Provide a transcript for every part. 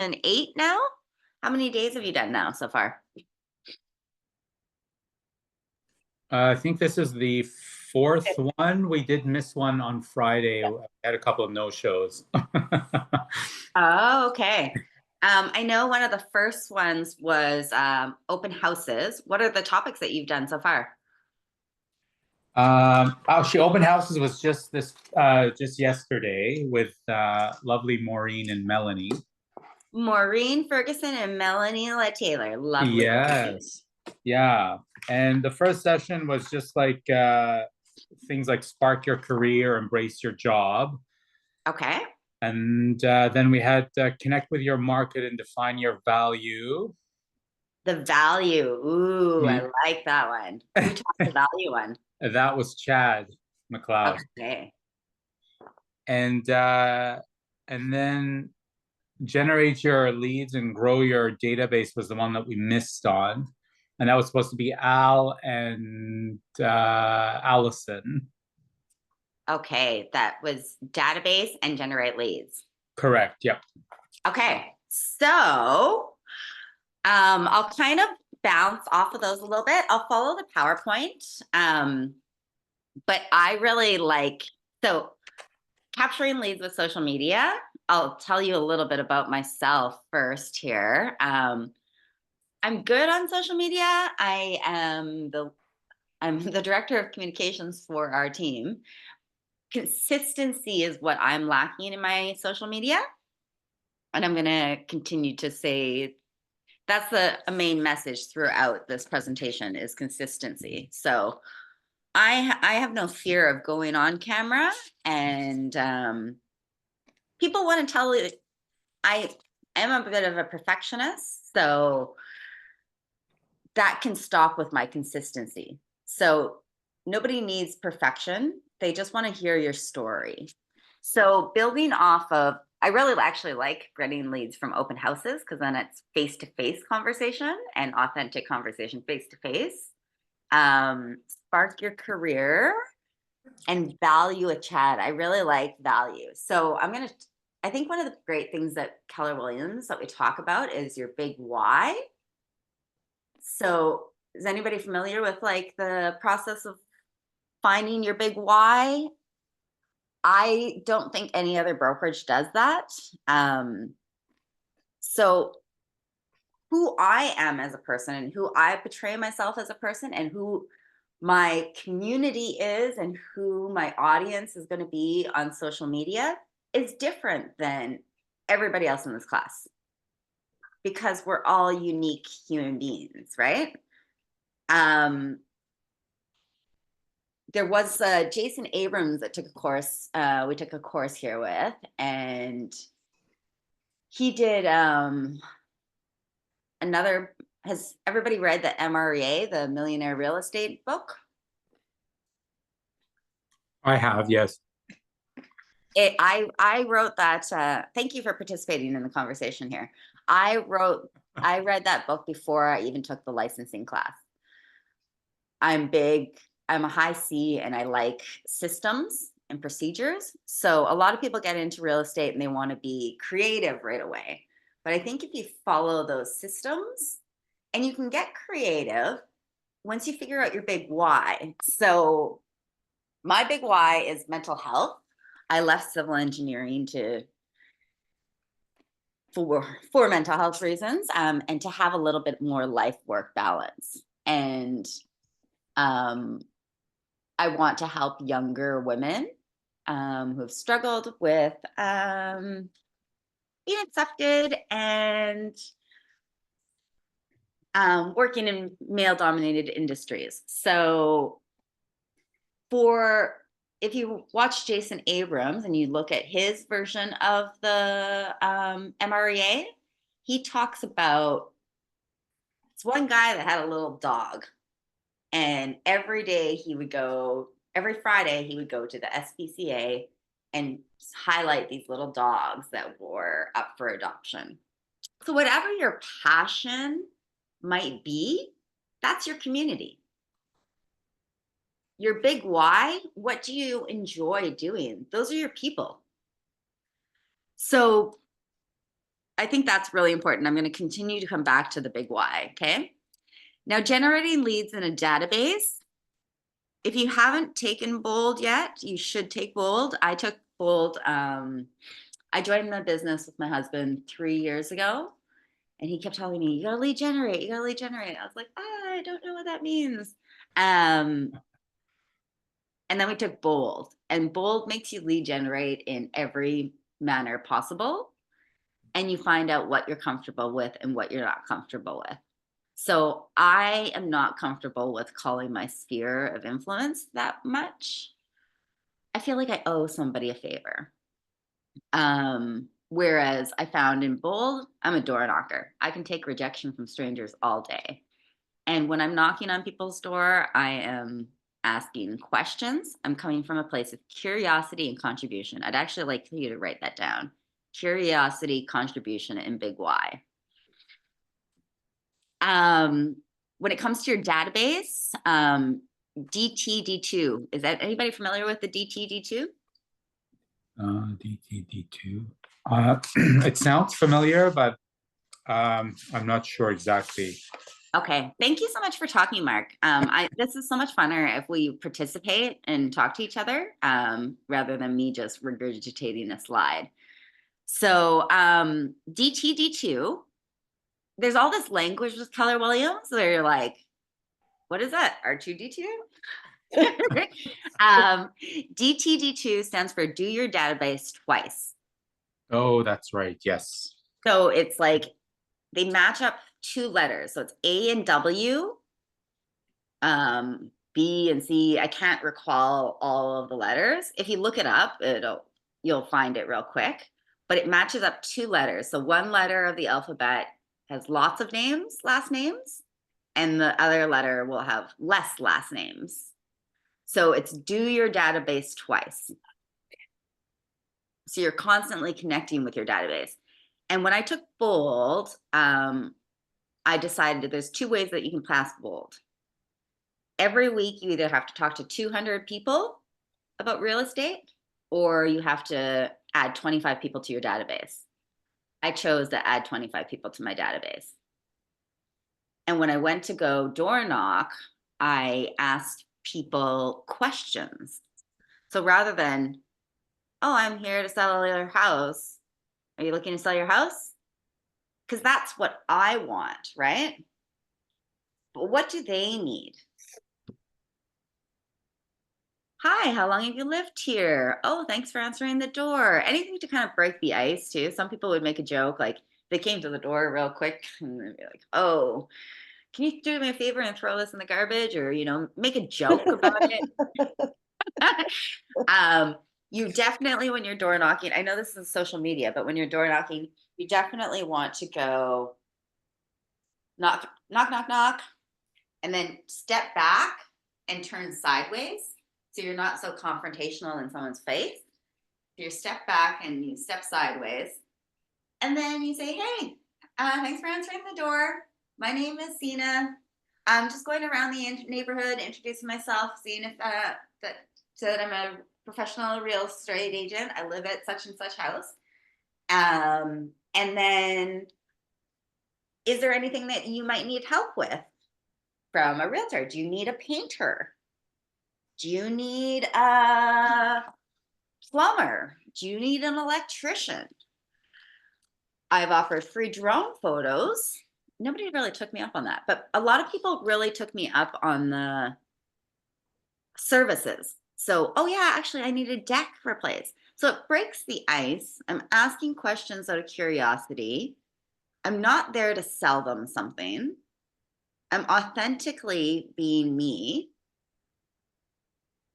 8 now? How many days have you done now so far? I think this is the fourth one. We did miss one on Friday. We had a couple of no-shows. Oh, okay. I know one of the first ones was open houses. What are the topics that you've done so far? Actually, open houses was just yesterday with lovely Maureen and Melanie. Maureen Ferguson and Melanie La Taylor. Lovely. Yes. Yeah. And the first session was just like things like spark your career, embrace your job. Okay. And then we had connect with your market and define your value. The value. Ooh, I Mm. like that one. Who taught the value one? That was Chad McLeod. Okay. And then generate your leads and grow your database was the one that we missed on. And that was supposed to be Al and Allison. Okay. That was database and generate leads. Correct. Yep. Okay. So I'll kind of bounce off of those a little bit. I'll follow the PowerPoint. But I really like so capturing leads with social media. I'll tell you a little bit about myself first here. I'm good on social media. I'm the director of communications for our team. Consistency is what I'm lacking in my social media, and I'm going to continue to say that's a main message throughout this presentation is consistency. So I have no fear of going on camera, and people want to tell you I am a bit of a perfectionist, so that can stop with my consistency. So nobody needs perfection. They just want to hear your story. So building off of, I really actually like getting leads from open houses because then it's face-to-face conversation and authentic conversation face-to-face. Spark your career and value a chat. I really like value. So I think one of the great things that Keller Williams that we talk about is your big why. So is anybody familiar with like the process of finding your big why? I don't think any other brokerage does that. So who I am as a person and who I portray myself as a person and who my community is and who my audience is going to be on social media is different than everybody else in this class because we're all unique human beings, right? There was Jason Abrams that took a course, we took a course here with, and he did has everybody read the MREA, the Millionaire Real Estate book? I have, yes. I wrote that. Thank you for participating in the conversation here. I read that book before I even took the licensing class. I'm a high C and I like systems and procedures. So a lot of people get into real estate and they want to be creative right away. But I think if you follow those systems and you can get creative once you figure out your big why. So my big why is mental health. I left civil engineering for mental health reasons, and to have a little bit more life work balance. And I want to help younger women who have struggled with being accepted and working in male dominated industries. So if you watch Jason Abrams and you look at his version of the MREA, he talks about it's one guy that had a little dog, and every Friday he would go to the SPCA and highlight these little dogs that were up for adoption. So whatever your passion might be, that's your community. Your big why, what do you enjoy doing? Those are your people. So I think that's really important. I'm going to continue to come back to the big why. Okay. Now, generating leads in a database. If you haven't taken Bold yet, you should take Bold. I took Bold. I joined the business with my husband 3 years ago, and he kept telling me, "You gotta lead generate. You gotta lead generate." I was like, I don't know what that means. And then we took Bold, and Bold makes you lead generate in every manner possible, and you find out what you're comfortable with and what you're not comfortable with. So I am not comfortable with calling my sphere of influence that much. I feel like I owe somebody a favor. Whereas I found in Bold, I'm a door knocker. I can take rejection from strangers all day. And when I'm knocking on people's door, I am asking questions. I'm coming from a place of curiosity and contribution. I'd actually like for you to write that down. Curiosity, contribution, and big why. When it comes to your database, DTD2, is that anybody familiar with the DTD2? DTD2. It sounds familiar, but I'm not sure exactly. Okay, thank you so much for talking, Mark. This is so much funner if we participate and talk to each other rather than me just regurgitating a slide. So DTD2, there's all this language with Keller Williams. They're like, what is that? R2D2? DTD2 stands for do your database twice. Oh, that's right. Yes. So it's like they match up 2 letters. So it's A and W, B and C. I can't recall all of the letters. If you look it up, you'll find it real quick. But it matches up 2 letters. So one letter of the alphabet has lots of names, last names, and the other letter will have less last names. So it's do your database twice. So you're constantly connecting with your database. And when I took Bold, I decided that there's 2 ways that you can pass Bold. Every week, you either have to talk to 200 people about real estate, or you have to add 25 people to your database. I chose to add 25 people to my database. And when I went to go door knock, I asked people questions. So rather than, oh, I'm here to sell your house. Are you looking to sell your house? Because that's what I want, right? But what do they need? Hi, how long have you lived here? Oh, thanks for answering the door. Anything to kind of break the ice too. Some people would make a joke like they came to the door real quick and they'd be like, oh, can you do me a favor and throw this in the garbage, or make a joke about it? You definitely, when you're door knocking, I know this is social media, but when you're door knocking, you definitely want to go knock, knock, knock, knock, and then step back and turn sideways. So you're not so confrontational in someone's face. You step back and you step sideways. And then you say, hey, thanks for answering the door. My name is Sina. I'm just going around the neighborhood, introducing myself, seeing if that I'm a professional real estate agent. I live at such and such house. And then, is there anything that you might need help with from a realtor? Do you need a painter? Do you need a plumber? Do you need an electrician? I've offered free drone photos. Nobody really took me up on that, but a lot of people really took me up on the services. So, oh yeah, actually I need a deck replaced. So it breaks the ice. I'm asking questions out of curiosity. I'm not there to sell them something. I'm authentically being me.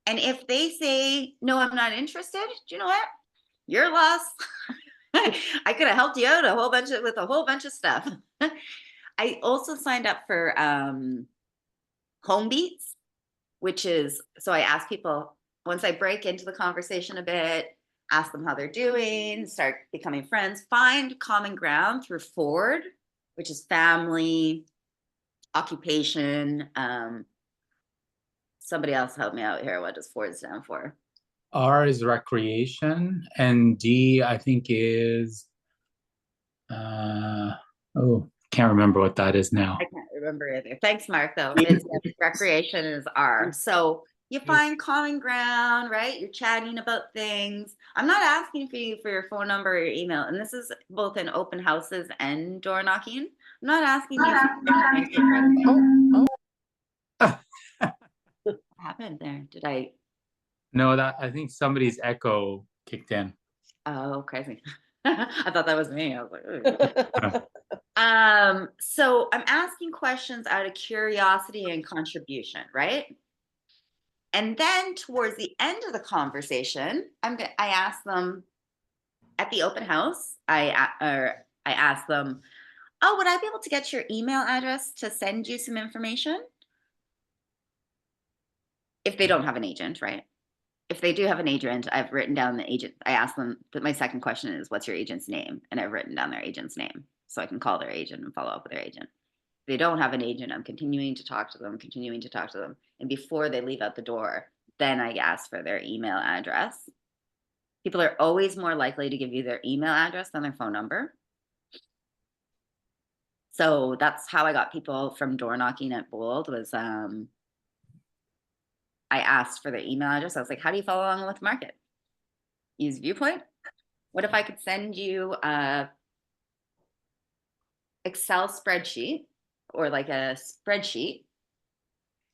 And if they say, no, I'm not interested, do you know what? Your loss. I could have helped you out with a whole bunch of stuff. I also signed up for Home Beats, which is, so I ask people, once I break into the conversation a bit, ask them how they're doing, start becoming friends, find common ground through Ford, which is family, occupation. Somebody else help me out here. What does Ford stand for? R is recreation, and D, I think, is Oh, can't remember what that is now. I can't remember either. Thanks, Mark, though. It's recreation is R. So you find common ground, right? You're chatting about things. I'm not asking for you for your phone number or your email, and this is both in open houses and door knocking. I'm not asking you for your friendship resume. What happened there? Did I? No, that I think somebody's echo kicked in. Oh, crazy. I thought that was me. I was like, "Ooh." Uh, So I'm asking questions out of curiosity and contribution, right? And then towards the end of the conversation, I ask them at the open house, I ask them, "Oh, would I be able to get your email address to send you some information?" If they don't have an agent, right? If they do have an agent, I've written down the agent. I ask them that my second question is, "What's your agent's name?" And I've written down their agent's name so I can call their agent and follow up with their agent. If they don't have an agent, I'm continuing to talk to them, continuing to talk to them. And before they leave out the door, then I ask for their email address. People are always more likely to give you their email address than their phone number. So that's how I got people from door knocking at Bold was I asked for their email address. I was like, how do you follow along with market? Use Viewpoint. What if I could send you a Excel spreadsheet or like a spreadsheet,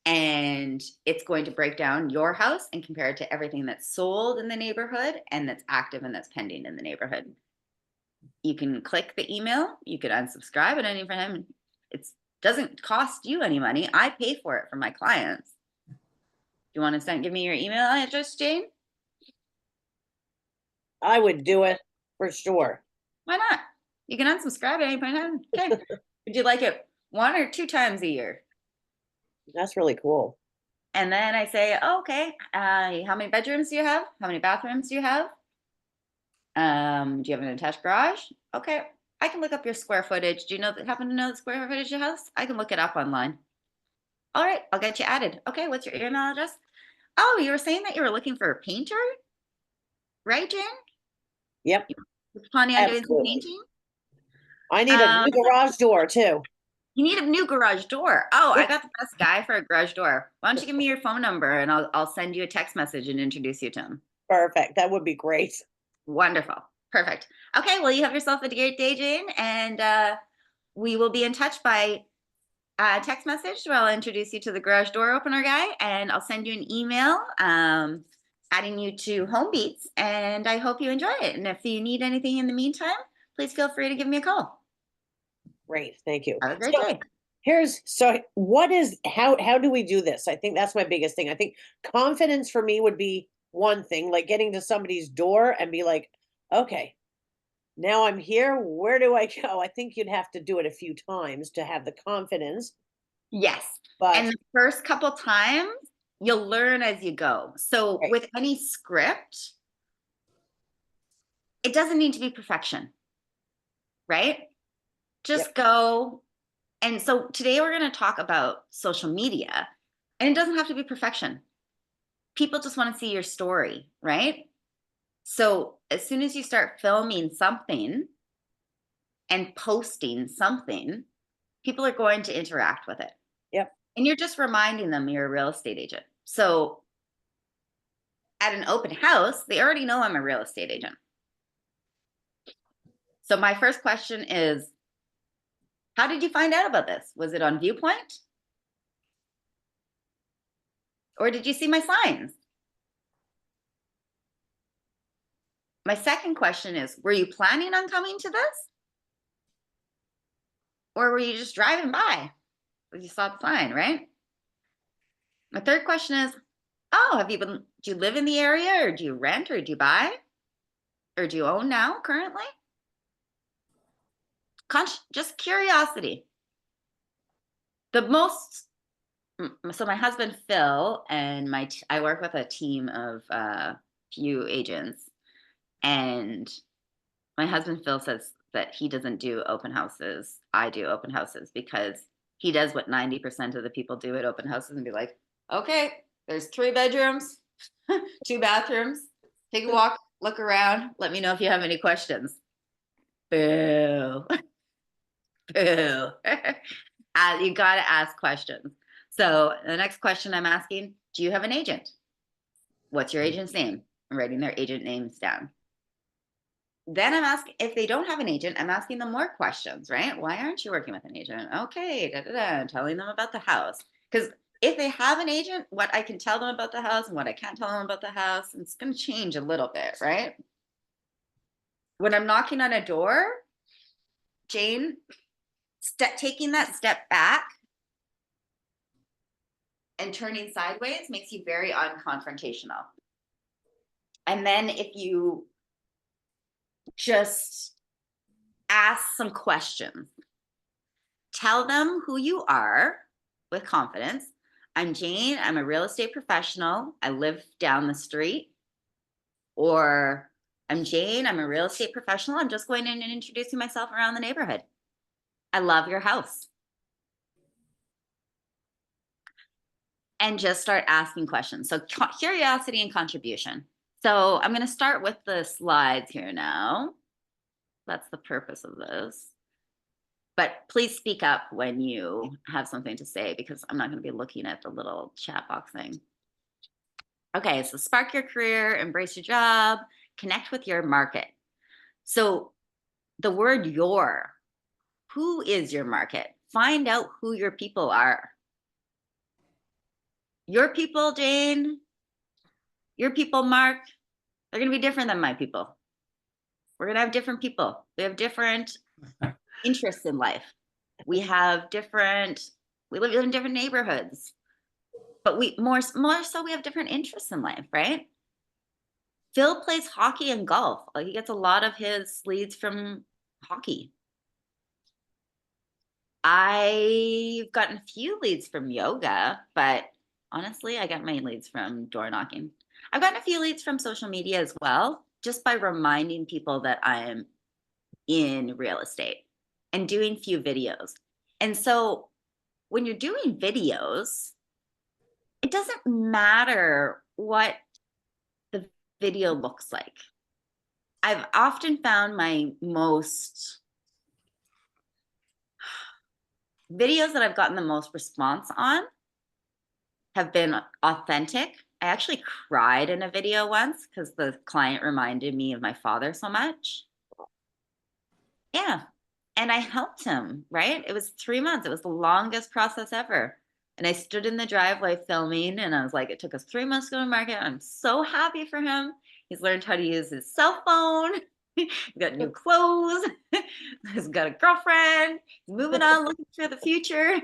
and it's going to break down your house and compare it to everything that's sold in the neighborhood and that's active and that's pending in the neighborhood. You can click the email, you could unsubscribe at any time. It doesn't cost you any money. I pay for it for my clients. Do you want to give me your email address, Jane? I would do it for sure. Why not? You can unsubscribe at any point in time. Okay. Would you like it 1 or 2 times a year? That's really cool. And then I say, oh, okay, how many bedrooms do you have? How many bathrooms do you have? Do you have an attached garage? Okay, I can look up your square footage. Do you happen to know the square footage of your house? I can look it up online. All right, I'll get you added. Okay, what's your email address? Oh, you were saying that you were looking for a painter, right, Jen? Yep. You're planning on doing some Absolutely. painting? I need a new garage door too. You need a new garage door. Oh, I got the best guy for a garage door. Why don't you give me your phone number and I'll send you a text message and introduce you to him. Perfect. That would be great. Wonderful. Perfect. Okay, well, you have yourself a great day, Jane, and we will be in touch by text message. So I'll introduce you to the garage door opener guy, and I'll send you an email adding you to Home Beats, and I hope you enjoy it. And if you need anything in the meantime, please feel free to give me a call. Great. Thank you. Have a great day. How do we do this? I think that's my biggest thing. I think confidence for me would be one thing, like getting to somebody's door and be like, okay, now I'm here. Where do I go? I think you'd have to do it a few times to have the confidence. Yes. But And the first couple times, you'll learn as you go. So Right. with any script, it doesn't need to be perfection, right? Just go. And so today we're going to talk about social media, and it doesn't have to be perfection. People just want to see your story, right? So as soon as you start filming something and posting something, people are going to interact with it. Yep. And you're just reminding them you're a real estate agent. So at an open house, they already know I'm a real estate agent. So my first question is, how did you find out about this? Was it on Viewpoint? Or did you see my signs? My second question is, were you planning on coming to this? Or were you just driving by? You saw the sign, right? My third question is, oh, do you live in the area, or do you rent, or do you buy? Or do you own now currently? Just curiosity. So my husband Phil and I work with a team of few agents, and my husband Phil says that he doesn't do open houses. I do open houses because he does what 90% of the people do at open houses and be like, okay, there's 3 bedrooms, 2 bathrooms, take a walk, look around, let me know if you have any questions. Boo. Boo. You got to ask questions. So the next question I'm asking, do you have an agent? What's your agent's name? I'm writing their agent names down. Then I'm asking, if they don't have an agent, I'm asking them more questions, right? Why aren't you working with an agent? Okay, I'm telling them about the house. Because if they have an agent, what I can tell them about the house and what I can't tell them about the house, it's going to change a little bit, right? When I'm knocking on a door, Jane, taking that step back and turning sideways makes you very unconfrontational. And then if you just ask some questions, tell them who you are with confidence. I'm Jane, I'm a real estate professional, I live down the street. Or I'm Jane, I'm a real estate professional, I'm just going in and introducing myself around the neighborhood. I love your house. And just start asking questions. So curiosity and contribution. So I'm going to start with the slides here now. That's the purpose of this. But please speak up when you have something to say, because I'm not going to be looking at the little chat box thing. Okay, so spark your career, embrace your job, connect with your market. So the word your, who is your market? Find out who your people are. Your people, Jane, your people, Mark, they're going to be different than my people. We're going to have different people. We have different interests in life. We live in different neighborhoods, but more so we have different interests in life, right? Phil plays hockey and golf. Like, he gets a lot of his leads from hockey. I've gotten a few leads from yoga, but honestly, I got my leads from door knocking. I've gotten a few leads from social media as well, just by reminding people that I'm in real estate and doing few videos. And so when you're doing videos, it doesn't matter what the video looks like. I've often found my most videos that I've gotten the most response on have been authentic. I actually cried in a video once because the client reminded me of my father so much. Yeah. And I helped him, right? It was 3 months. It was the longest process ever. And I stood in the driveway filming, and I was like, it took us 3 months to go to market. I'm so happy for him. He's learned how to use his cell phone. He's got new clothes. He's got a girlfriend. He's moving on, looking for the future.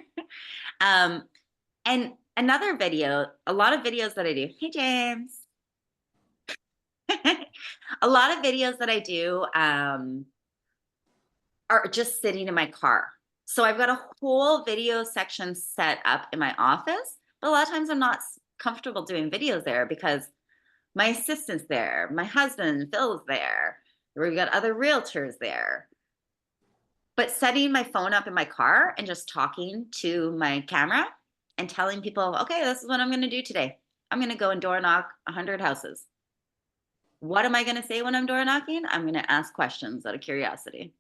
And another video, a lot of videos that I do. Hey, James. A lot of videos that I do are just sitting in my car. So I've got a whole video section set up in my office, but a lot of times I'm not comfortable doing videos there because my assistant's there, my husband, Phil's there, we've got other realtors there. But setting my phone up in my car and just talking to my camera and telling people, okay, this is what I'm going to do today. I'm going to go and door knock 100 houses. What am I going to say when I'm door knocking? I'm going to ask questions out of curiosity.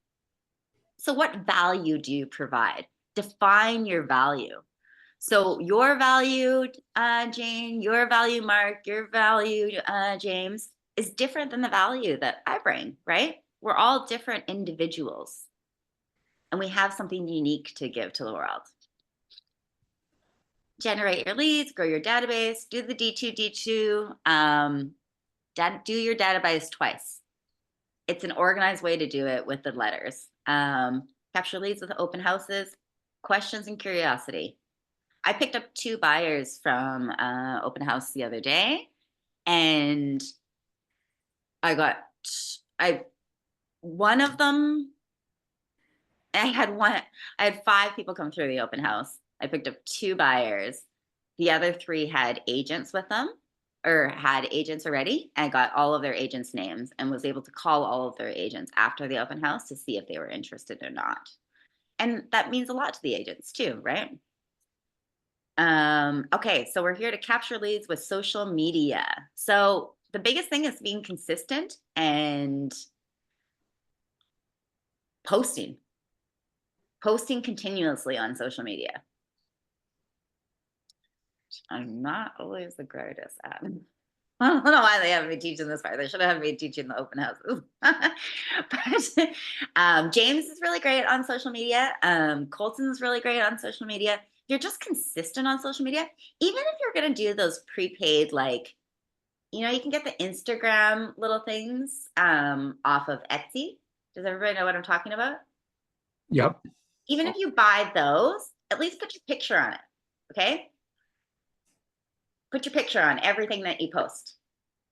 So what value do you provide? Define your value. So your value, Jane, your value, Mark, your value, James, is different than the value that I bring, right? We're all different individuals, and we have something unique to give to the world. Generate your leads, grow your database, do the D2, do your database twice. It's an organized way to do it with the letters. Capture leads with open houses, questions and curiosity. I picked up 2 buyers from open house the other day, and one of them, I had 5 people come through the open house. I picked up 2 buyers. The other 3 had agents with them, or had agents already. I got all of their agents' names and was able to call all of their agents after the open house to see if they were interested or not. And that means a lot to the agents too, right? Okay, so we're here to capture leads with social media. So the biggest thing is being consistent and Posting continuously on social media. I'm not always the greatest at. I don't know why they haven't been teaching this part. They should have been teaching the open houses. But James is really great on social media. Colton's really great on social media. You're just consistent on social media. Even if you're going to do those prepaid, like, you know, you can get the Instagram little things off of Etsy. Does everybody know what I'm talking about? Yep. Even if you buy those, at least put your picture on it. Okay. Put your picture on everything that you post.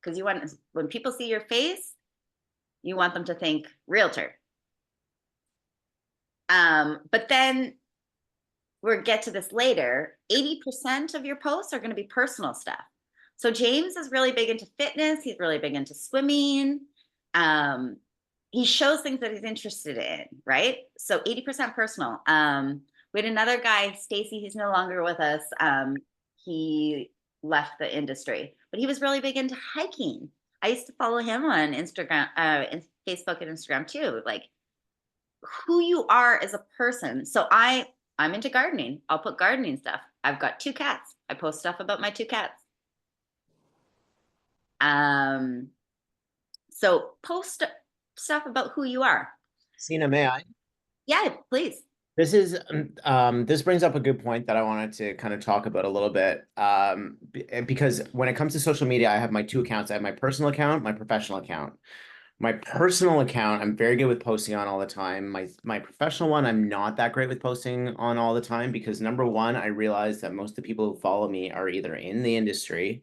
Because you want, when people see your face, you want them to think realtor. But then we'll get to this later. 80% of your posts are going to be personal stuff. So James is really big into fitness. He's really big into swimming. He shows things that he's interested in, right? So 80% personal. We had another guy, Stacy, he's no longer with us. He left the industry, but he was really big into hiking. I used to follow him on Instagram, Facebook and Instagram too. Like who you are as a person. So I'm into gardening. I'll put gardening stuff. I've got 2 cats. I post stuff about my 2 cats. So post stuff about who you are. Sina, may I? Yeah, please. This is this brings up a good point that I wanted to kind of talk about a little bit. Because when it comes to social media, I have my 2 accounts. I have my personal account, my professional account. My personal account, I'm very good with posting on all the time. My professional one, I'm not that great with posting on all the time because number one, I realize that most of the people who follow me are either in the industry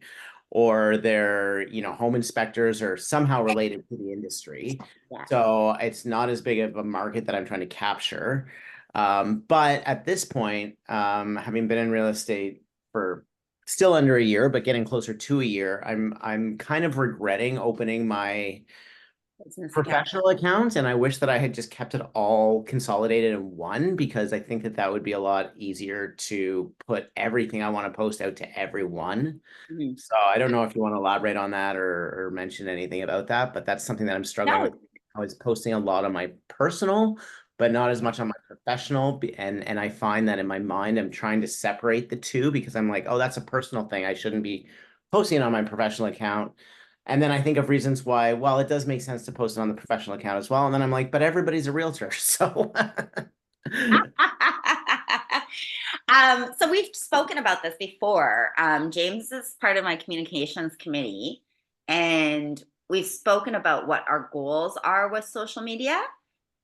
or they're, you know, home inspectors or somehow related to the industry. Yeah. So it's not as big of a market that I'm trying to capture. But at this point, having been in real estate for still under a year, but getting closer to a year, I'm kind of regretting opening my professional account, and I wish that I had just kept it all consolidated in one because I think that would be a lot easier to put everything I want to post out to everyone. Mhm. So I don't know if you want to elaborate on that or mention anything about that, but that's something that I'm struggling with. I was posting a lot on my personal, but not as much on my professional. And I find that in my mind, I'm trying to separate the two because I'm like, oh, that's a personal thing. I shouldn't be posting it on my professional account. And then I think of reasons why, well, it does make sense to post it on the professional account as well. And then I'm like, but everybody's a realtor. So So we've spoken about this before. James is part of my communications committee, and we've spoken about what our goals are with social media.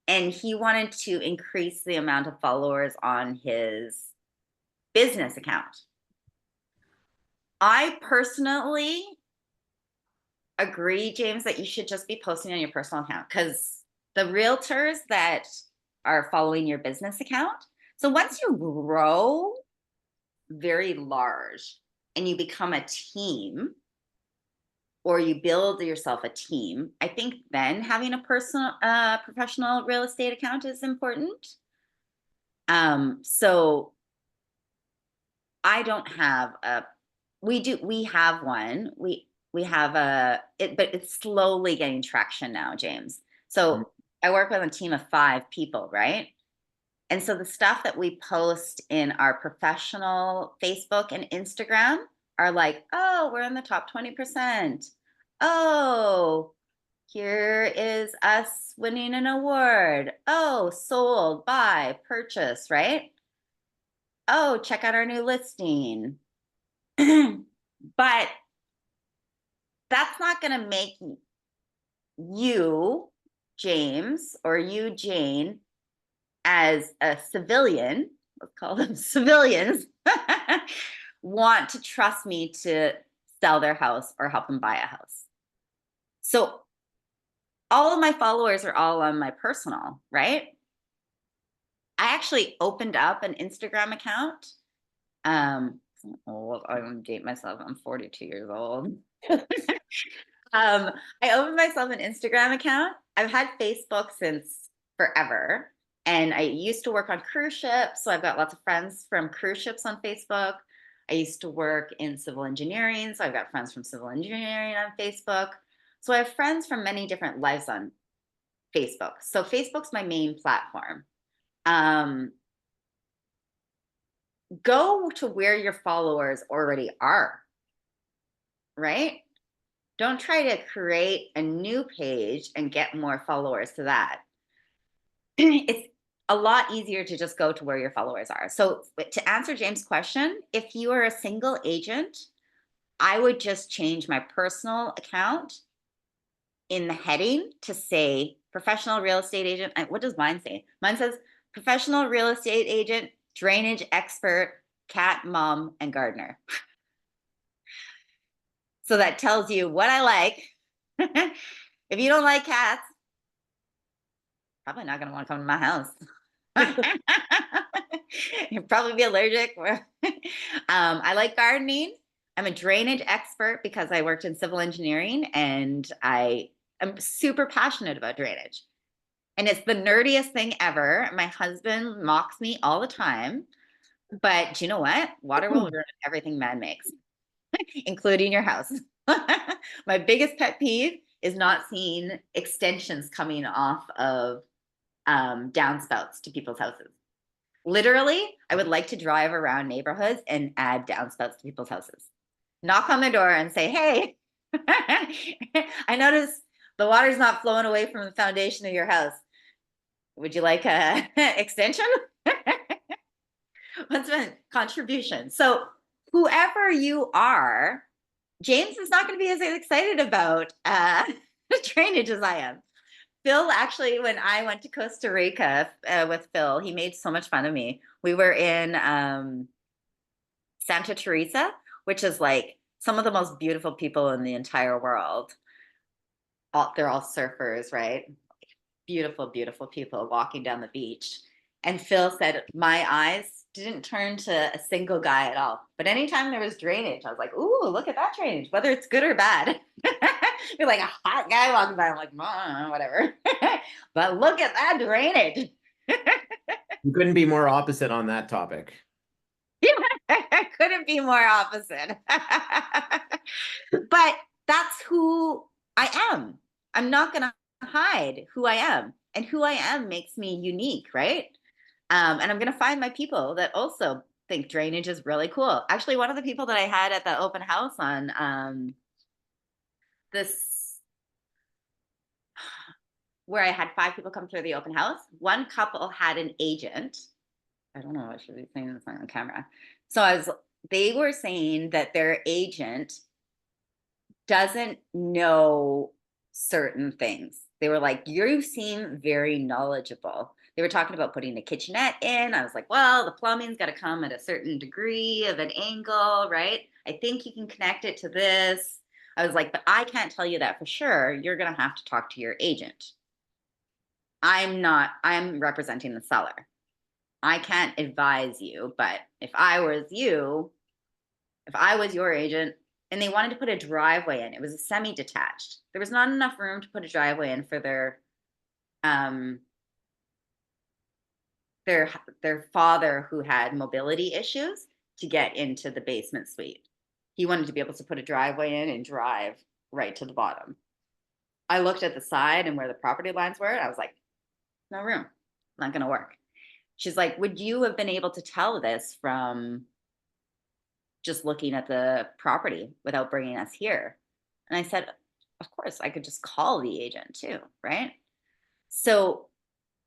And he wanted to increase the amount of followers on his business account. I personally agree, James, that you should just be posting on your personal account because the realtors that are following your business account. So once you grow very large and you become a team or you build yourself a team, I think then having a personal, professional real estate account is important. So I don't have a, we have one, we have but it's slowly getting traction now, James. So I work with a team of 5 people, right? And so the stuff that we post in our professional Facebook and Instagram are like, oh, we're in the top 20%. Oh, here is us winning an award. Oh, sold, buy, purchase, right? Oh, check out our new listing. But that's not going to make you, James, or you, Jane, as a civilian, let's call them civilians, want to trust me to sell their house or help them buy a house. So all of my followers are all on my personal, right? I actually opened up an Instagram account. I'm gonna date myself. I'm 42 years old. I opened myself an Instagram account. I've had Facebook since forever. And I used to work on cruise ships. So I've got lots of friends from cruise ships on Facebook. I used to work in civil engineering. So I've got friends from civil engineering on Facebook. So I have friends from many different lives on Facebook. So Facebook's my main platform. Go to where your followers already are, right? Don't try to create a new page and get more followers to that. It's a lot easier to just go to where your followers are. So to answer James' question, if you are a single agent, I would just change my personal account in the heading to say professional real estate agent. What does mine say? Mine says professional real estate agent, drainage expert, cat mom, and gardener. So that tells you what I like. If you don't like cats, probably not going to want to come to my house. You'll probably be allergic. I like gardening. I'm a drainage expert because I worked in civil engineering, and I am super passionate about drainage. And it's the nerdiest thing ever. My husband mocks me all the time. But do you know what? Water will ruin everything man makes, including your house. My biggest pet peeve is not seeing extensions coming off of downspouts to people's houses. Literally, I would like to drive around neighborhoods and add downspouts to people's houses. Knock on their door and say, hey, I noticed the water's not flowing away from the foundation of your house. Would you like a extension? What's my contribution? So whoever you are, James is not going to be as excited about drainage as I am. Phil, actually, when I went to Costa Rica with Phil, he made so much fun of me. We were in Santa Teresa, which is like some of the most beautiful people in the entire world. They're all surfers, right? Beautiful, beautiful people walking down the beach. And Phil said, my eyes didn't turn to a single guy at all. But anytime there was drainage, I was like, ooh, look at that drainage, whether it's good or bad. You're like a hot guy walking by. I'm like, whatever. But look at that drainage. You couldn't be more opposite on that topic. Couldn't be more opposite. But that's who I am. I'm not going to hide who I am. And who I am makes me unique, right? And I'm going to find my people that also think drainage is really cool. Actually, one of the people that I had at the open house on this, where I had 5 people come through the open house, one couple had an agent. I don't know, I should be saying this on camera. So they were saying that their agent doesn't know certain things. They were like, you seem very knowledgeable. They were talking about putting a kitchenette in. I was like, well, the plumbing's got to come at a certain degree of an angle, right? I think you can connect it to this. I was like, but I can't tell you that for sure. You're going to have to talk to your agent. I'm representing the seller. I can't advise you, but if I was you, if I was your agent, and they wanted to put a driveway in, it was a semi-detached. There was not enough room to put a driveway in for their father, who had mobility issues, to get into the basement suite. He wanted to be able to put a driveway in and drive right to the bottom. I looked at the side and where the property lines were, and I was like, no room, not going to work. She's like, would you have been able to tell this from just looking at the property without bringing us here? And I said, of course, I could just call the agent too, right? So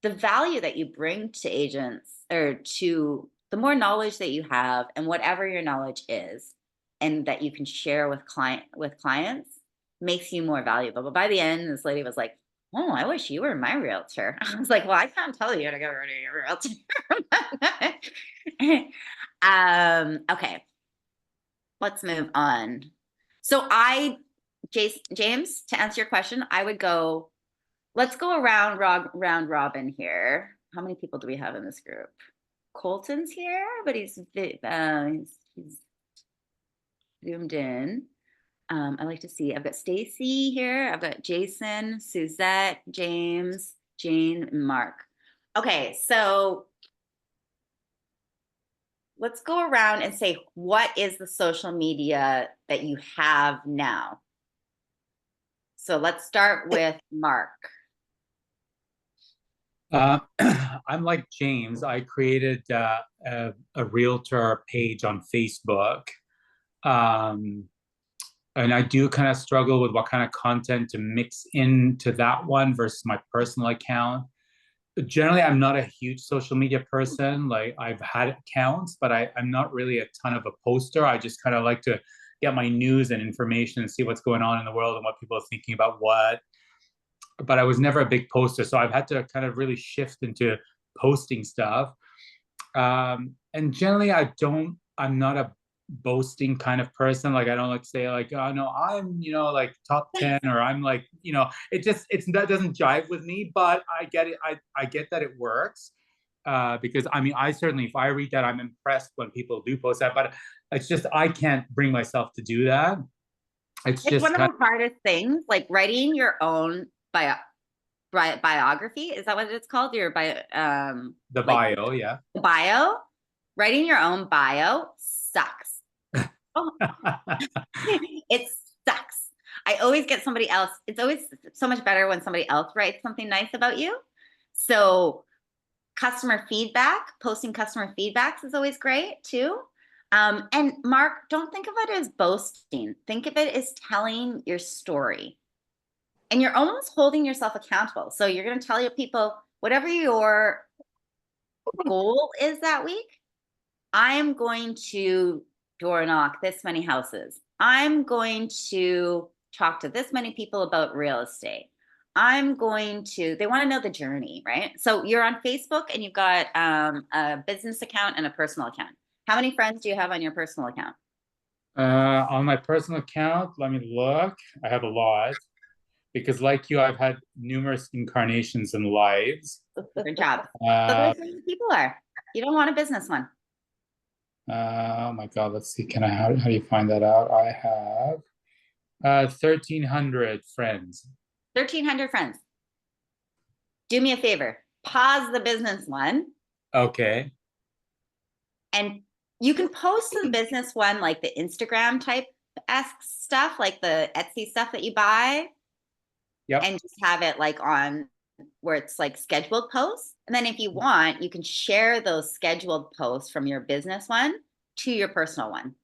the value that you bring to agents, or to the more knowledge that you have, and whatever your knowledge is, and that you can share with clients, makes you more valuable. But by the end, this lady was like, oh, I wish you were my realtor. I was like, well, I can't tell you to go rid of your realtor. Okay, let's move on. So James, to answer your question, I would go, let's go around round robin here. How many people do we have in this group? Colton's here, but he's zoomed in. I like to see, I've got Stacy here. I've got Jason, Suzette, James, Jane, and Mark. Okay, so let's go around and say, what is the social media that you have now? So let's start with Mark. I'm like James. I created a realtor page on Facebook. Um, and I do kind of struggle with what kind of content to mix into that one versus my personal account. Generally, I'm not a huge social media person. Like I've had accounts, but I'm not really a ton of a poster. I just kind of like to get my news and information and see what's going on in the world and what people are thinking about what. But I was never a big poster, so I've had to kind of really shift into posting stuff. And generally, I'm not a boasting kind of person. Like I don't like to say like, oh no, I'm, like top 10, or I'm like, that doesn't jive with me, but I get it. I get that it works. Because I mean, I certainly, if I read that, I'm impressed when people do post that, but it's just, I can't bring myself to do that. It's It's just one of kind the hardest things, like writing your own biography. Is that what it's called? Your the like bio, yeah. bio. Writing your own bio sucks. Oh, it sucks. I always get somebody else. It's always so much better when somebody else writes something nice about you. So customer feedback, posting customer feedbacks is always great too. And Mark, don't think of it as boasting. Think of it as telling your story. And you're almost holding yourself accountable. So you're going to tell your people whatever your goal is that week. I'm going to door knock this many houses. I'm going to talk to this many people about real estate. They want to know the journey, right? So you're on Facebook and you've got a business account and a personal account. How many friends do you have on your personal account? On my personal account, let me look. I have a lot because, like you, I've had numerous incarnations in lives. Good job. So Uh, there's where the people are. You don't want a business one. oh my God, let's see. How do you find that out? I have 1,300 friends. 1,300 friends. Do me a favor. Pause the business one. Okay. And you can post the business one, like the Instagram type esque stuff, like the Etsy stuff that you buy. Yep. And just have it like on where it's like scheduled posts. And then if you want, you can share those scheduled posts from your business one to your personal one.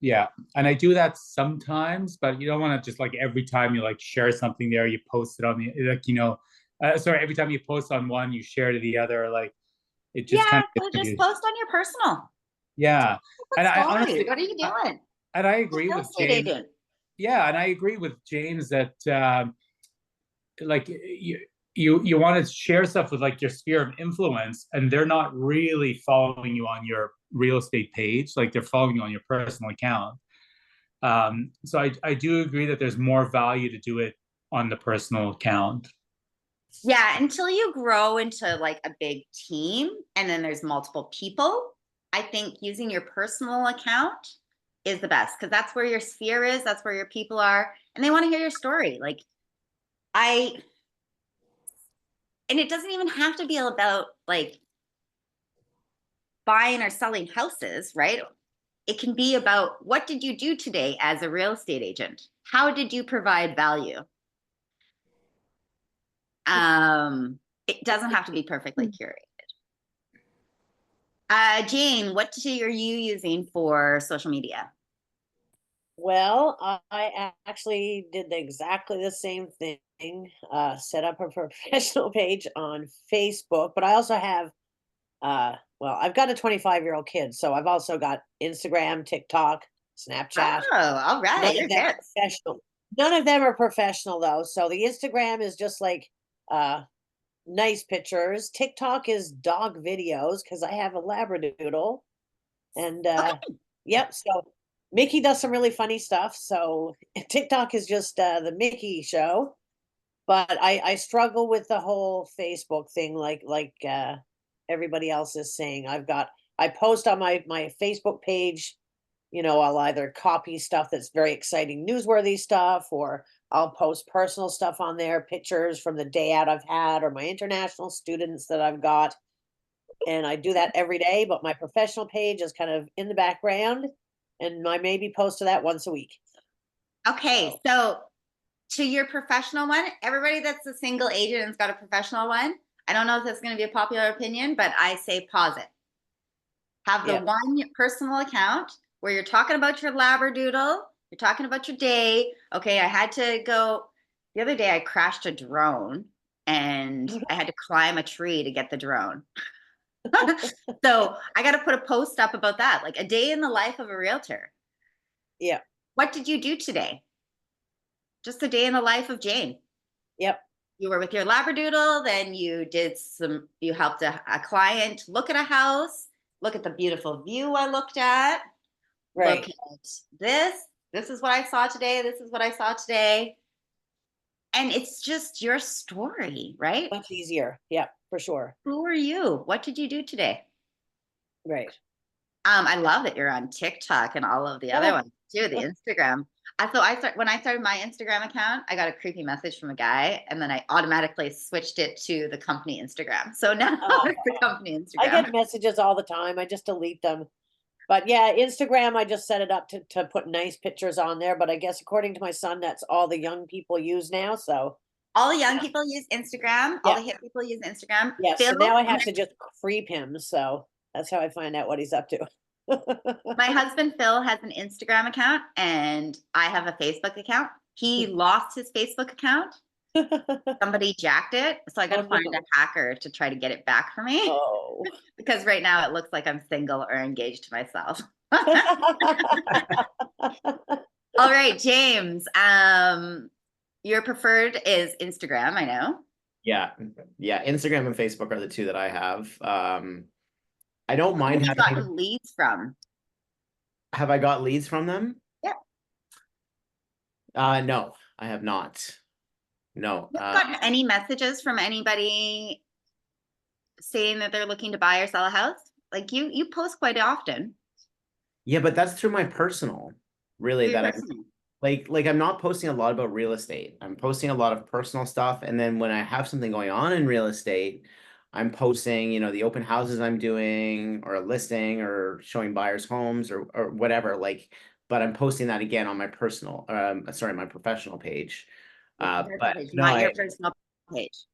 Yeah. And I do that sometimes, but you don't want to just like every time you like share something there, you post it on the, like, sorry, every time you post on one, you share to the other. Like it just kind of so just post on your personal. Yeah. And I honestly, what are you doing? And I agree with James. Agent. Yeah, and I agree with James that like you want to share stuff with like your sphere of influence, and they're not really following you on your real estate page, like they're following you on your personal account. So I do agree that there's more value to do it on the personal account. Yeah, until you grow into like a big team and then there's multiple people, I think using your personal account is the best because that's where your sphere is, that's where your people are, and they want to hear your story. And it doesn't even have to be about like buying or selling houses, right? It can be about what did you do today as a real estate agent? How did you provide value? It doesn't have to be perfectly curated. Jane, what are you using for social media? Well, I actually did exactly the same thing, set up a professional page on Facebook, but I also have, well, I've got a 25-year-old kid, so I've also got Instagram, TikTok, Snapchat. Oh, all right. None You're of them good. professional. None of them are professional though. So the Instagram is just like nice pictures. TikTok is dog videos because I have a Labradoodle. And yep, so Mickey does some really funny stuff. So TikTok is just the Mickey show. But I struggle with the whole Facebook thing, like everybody else is saying. I post on my Facebook page. I'll either copy stuff that's very exciting, newsworthy stuff, or I'll post personal stuff on there, pictures from the day out I've had, or my international students that I've got. And I do that every day, but my professional page is kind of in the background, and I maybe post to that once a week. Okay, so to your professional one, everybody that's a single agent and's got a professional one, I don't know if that's going to be a popular opinion, but I say pause it. Have the Yeah. one personal account where you're talking about your labradoodle, you're talking about your day. Okay, I had to go the other day, I crashed a drone and I had to climb a tree to get the drone. So I got to put a post up about that, like a day in the life of a realtor. Yeah. What did you do today? Just a day in the life of Jane. Yep. You were with your labradoodle, then you helped a client look at a house, look at the beautiful view I looked at, Right. look at this is what I saw today, this is what I saw today. And it's just your story, right? Much easier. Yeah, for sure. Who are you? What did you do today? Right. I love that you're on TikTok and all of the other Oh. ones too, the Instagram. When I started my Instagram account, I got a creepy message from a guy, and then I automatically switched it to the company Instagram. So now Oh. it's the company I Instagram. get messages all the time. I just delete them. But yeah, Instagram, I just set it up to put nice pictures on there. But I guess according to my son, that's all the young people use now. So All the young people use Instagram. All Yeah. the hip people use Instagram. yeah, so Phil, now I have to just creep him. So that's how I find out what he's up to. my husband Phil has an Instagram account, and I have a Facebook account. He lost his Facebook account. Somebody jacked it, so I got to Oh, find no. a hacker to try to get it back for me. Oh. Because right now it looks like I'm single or engaged to myself. All right, James. Your preferred is Instagram, I know. Yeah, Instagram and Facebook are the two that I have. I don't Who mind have you having. gotten leads from? Have I got leads from them? Yep. No, I have not. No. You haven't gotten any messages from anybody saying that they're looking to buy or sell a house? Like you post quite often. Yeah, but that's through my personal, really, Through your that personal. like I'm not posting a lot about real estate. I'm posting a lot of personal stuff, and then when I have something going on in real estate, I'm posting, the open houses I'm doing, or a listing, or showing buyers homes, or whatever. But I'm posting that again on my personal, my professional page. Your But personal page, no, not your personal page.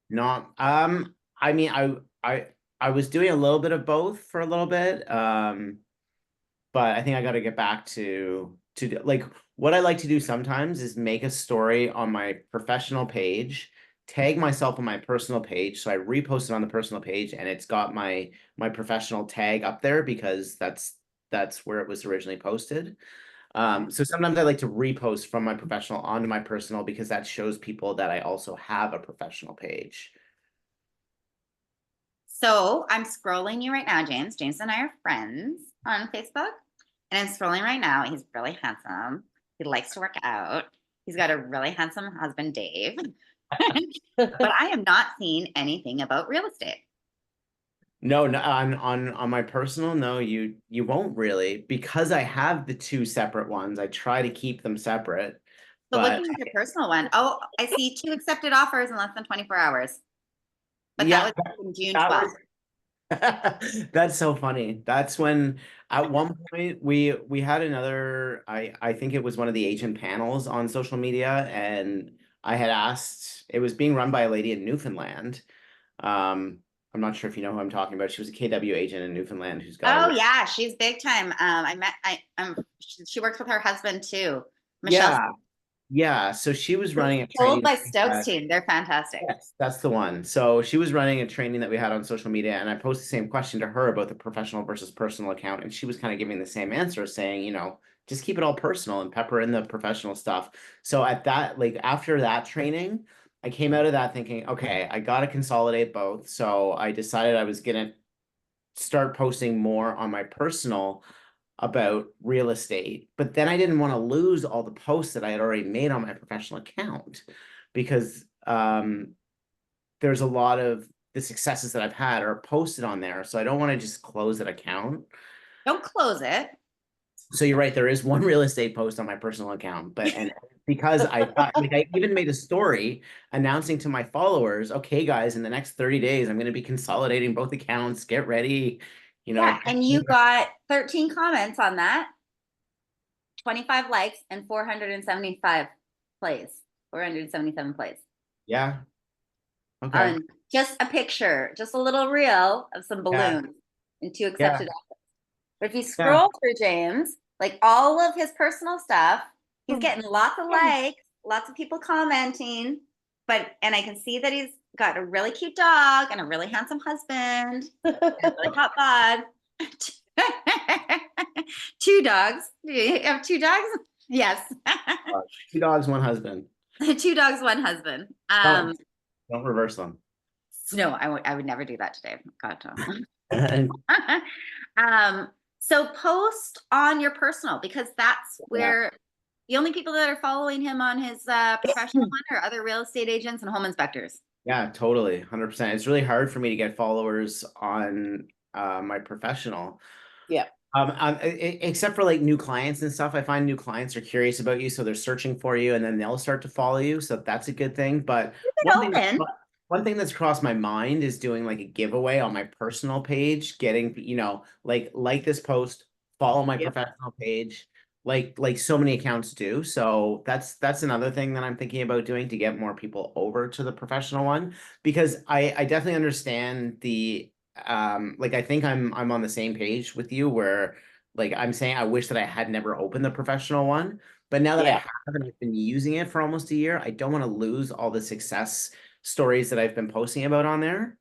not. I mean, I was doing a little bit of both for a little bit. But I think I got to get back to like what I like to do sometimes is make a story on my professional page, tag myself on my personal page, so I repost it on the personal page, and it's got my professional tag up there because that's where it was originally posted. So sometimes I like to repost from my professional onto my personal because that shows people that I also have a professional page. So I'm scrolling you right now, James. James and I are friends on Facebook. And I'm scrolling right now. He's really handsome. He likes to work out. He's got a really handsome husband, Dave. But I am not seeing anything about real estate. No, on my personal, no, you won't really, because I have the two separate ones. I try to keep them separate. So But looking at your personal one, oh, I see 2 accepted offers in less than 24 hours. But yeah, that was in June that 12th. was- that's so funny. That's when at one point we had another, I think it was one of the agent panels on social media, and I had asked, it was being run by a lady in Newfoundland. I'm not sure if you know who I'm talking about. She was a KW agent in Newfoundland who's got Oh yeah, she's big time. She works with her husband too. Michelle. Yeah, so she was running a training. Sold by Stokes team. They're fantastic. Yes, that's the one. So she was running a training that we had on social media, and I posted the same question to her about the professional versus personal account, and she was kind of giving the same answer, saying, just keep it all personal and pepper in the professional stuff. So at that, after that training, I came out of that thinking, okay, I got to consolidate both. So I decided I was gonna start posting more on my personal about real estate, but then I didn't want to lose all the posts that I had already made on my professional account, because there's a lot of the successes that I've had are posted on there, so I don't want to just close that account. Don't close it. So you're right, there is one real estate post on my personal account, and because I thought, I even made a story announcing to my followers, okay guys, in the next 30 days I'm going to be consolidating both accounts, get ready. Yeah, and you got 13 comments on that, 25 likes, and 475 plays, 477 plays. Yeah. Okay. Just a picture, just a little reel of some Yeah. balloons and 2 accepted offers. But if you Yeah. scroll through James, like all of his personal stuff, he's Hmm. getting lots of likes, lots of people commenting, and I can see that he's got a really cute dog and a really handsome husband, and a really hot bod. 2 dogs. Do you have 2 dogs? Yes. 2 dogs, 1 husband. 2 dogs, 1 husband. Don't reverse them. No, I would never do that today. God, no. So post on your personal, because that's where the only people that are following him on his professional one are other real estate agents and home inspectors. Yeah, totally. 100%. It's really hard for me to get followers on my professional. Yeah. Except for like new clients and stuff. I find new clients are curious about you, so they're searching for you, and then they'll start to follow you. So that's a good thing. But one thing that's crossed my mind is doing like a giveaway on my personal page, getting, like this post, follow my professional page, like so many accounts do. So that's another thing that I'm thinking about doing to get more people over to the professional one, because I definitely understand the like I think I'm on the same page with you, where like I'm saying I wish that I had never opened the professional one, but now that I have and I've been using it for almost a year, I don't want to lose all the success stories that I've been posting about on there.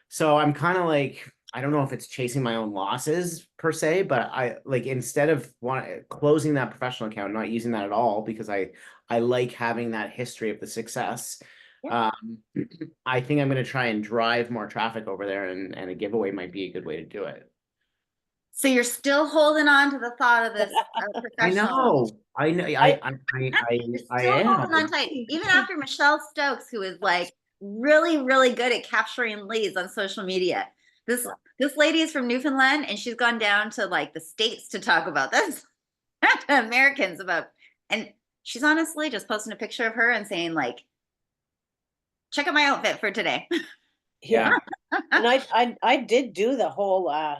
So I'm kind of like, I don't know if it's chasing my own losses per se, but I like, instead of closing that professional account, not using that at all, because I like having that history of the success. I think I'm going to try and drive more traffic over there, and a giveaway might be a good way to do it. So you're still holding on to the thought of this professional. I know. You're I still am. holding on tight, even after Michelle Stokes, who is like really, really good at capturing leads on social media. This lady is from Newfoundland, and she's gone down to like the States to talk about this to Americans about, and she's honestly just posting a picture of her and saying like, check out my outfit for today. Yeah. And I did do the whole I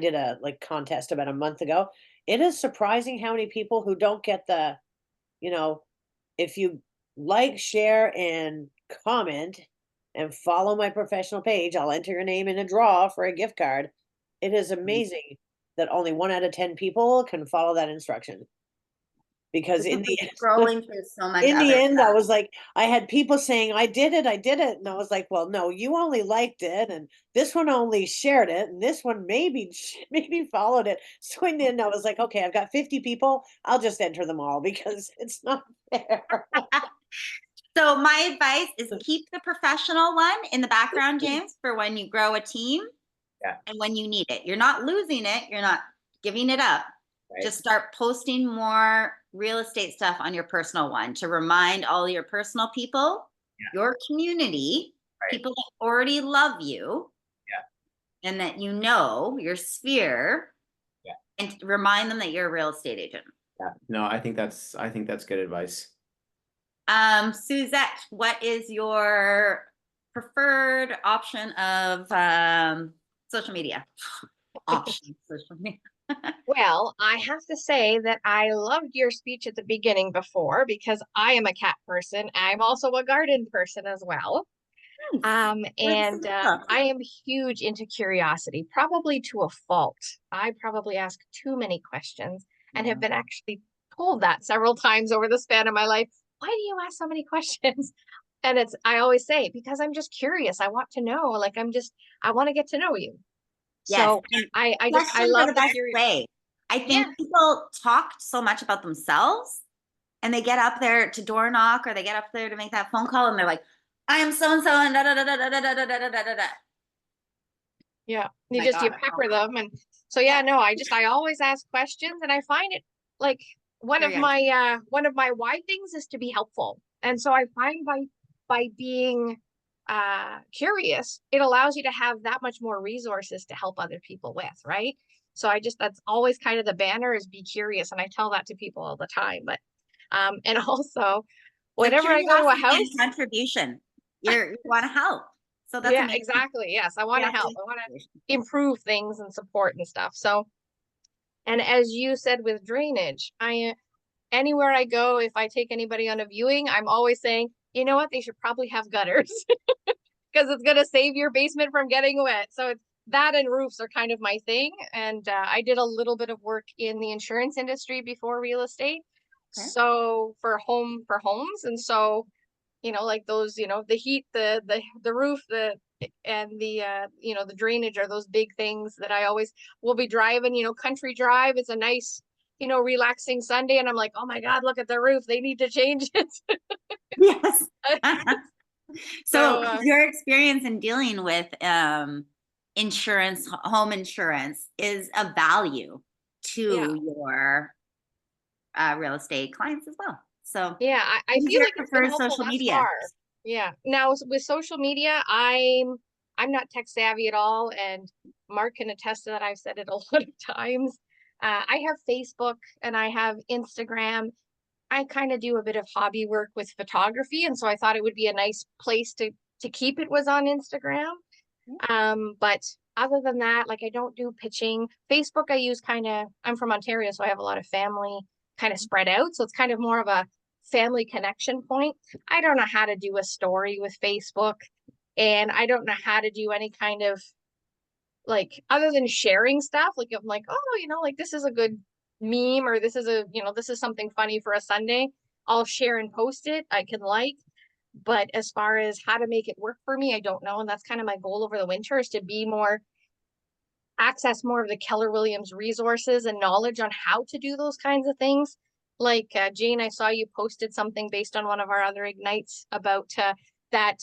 did a like contest about a month ago. It is surprising how many people who don't get the, if you like, share, and comment and follow my professional page, I'll enter your name in a draw for a gift card. It is amazing that only 1 out of 10 people can follow that instruction. Because in the scrolling through so much in the other end, stuff. I was like, I had people saying, I did it. And I was like, well, no, you only liked it. And this one only shared it. And this one maybe followed it. So in the end, I was like, okay, I've got 50 people. I'll just enter them all because it's not fair. So my advice is keep the professional one in the background, James, for when you grow a team and when you need it. You're not losing it. You're not giving it up. Right. Just start posting more real estate stuff on your personal one to remind all your personal people, your community, people that already love you, and that your sphere, and remind them that you're a real estate agent. Yeah, no, I think that's good advice. Suzette, what is your preferred option of social media? Social media. Well, I have to say that I loved your speech at the beginning before, because I am a cat person. I'm also a garden person as well. And I am huge into curiosity, probably to a fault. I probably ask too many questions and have been actually told that several times over the span of my life. Why do you ask so many questions? And I always say, because I'm just curious. I want to know, I want to get to know you. Yes. So I love the best way. I think people talk so much about themselves, and they get up there to door knock, or they get up there to make that phone call, and they're like, I am so-and-so, and da da da da da da da da da da. Yeah, you pepper them. And so, I always ask questions, and I find it like one of my why things is to be helpful. And so I find by being curious, it allows you to have that much more resources to help other people with, right? So that's always kind of the banner, is be curious. And I tell that to people all the time. But and also whenever I go to a house, contribution, you want to help. So that's amazing. Exactly. Yes, I want to help. I want to improve things and support and stuff. So, and as you said with drainage, anywhere I go, if I take anybody on a viewing, I'm always saying, you know what, they should probably have gutters. because it's going to save your basement from getting wet. So it's that, and roofs are kind of my thing. And I did a little bit of work in the insurance industry before real estate. Okay. So for homes. And so, you know, like those, you know, the heat, the roof, and the you know, the drainage are those big things that I always will be driving, you know, country drive. It's a nice, you know, relaxing Sunday. And I'm like, oh my God, look at the roof. They need to change it. Yes. So, So your experience in dealing with insurance, home insurance is a value Yeah. to your real estate clients as well. So Yeah, I Use feel your like it's been preferred helpful social thus media. far. Yeah. Now with social media, I'm not tech savvy at all, and Mark can attest to that. I've said it a lot of times. I have Facebook and I have Instagram. I kind of do a bit of hobby work with photography, and so I thought it would be a nice place to keep it was on Instagram. But other than that, like I don't do pitching. Facebook I use kind of, I'm from Ontario, so I have a lot of family kind of spread out. So it's kind of more of a family connection point. I don't know how to do a story with Facebook, and I don't know how to do any kind of, like, other than sharing stuff. Like I'm like, oh, you know, like this is a good meme, or this is a, you know, this is something funny for a Sunday. I'll share and post it. I can like, but as far as how to make it work for me, I don't know. And that's kind of my goal over the winter, is to be more, access more of the Keller Williams resources and knowledge on how to do those kinds of things. Like Jane, I saw you posted something based on one of our other Ignites about that,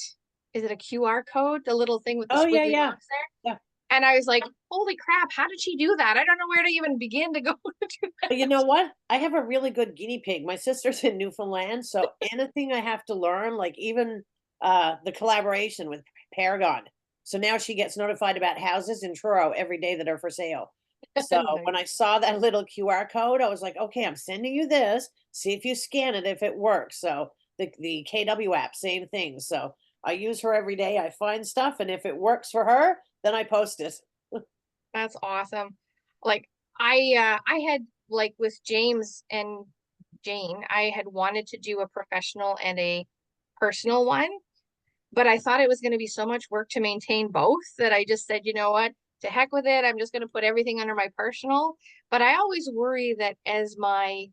is it a QR code? The little thing with the Oh, yeah, squiggly yeah. box there? Yeah. And I was like, holy crap, how did she do that? I don't know where to even begin to go to do that. But you know what? I have a really good guinea pig. My sister's in Newfoundland, so anything I have to learn, like even the collaboration with Paragon. So now she gets notified about houses in Truro every day that are for sale. So when I saw that little QR code, I was like, okay, I'm sending you this. See if you scan it, if it works. So the KW app, same thing. So I use her every day. I find stuff, and if it works for her, then I post it. That's awesome. Like I had, like with James and Jane, I had wanted to do a professional and a personal one, but I thought it was going to be so much work to maintain both that I just said, you know what, to heck with it. I'm just going to put everything under my personal. But I always worry that as my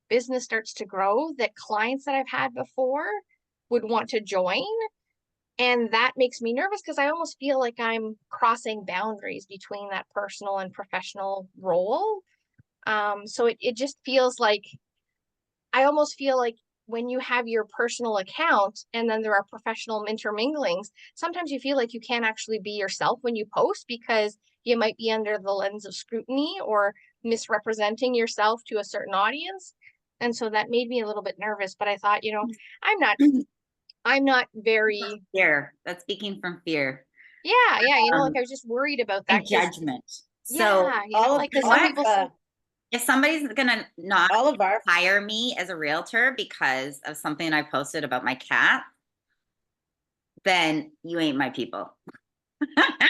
business starts to grow, that clients that I've had before would want to join. And that makes me nervous because I almost feel like I'm crossing boundaries between that personal and professional role. So it just feels like, I almost feel like when you have your personal account and then there are professional interminglings, sometimes you feel like you can't actually be yourself when you post, because you might be under the lens of scrutiny or misrepresenting yourself to a certain audience. And so that made me a little bit nervous, but I thought, you know, I'm not very, Fear. That's speaking from fear yeah, you know, like um, I was just worried about that. and 'Cause, judgment. So yeah, you know, All of, like, 'cause all some of, people say, if somebody's gonna not all of our hire me as a realtor because of something I posted about my cat, then you ain't my people.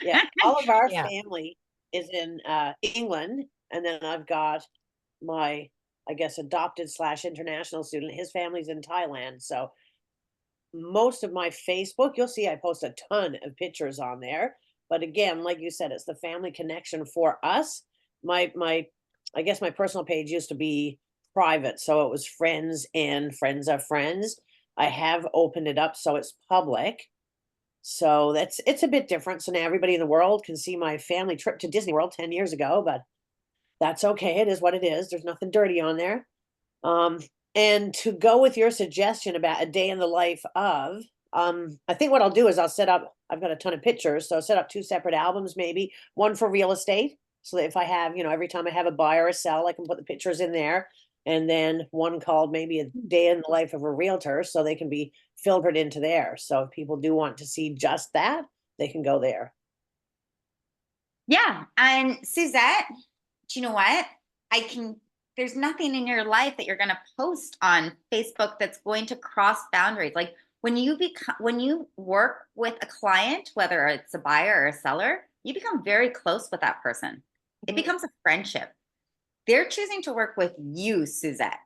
yeah, all of our yeah, family is in England, and then I've got my, I guess, adopted slash international student. His family's in Thailand, so most of my Facebook, you'll see I post a ton of pictures on there. But again, like you said, it's the family connection for us. My I guess my personal page used to be private, so it was friends and friends of friends. I have opened it up so it's public. So it's a bit different. So now everybody in the world can see my family trip to Disney World 10 years ago, but that's okay. It is what it is. There's nothing dirty on there. Um, and to go with your suggestion about a day in the life of, I think what I'll do is I'll set up, I've got a ton of pictures, so I'll set up two separate albums, maybe one for real estate. So that if I have, you know, every time I have a buy or a sell, I can put the pictures in there. And then one called maybe a day in the life of a realtor, so they can be filtered into there. So if people do want to see just that, they can go there. Yeah. And Suzette, do you know what? There's nothing in your life that you're going to post on Facebook that's going to cross boundaries. Like when you work with a client, whether it's a buyer or a seller, you become very close with that person. It Mhm. becomes a friendship. They're choosing to work with you, Suzette.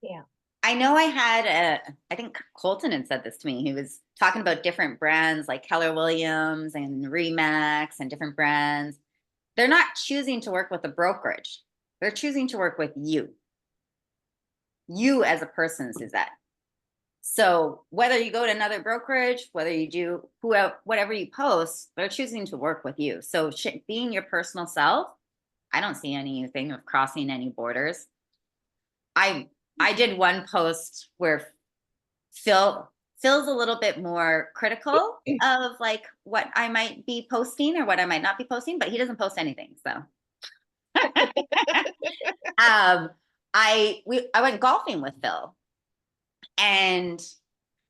Yeah. I know I think Colton had said this to me. He was talking about different brands like Keller Williams and Remax and different brands. They're not choosing to work with a brokerage. They're choosing to work with you. You as a person, Suzette. So whether you go to another brokerage, whether you do whatever you post, they're choosing to work with you. So being your personal self, I don't see anything of crossing any borders. I did one post where Phil's a little bit more critical of like what I might be posting or what I might not be posting, but he doesn't post anything. So I went golfing with Phil and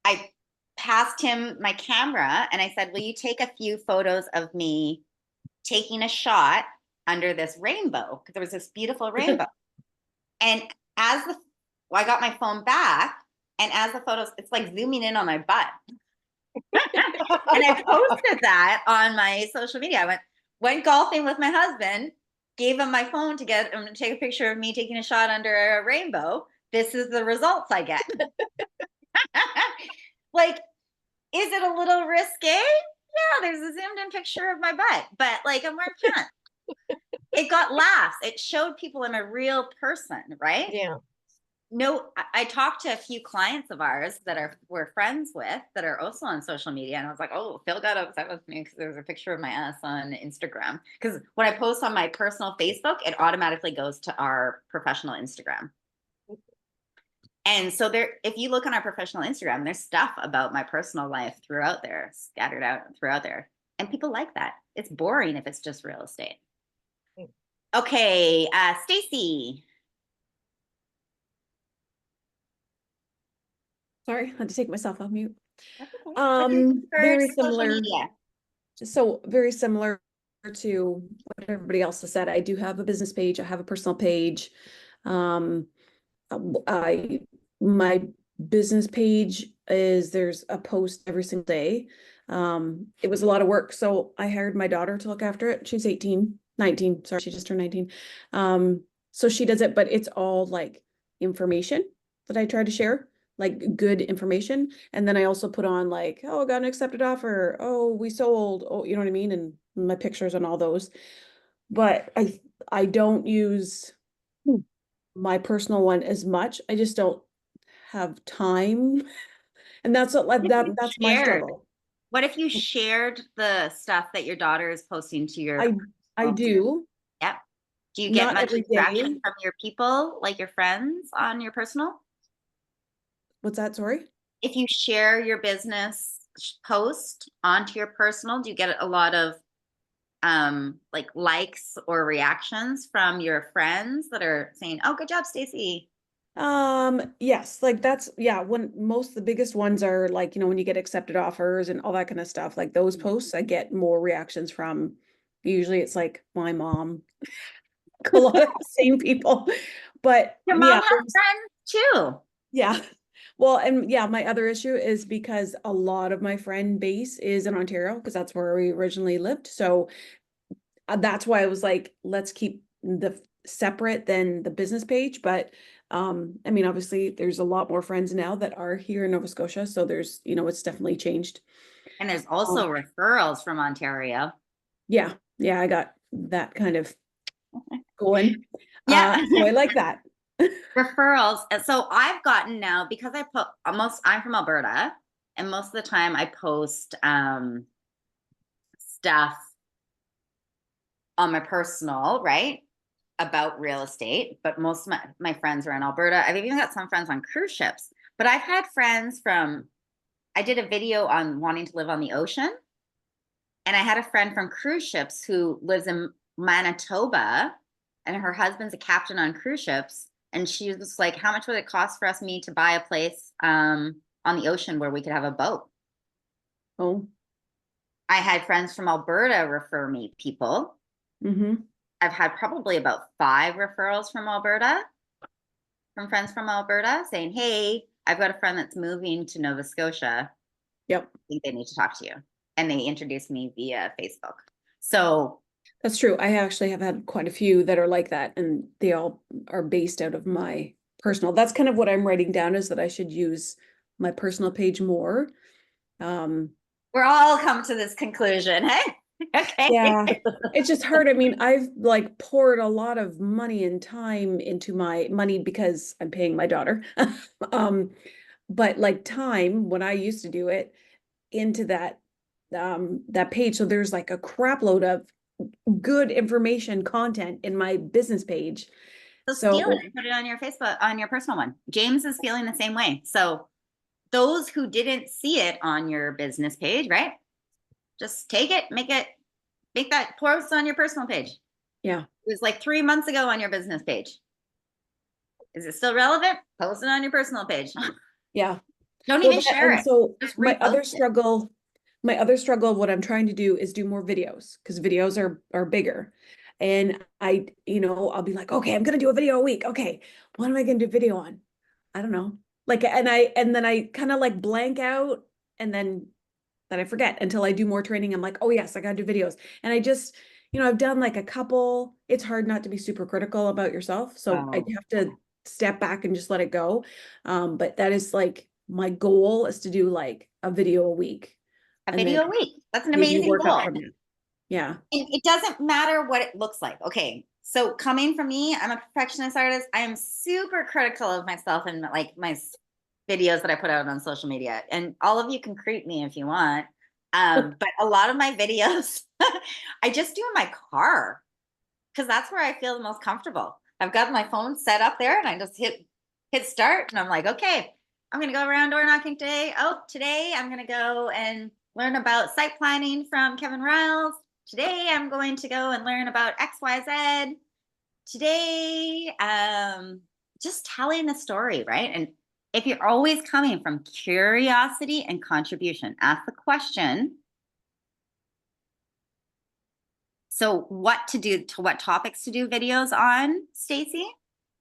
I passed him my camera and I said, will you take a few photos of me taking a shot under this rainbow? Because there was this beautiful rainbow. And I got my phone back, and as the photos, it's like zooming in on my butt. And I posted that on my social media. I went golfing with my husband, gave him my phone to get him to take a picture of me taking a shot under a rainbow. This is the results I get. Like, is it a little risque? Yeah, there's a zoomed in picture of my butt, but like I'm wearing pants. It got laughs. It showed people I'm a real person, right? Yeah. No, I talked to a few clients of ours that we're friends with that are also on social media. And I was like, oh, Phil got upset with me because there was a picture of my ass on Instagram. Because when I post on my personal Facebook, it automatically goes to our professional Instagram. And so if you look on our professional Instagram, there's stuff about my personal life throughout there, scattered out throughout there. And people like that. It's boring if it's just real estate. Okay, Stacy. Sorry, I had to take myself off mute. That's okay. Very Social similar. media. So very similar to what everybody else has said. I do have a business page. I have a personal page. My business page there's a post every single day. It was a lot of work. So I hired my daughter to look after it. She's 19, sorry, she just turned 19. So she does it, but it's all like information that I try to share, like good information. And then I also put on like, oh, got an accepted offer. Oh, we sold. Oh, you know what I mean? And my pictures and all those. But I don't use my personal one as much. I just don't have time. And that's what that's my struggle. What if you shared the stuff that your daughter is posting to your I do. Yep. Do you get Not much every interaction day. from your people, like your friends on your personal? What's that? Sorry? If you share your business post onto your personal, do you get a lot of like likes or reactions from your friends that are saying, oh, good job, Stacy? Yes, like when most of the biggest ones are like, when you get accepted offers and all that kind of stuff, like those posts, I get more reactions from. Usually it's like my mom, a lot of the same people, but Your mom has friends too. Yeah. Well, and yeah, my other issue is because a lot of my friend base is in Ontario because that's where we originally lived. So that's why I was like, let's keep the separate than the business page. But I mean, obviously there's a lot more friends now that are here in Nova Scotia. So there's, it's definitely changed. And there's also referrals from Ontario. Yeah. Yeah. I got that kind of going. Yeah. So I like that. Referrals. And so I've gotten now, because I'm from Alberta, and most of the time I post stuff on my personal, right, about real estate, but most of my friends are in Alberta. I've even got some friends on cruise ships, but I've had friends I did a video on wanting to live on the ocean, and I had a friend from cruise ships who lives in Manitoba, and her husband's a captain on cruise ships. And she was like, how much would it cost for me to buy a place on the ocean where we could have a boat? Oh. I had friends from Alberta refer me people. Mm-hmm. I've had probably about 5 referrals from Alberta, from friends from Alberta saying, hey, I've got a friend that's moving to Nova Scotia. Yep. I think they need to talk to you. And they introduced me via Facebook. So that's true. I actually have had quite a few that are like that, and they all are based out of my personal. That's kind of what I'm writing down, is that I should use my personal page more. We're all come to this conclusion, hey? Okay. Yeah, it's just hard. I mean, I've like poured a lot of money and time into my money because I'm paying my daughter. But like time when I used to do it into that page. So there's like a crap load of good information content in my business page. So So steal it and put it on your Facebook, on your personal one. James is feeling the same way. So those who didn't see it on your business page, right? Just take it, make that post on your personal page. yeah, It was like 3 months ago on your business page. Is it still relevant? Post it on your personal page. yeah. Don't Well, even that- share and it. so Just my other repost it. struggle, what I'm trying to do is do more videos, because videos are bigger. And I'll be like, okay, I'm gonna do a video a week. Okay, what am I gonna do video on? I don't know. Like, and then I kind of like blank out, and then I forget until I do more training. I'm like, oh yes, I gotta do videos. And I just, I've done like a couple. It's hard not to be super critical about yourself. So I Oh. have to step back and just let it go. But that is like my goal, is to do like a video a week. A and video then a week. That's an maybe amazing work up goal. from it. Yeah. It doesn't matter what it looks like. Okay. So coming from me, I'm a perfectionist artist. I am super critical of myself and like my videos that I put out on social media. And all of you can creep me if you want. But a lot of my videos, I just do in my car, because that's where I feel the most comfortable. I've got my phone set up there and I just hit start and I'm like, okay, I'm going to go around door knocking today. Oh, today I'm going to go and learn about site planning from Kevin Riles. Today I'm going to go and learn about XYZ. Today, just telling the story, right? And if you're always coming from curiosity and contribution, ask the question. So what topics to do videos on, Stacy?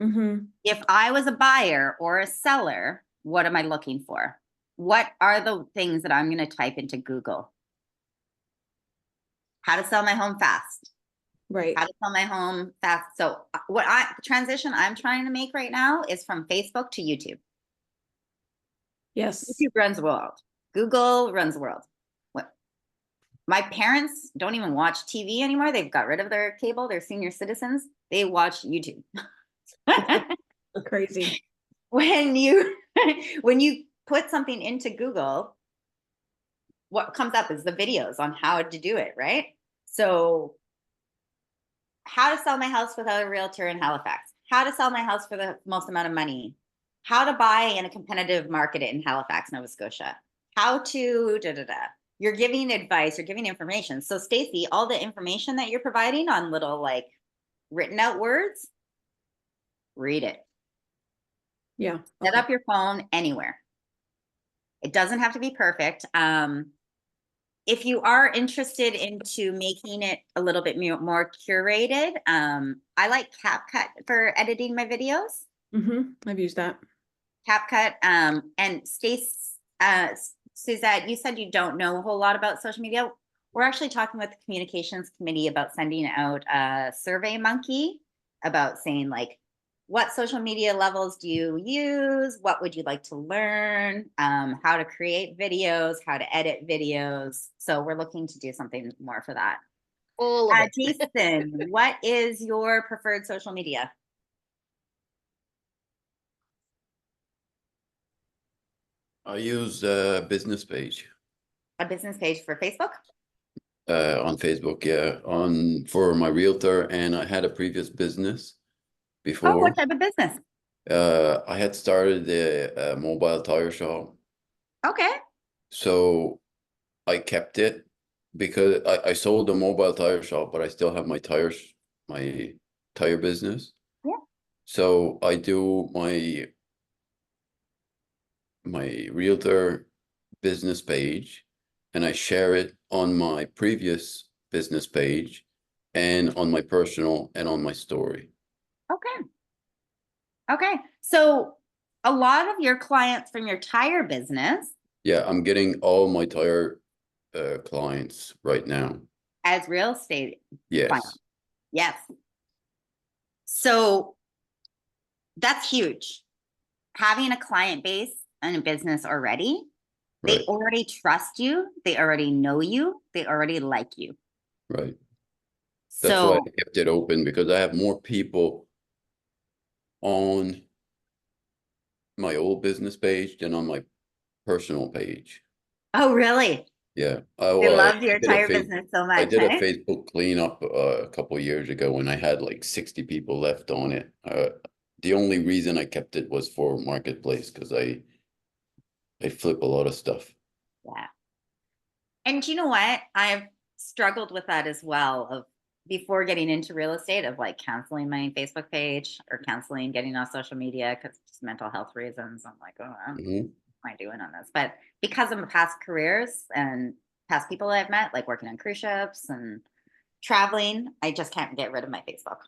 Mm-hmm. If I was a buyer or a seller, what am I looking for? What are the things that I'm going to type into Google? How to sell my home fast. Right. How to sell my home fast. So the transition I'm trying to make right now is from Facebook to YouTube. Yes. YouTube runs the world. Google runs the world. My parents don't even watch TV anymore. They've got rid of their cable. They're senior citizens. They watch YouTube. Crazy. When you put something into Google, what comes up is the videos on how to do it, right? So how to sell my house without a realtor in Halifax, how to sell my house for the most amount of money, how to buy in a competitive market in Halifax, Nova Scotia, how to You're giving advice, you're giving information. So Stacy, all the information that you're providing on little like written out words, read it. Yeah. Set Okay. up your phone anywhere. It doesn't have to be perfect. If you are interested into making it a little bit more curated, I like CapCut for editing my videos. Mm-hmm. I've used that. CapCut, and Suzette, you said you don't know a whole lot about social media. We're actually talking with the communications committee about sending out a Survey Monkey about saying like, what social media levels do you use? What would you like to learn? How to create videos, how to edit videos. So we're looking to do something more for that. All of it. Jason, what is your preferred social media? I use a business page A business page for Facebook? on Facebook, yeah, for my realtor, and I had a previous business Oh, before. what type of business? I had started a mobile tire shop, Okay. so I kept it because I sold the mobile tire shop, but I still have my tire business. Yeah. So I do my realtor business page and I share it on my previous business page and on my personal and on my story. Okay. Okay. So a lot of your clients from your tire business Yeah, I'm getting all my tire clients right now. as real estate. Yes. Clients. Yes. So that's huge. having a client base and a business already, they Right, already trust you, they already know you, they already like you. right. That's why So, I kept it open, because I have more people on my old business page than on my personal page. oh, really? Yeah. They Well, loved your did a tire face- business so I much, did a eh? Facebook cleanup a couple of years ago when I had like 60 people left on it. The only reason I kept it was for Marketplace, because I flip a lot of stuff. Yeah. And you know what? I've struggled with that as well of before getting into real estate of like canceling my Facebook page or canceling getting on social media because just mental health reasons. I'm like, oh, what Mhm. am I doing on this? But because of my past careers and past people I've met, like working on cruise ships and traveling, I just can't get rid of my Facebook.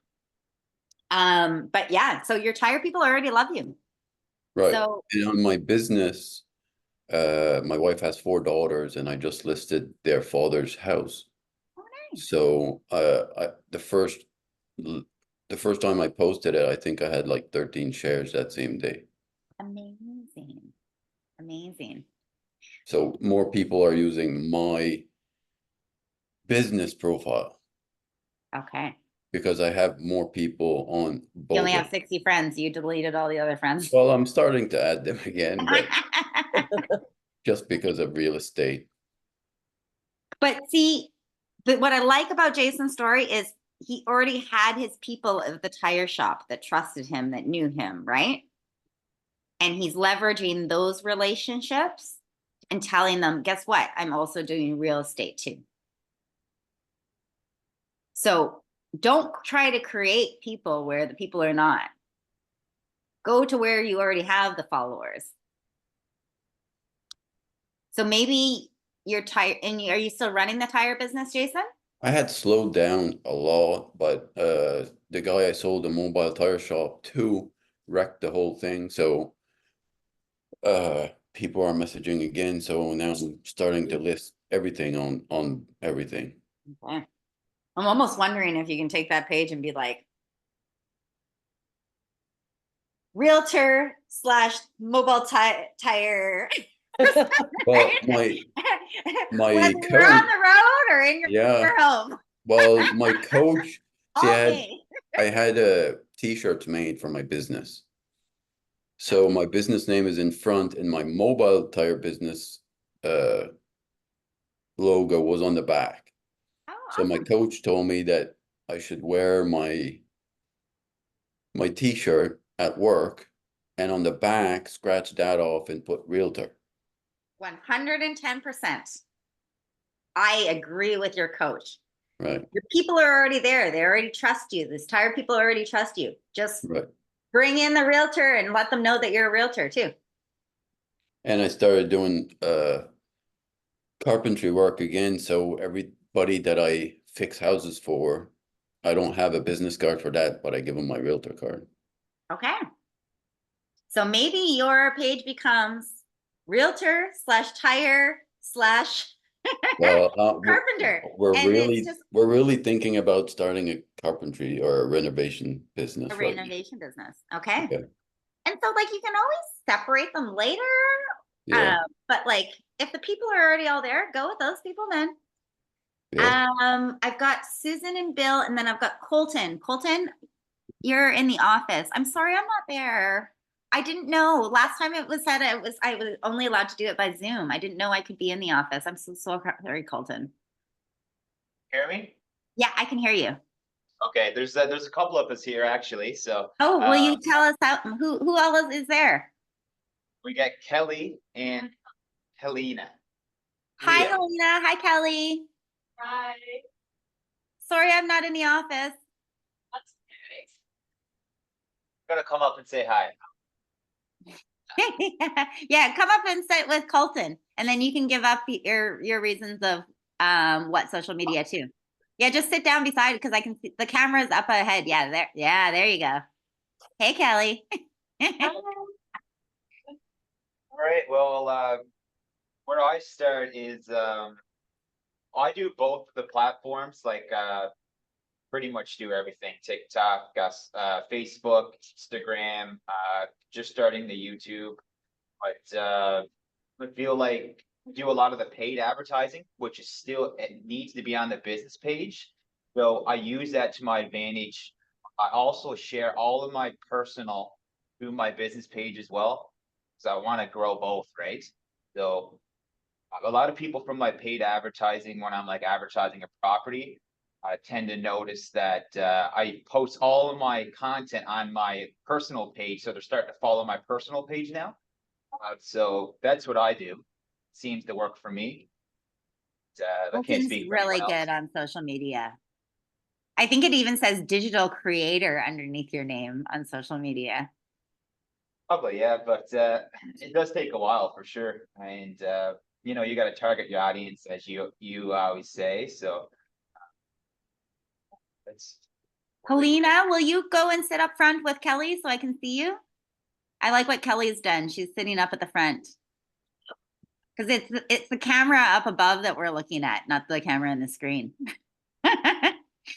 But yeah, so your tire people already love you. Right. So And on my business, my wife has 4 daughters, and I just listed their father's house. oh, nice. So the first time I posted it, I think I had like 13 shares that same day. Amazing. Amazing. So more people are using my business profile Okay. because I have more people on You both. only have 60 friends. You deleted all the other friends. Well, I'm starting to add them again, but just because of real estate. But see, but what I like about Jason's story is he already had his people at the tire shop that trusted him, that knew him, right? And he's leveraging those relationships and telling them, guess what? I'm also doing real estate too. So don't try to create people where the people are not. Go to where you already have the followers. So maybe your tire, and are you still running the tire business, Jason? I had slowed down a lot, but the guy I sold the mobile tire shop to wrecked the whole thing. So people are messaging again. So now I'm starting to list everything on everything. Okay. I'm almost wondering if you can take that page and be like, realtor slash mobile tire. Well, my Whether you're coach, on the road or in your yeah. home. Well, my coach, see, All day. I had t-shirts made for my business. So my business name is in front, and my mobile tire business logo was on the back. Oh, So my awesome. coach told me that I should wear my t-shirt at work, and on the back scratch that off and put realtor. 110%. I agree with your coach. Right, Your people are already there. They already trust you. This tire people already trust you. Just right. bring in the realtor and let them know that you're a realtor too. And I started doing carpentry work again. So everybody that I fix houses for, I don't have a business card for that, but I give them my realtor card. Okay. So maybe your page becomes realtor slash tire slash Well, carpenter. we're And really it's just we're really thinking about starting a carpentry or a renovation business a right now. renovation business. Okay. Okay. And so like you can always separate them later. Yeah, But like if the people are already all there, go with those people then. yeah. I've got Susan and Bill, and then I've got Colton. Colton, you're in the office. I'm sorry I'm not there. I didn't know. Last time it was said I was only allowed to do it by Zoom. I didn't know I could be in the office. I'm so sorry, Colton. Hear me? Yeah, I can hear you. Okay, there's a couple of us here actually. So Oh, will you tell us who all is there? we got Kelly and Helena. Hi, Leah. Helena. Hi, Kelly. Hi. Sorry I'm not in the office. That's okay. I'm gonna come up and say hi. Yeah, come up and sit with Colton, and then you can give up your reasons of what social media too. Yeah, just sit down beside because I can see the camera's up ahead. Yeah, there you go. Hey, Kelly. All right. Well, where I start is I do both the platforms like pretty much do everything. TikTok, Facebook, Instagram, just starting the YouTube. But I feel like I do a lot of the paid advertising, which is still, it needs to be on the business page. So I use that to my advantage. I also share all of my personal through my business page as well. So I want to grow both, right? So a lot of people from my paid advertising, when I'm like advertising a property, I tend to notice that I post all of my content on my personal page. So they're starting to follow my personal page now. So that's what I do. Seems to work for me. I can't Colton's speak for really anyone else. good on social media. I think it even says digital creator underneath your name on social media. Probably, yeah, but it does take a while for sure. And you know, you got to target your audience, as you always say. So that's Helena, will you go and sit up front with Kelly so I can see you? I like what Kelly's done. She's sitting up at the front. Because it's the camera up above that we're looking at, not the camera in the screen.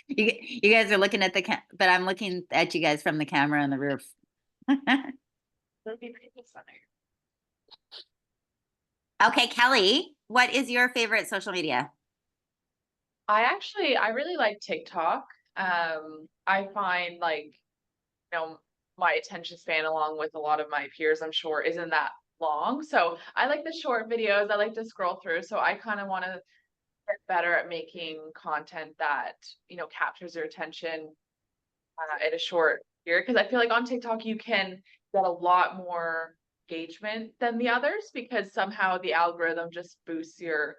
You guys are looking at but I'm looking at you guys from the camera on the roof. That'd be pretty funny. Okay, Kelly, what is your favorite social media? I really like TikTok. I find like, my attention span along with a lot of my peers, I'm sure, isn't that long. So I like the short videos. I like to scroll through. So I kind of want to get better at making content that, captures your attention in a short period. Because I feel like on TikTok, you can get a lot more engagement than the others because somehow the algorithm just boosts your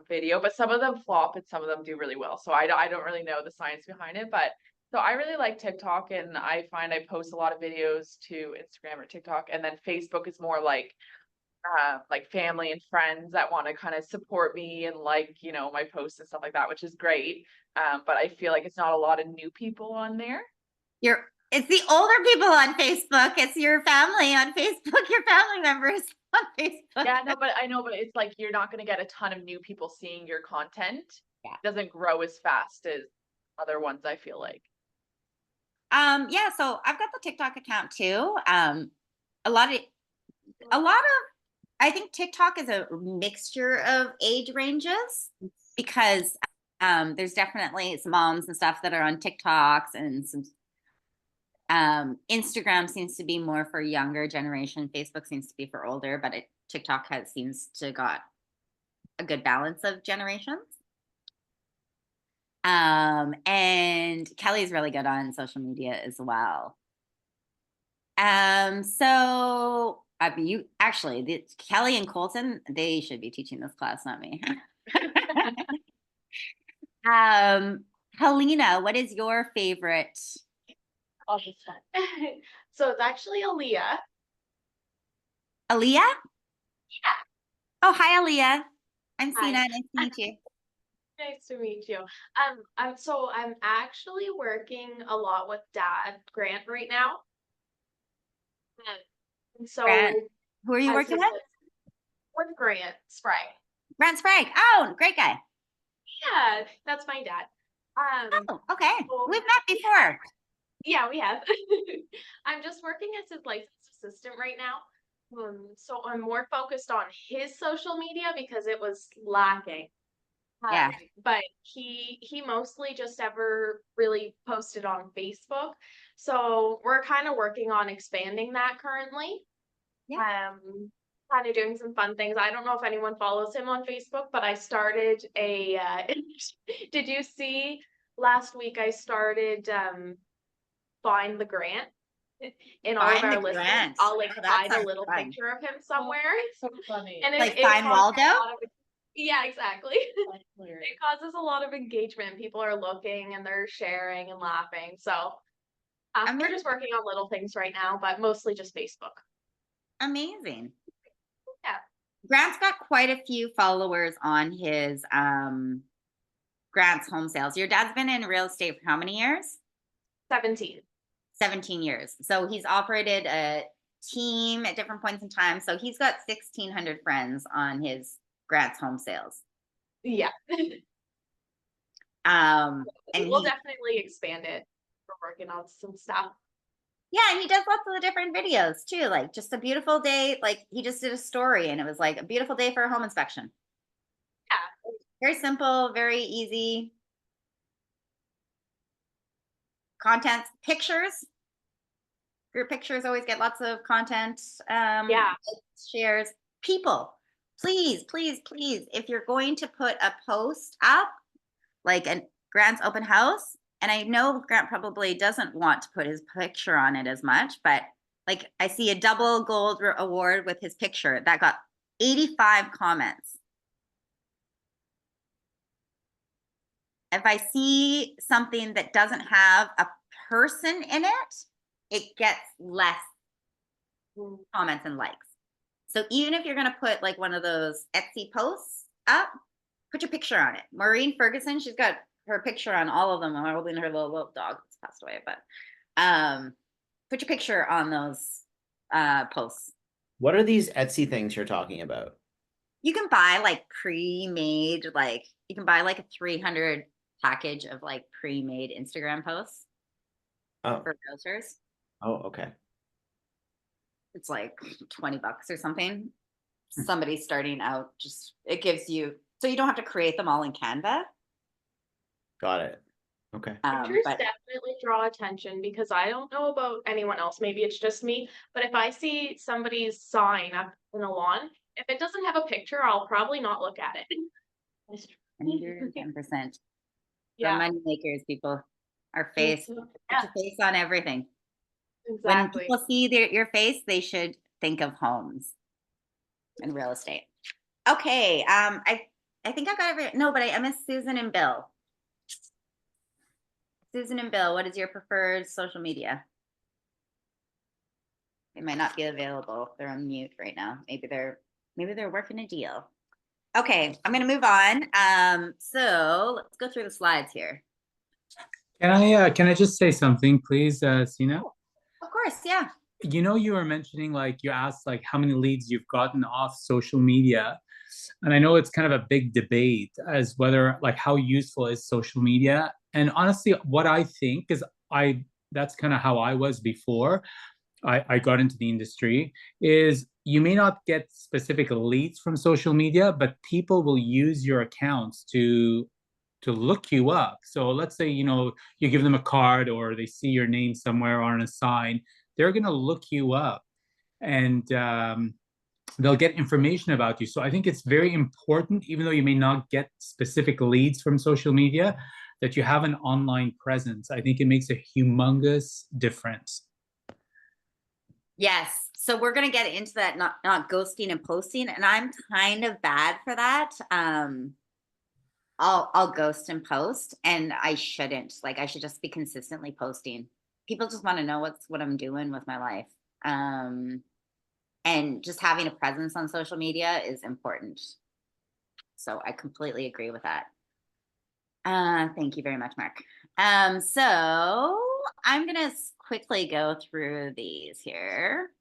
video, but some of them flop and some of them do really well. So I don't really know the science behind it, but so I really like TikTok, and I find I post a lot of videos to Instagram or TikTok, and then Facebook is more like family and friends that want to kind of support me and my posts and stuff like that, which is great. But I feel like it's not a lot of new people on there. It's the older people on Facebook. It's your family on Facebook, your family members on Facebook. Yeah, no, but I know, but it's like you're not going to get a ton of new people seeing your content. Yeah. It doesn't grow as fast as other ones, I feel like. Yeah, so I've got the TikTok account too. A lot of I think TikTok is a mixture of age ranges because there's definitely some moms and stuff that are on TikToks, and some Instagram seems to be more for younger generation. Facebook seems to be for older, but TikTok seems to got a good balance of generations. And Kelly's really good on social media as well. So you actually, Kelly and Colton, they should be teaching this class, not me. Helena, what is your favorite? Oh, this one. So it's actually Aaliyah. Aaliyah? Yeah. Oh, hi, Aaliyah. I'm Hi. Sina. Nice to meet you. Nice to meet you. I'm actually working a lot with Dad Grant right now. And so Grant. Who are you as working his- with? With Grant Sprague. Grant Sprague. Oh, great guy. Yeah, that's my dad. Oh, okay. well, We've met before. Yeah, we have. I'm just working as his licensed assistant right now. So I'm more focused on his social media because it was lacking. Yeah. But he mostly just ever really posted on Facebook. So we're kind of working on expanding that currently. Yeah. Kind of doing some fun things. I don't know if anyone follows him on Facebook, but I started a did you see last week I started Find the Grant in all of Find our the listings. Grant. I'll Oh, that hide a sounds little fun. picture of him somewhere. So funny. And Like it Find causes a Waldo? lot of- yeah, exactly. It causes a lot of engagement. People are looking and they're sharing and laughing. So we're just working on little things right now, but mostly just Facebook. Amazing. Yeah. Grant's got quite a few followers on his Grant's Home Sales. Your dad's been in real estate for how many years? 17. 17 years. So he's operated a team at different points in time. So he's got 1,600 friends on his Grant's Home Sales. Yeah. And We'll he, definitely expand it. We're working on some stuff. yeah, and he does lots of the different videos too, like just a beautiful day. Like he just did a story and it was like a beautiful day for a home inspection. Yeah. Very simple, very easy. Content, pictures. Your pictures always get lots of content. Yeah. Shares. People, please, please, please, if you're going to put a post up, like a Grant's open house, and I know Grant probably doesn't want to put his picture on it as much, but like I see a double gold award with his picture that got 85 comments. If I see something that doesn't have a person in it, it gets less comments and likes. So even if you're going to put like one of those Etsy posts up, put your picture on it. Maureen Ferguson, she's got her picture on all of them. I'm holding her little dog that's passed away, but put your picture on those posts. What are these Etsy things you're talking about? You can buy like pre-made, like you can buy like a 300 package of like pre-made Instagram posts Oh, for grocers. oh, okay. It's like $20 or something. Somebody starting out, just it gives you, so you don't have to create them all in Canva. Got it. Okay. Pictures But definitely draw attention because I don't know about anyone else. Maybe it's just me, but if I see somebody's sign up in a lawn, if it doesn't have a picture, I'll probably not look at it. 110%. Yeah. Money makers, people. Our face, put Yeah, your face on everything. exactly. When people see your face, they should think of homes and real estate. Okay, I think I got every, no, but I missed Susan and Bill. Susan and Bill, what is your preferred social media? They might not be available. They're on mute right now. Maybe they're working a deal. Okay, I'm gonna move on. So let's go through the slides here. Can I just say something, please, Sina? Of course, yeah. You know, you were mentioning, like, you asked like how many leads you've gotten off social media. And I know it's kind of a big debate as whether like how useful is social media. And honestly, what I think is that's kind of how I was before I got into the industry, is you may not get specific leads from social media, but people will use your accounts to look you up. So let's say, you know, you give them a card or they see your name somewhere on a sign, they're going to look you up and they'll get information about you. So I think it's very important, even though you may not get specific leads from social media, that you have an online presence. I think it makes a humongous difference. Yes. So we're gonna get into that, not ghosting and posting, and I'm kind of bad for that. I'll ghost and post, and I shouldn't. Like I should just be consistently posting. People just want to know what I'm doing with my life. And just having a presence on social media is important. So I completely agree with that. Thank you very much, Mark. So I'm gonna quickly go through these here.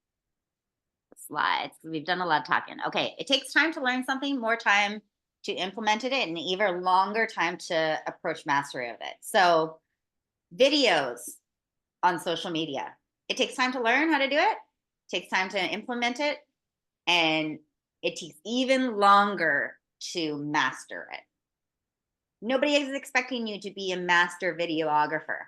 Slides, because we've done a lot of talking. Okay, it takes time to learn something, more time to implement it, and even longer time to approach mastery of it. So videos on social media. It takes time to learn how to do it, takes time to implement it, and it takes even longer to master it. Nobody is expecting you to be a master videographer.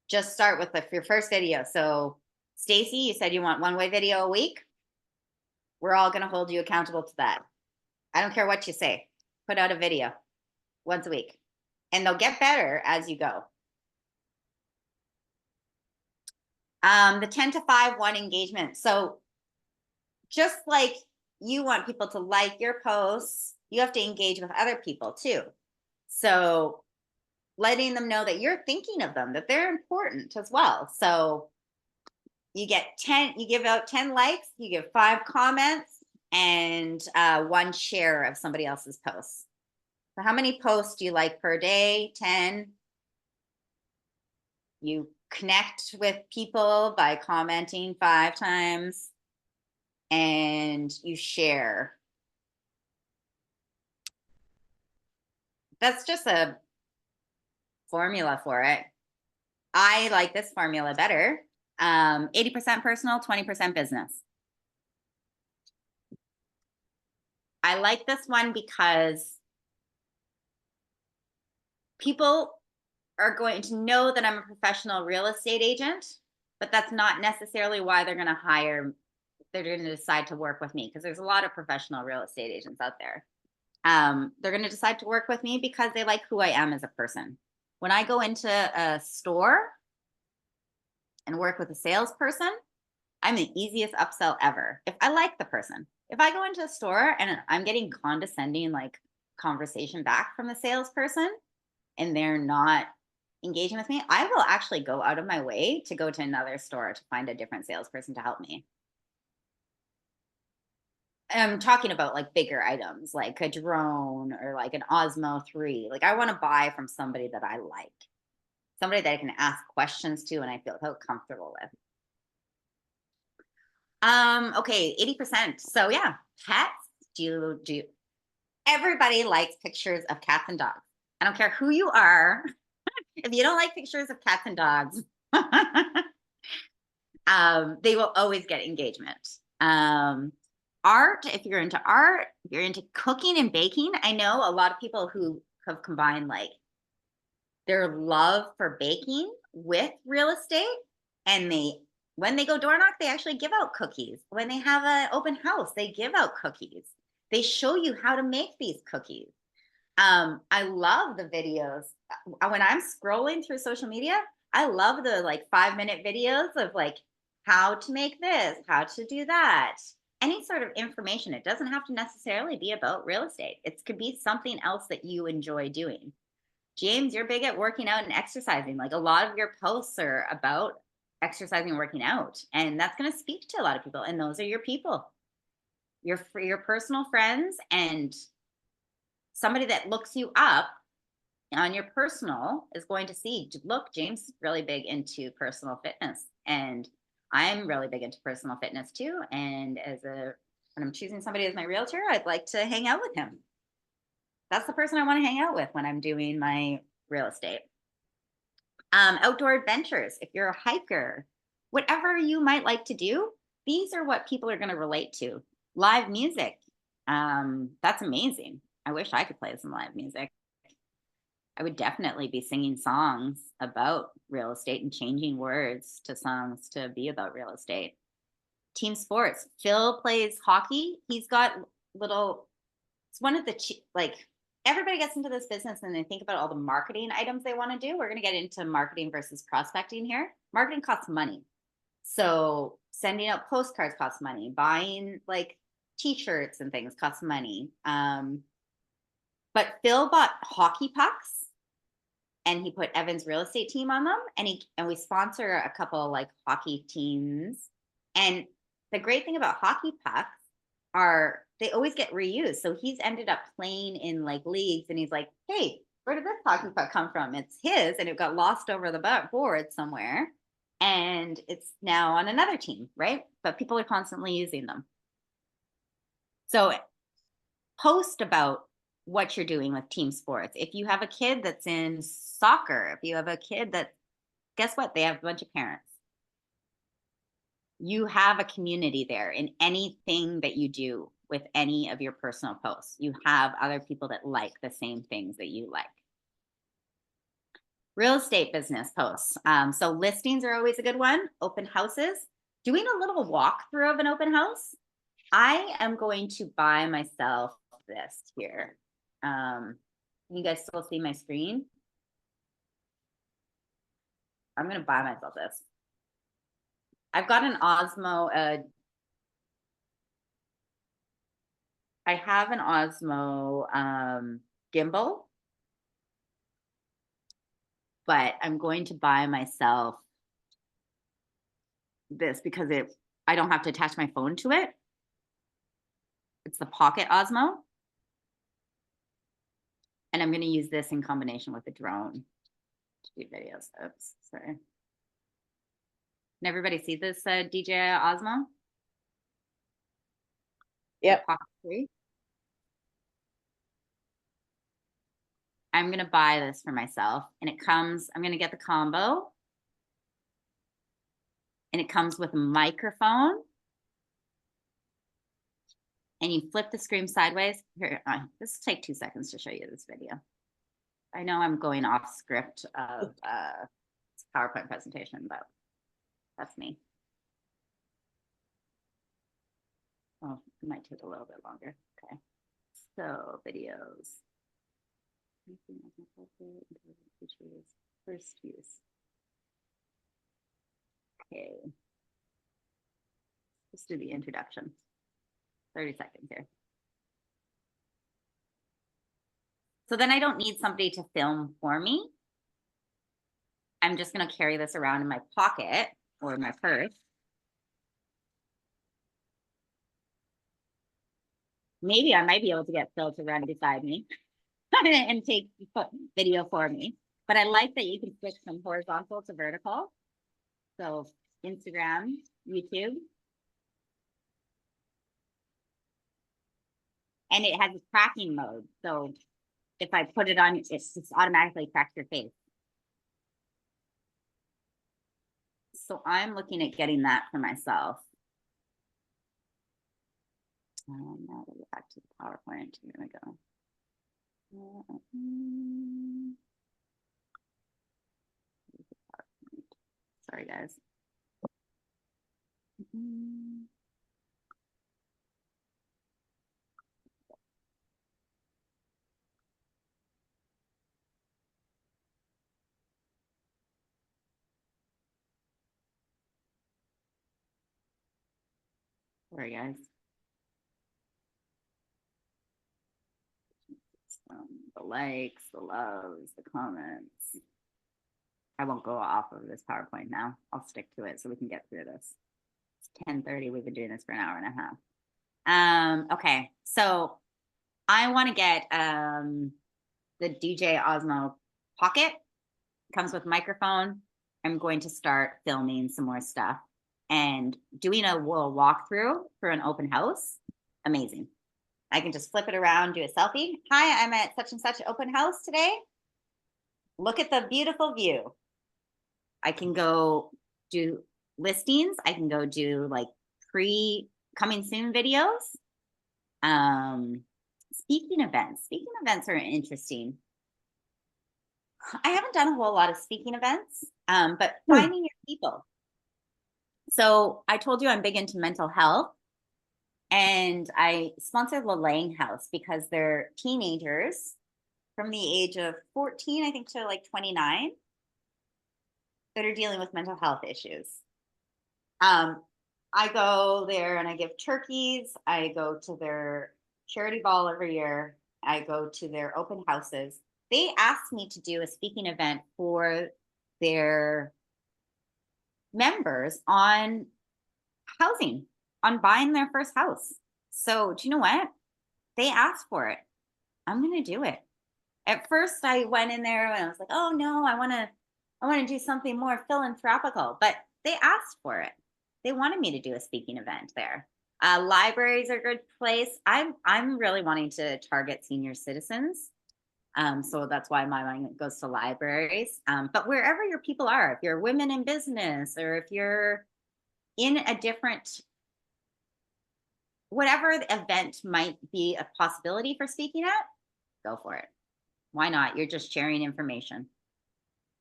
Just start with your first video. So Stacy, you said you want one-way video a week. We're all going to hold you accountable to that. I don't care what you say. Put out a video once a week, and they'll get better as you go. The 10-to-5-1 engagement. So just like you want people to like your posts, you have to engage with other people too. So letting them know that you're thinking of them, that they're important as well. So you give out 10 likes, you give 5 comments, and 1 share of somebody else's posts. So how many posts do you like per day? 10. You connect with people by commenting 5 times, and you share that's just a formula for it. I like this formula better. 80% personal, 20% business. I like this one because people are going to know that I'm a professional real estate agent, but that's not necessarily why they're going to hire. They're going to decide to work with me, because there's a lot of professional real estate agents out there. They're going to decide to work with me because they like who I am as a person. When I go into a store and work with a salesperson, I'm the easiest upsell ever. If I like the person, if I go into a store and I'm getting condescending, like, conversation back from the salesperson and they're not engaging with me, I will actually go out of my way to go to another store to find a different salesperson to help me. I'm talking about like bigger items, like a drone or like an Osmo 3. Like, I want to buy from somebody that I like, somebody that I can ask questions to and I feel comfortable with. Okay, 80%. So yeah, cats. Do everybody likes pictures of cats and dogs? I don't care who you are. If you don't like pictures of cats and dogs, they will always get engagement. Art, if you're into art, if you're into cooking and baking, I know a lot of people who have combined like their love for baking with real estate, and when they go door knock, they actually give out cookies. When they have an open house, they give out cookies. They show you how to make these cookies. I love the videos. When I'm scrolling through social media, I love the like 5-minute videos of like how to make this, how to do that. Any sort of information. It doesn't have to necessarily be about real estate. It could be something else that you enjoy doing. James, you're big at working out and exercising. Like, a lot of your posts are about exercising and working out, and that's going to speak to a lot of people. And those are your people, your personal friends, and somebody that looks you up on your personal is going to see, look, James is really big into personal fitness, and I'm really big into personal fitness too. And when I'm choosing somebody as my realtor, I'd like to hang out with him. That's the person I want to hang out with when I'm doing my real estate. Outdoor adventures, if you're a hiker, whatever you might like to do, these are what people are going to relate to. Live music, that's amazing. I wish I could play some live music. I would definitely be singing songs about real estate and changing words to songs to be about real estate. Team sports. Phil plays hockey. He's got it's one of the, like, everybody gets into this business and they think about all the marketing items they want to do. We're going to get into marketing versus prospecting here. Marketing costs money. So sending out postcards costs money. Buying like t-shirts and things costs money. But Phil bought hockey pucks, and he put Evan's real estate team on them, and we sponsor a couple like hockey teams. And the great thing about hockey pucks are they always get reused. So he's ended up playing in like leagues, and he's like, hey, where did this hockey puck come from? It's his, and it got lost over the board somewhere, and it's now on another team, right? But people are constantly using them. So post about what you're doing with team sports. If you have a kid that's in soccer, if you have a kid that, guess what? They have a bunch of parents. You have a community there in anything that you do with any of your personal posts. You have other people that like the same things that you like. Real estate business posts. So listings are always a good one. Open houses. Doing a little walkthrough of an open house. I am going to buy myself this here. You guys still see my screen? I'm going to buy myself this. I've got an Osmo. I have an Osmo gimbal, but I'm going to buy myself this because I don't have to attach my phone to it. It's the Pocket Osmo. And I'm going to use this in combination with a drone to do videos. Oops, sorry. Can everybody see this DJI Osmo? Yep. Pocket 3. I'm gonna buy this for myself, and it comes, I'm gonna get the combo. And it comes with a microphone. And you flip the screen sideways. Here, this will take 2 seconds to show you this video. I know I'm going off script of PowerPoint presentation, but that's me. Oh, it might take a little bit longer. Okay. So videos. First use. Okay. Let's do the introduction. 30 seconds here. So then I don't need somebody to film for me. I'm just going to carry this around in my pocket or my purse. Maybe I might be able to get Phil to run beside me and take video for me. But I like that you can switch from horizontal to vertical. So Instagram, YouTube. And it has a tracking mode. So if I put it on, it just automatically tracks your face. So I'm looking at getting that for myself. Now we'll go back to the PowerPoint. Here we go. Sorry, guys. Sorry, guys. The likes, the loves, the comments. I won't go off of this PowerPoint now. I'll stick to it so we can get through this. It's 10:30. We've been doing this for an hour and a half. Okay, so I want to get the DJI Osmo Pocket. Comes with microphone. I'm going to start filming some more stuff and doing a little walkthrough for an open house. Amazing. I can just flip it around, do a selfie. Hi, I'm at such and such open house today. Look at the beautiful view. I can go do listings. I can go do like coming soon videos. Speaking events. Speaking events are interesting. I haven't done a whole lot of speaking events, but finding your people. So I told you I'm big into mental health. And I sponsored Lalang House because they're teenagers from the age of 14, I think, to like 29 that are dealing with mental health issues. I go there and I give turkeys. I go to their charity ball every year. I go to their open houses. They asked me to do a speaking event for their members on housing, on buying their first house. So do you know what? They asked for it. I'm going to do it. At first I went in there and I was like, oh no, I want to do something more philanthropical, but they asked for it. They wanted me to do a speaking event there. Libraries are a good place. I'm really wanting to target senior citizens. So that's why my mind goes to libraries. But wherever your people are, if you're women in business or if you're in a different, whatever the event might be a possibility for speaking at, go for it. Why not? You're just sharing information.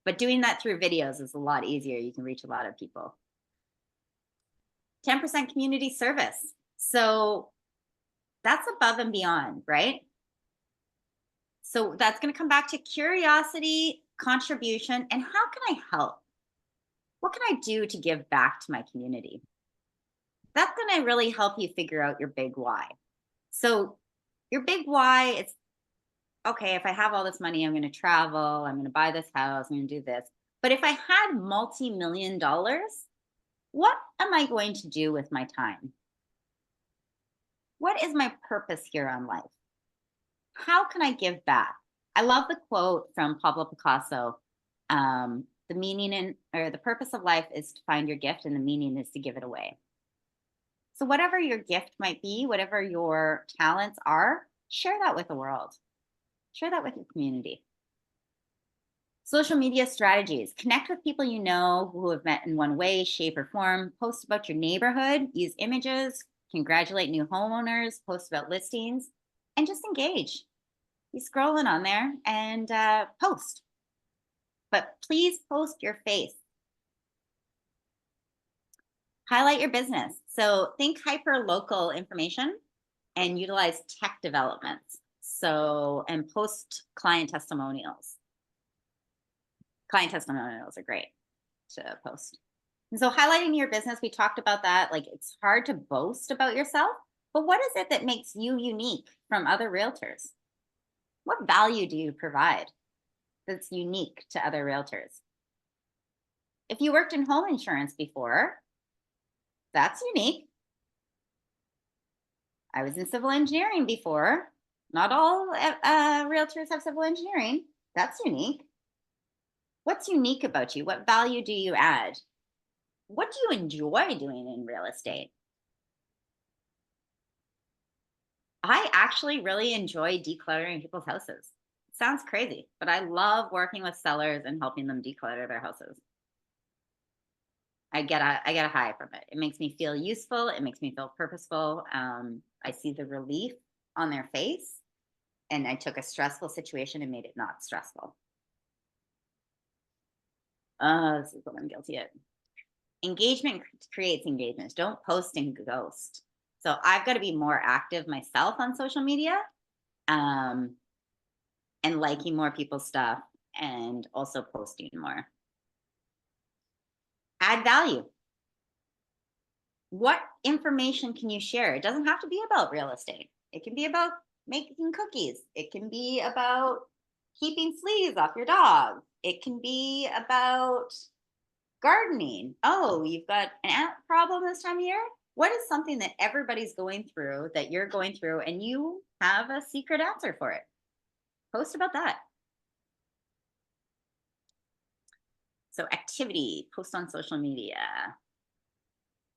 But doing that through videos is a lot easier. You can reach a lot of people. 10% community service. So that's above and beyond, right? So that's going to come back to curiosity, contribution, and how can I help? What can I do to give back to my community? That's going to really help you figure out your big why. So your big why, it's, okay, if I have all this money, I'm going to travel, I'm going to buy this house, I'm going to do this. But if I had multi-million dollars, what am I going to do with my time? What is my purpose here on life? How can I give back? I love the quote from Pablo Picasso. The meaning or the purpose of life is to find your gift, and the meaning is to give it away. So whatever your gift might be, whatever your talents are, share that with the world. Share that with your community. Social media strategies. Connect with people you know who have met in one way, shape, or form. Post about your neighborhood. Use images. Congratulate new homeowners. Post about listings. And just engage. Be scrolling on there and post. But please post your face. Highlight your business. So think hyper local information and utilize tech developments. So, and post client testimonials. Client testimonials are great to post. And so highlighting your business, we talked about that. Like, it's hard to boast about yourself, but what is it that makes you unique from other realtors? What value do you provide that's unique to other realtors? If you worked in home insurance before, that's unique. I was in civil engineering before. Not all realtors have civil engineering. That's unique. What's unique about you? What value do you add? What do you enjoy doing in real estate? I actually really enjoy decluttering people's houses. It sounds crazy, but I love working with sellers and helping them declutter their houses. I get a high from it. It makes me feel useful. It makes me feel purposeful. I see the relief on their face, and I took a stressful situation and made it not stressful. This is what I'm guilty of. Engagement creates engagement. Don't post and ghost. So I've got to be more active myself on social media, and liking more people's stuff, and also posting more. Add value. What information can you share? It doesn't have to be about real estate. It can be about making cookies. It can be about keeping fleas off your dog. It can be about gardening. Oh, you've got an ant problem this time of year? What is something that everybody's going through, that you're going through, and you have a secret answer for it? Post about that. So activity, post on social media.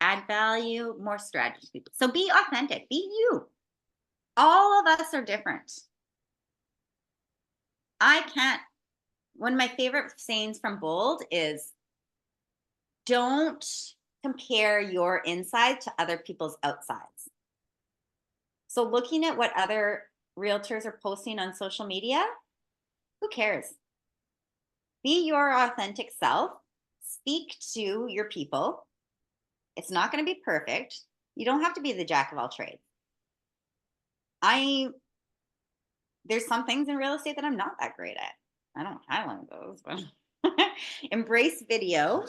Add value, more strategy. So be authentic, be you. All of us are different. One of my favorite sayings from Bold is, don't compare your inside to other people's outsides. So looking at what other realtors are posting on social media, who cares? Be your authentic self. Speak to your people. It's not going to be perfect. You don't have to be the jack of all trades. There's some things in real estate that I'm not that great at. I don't have one of those, but embrace video.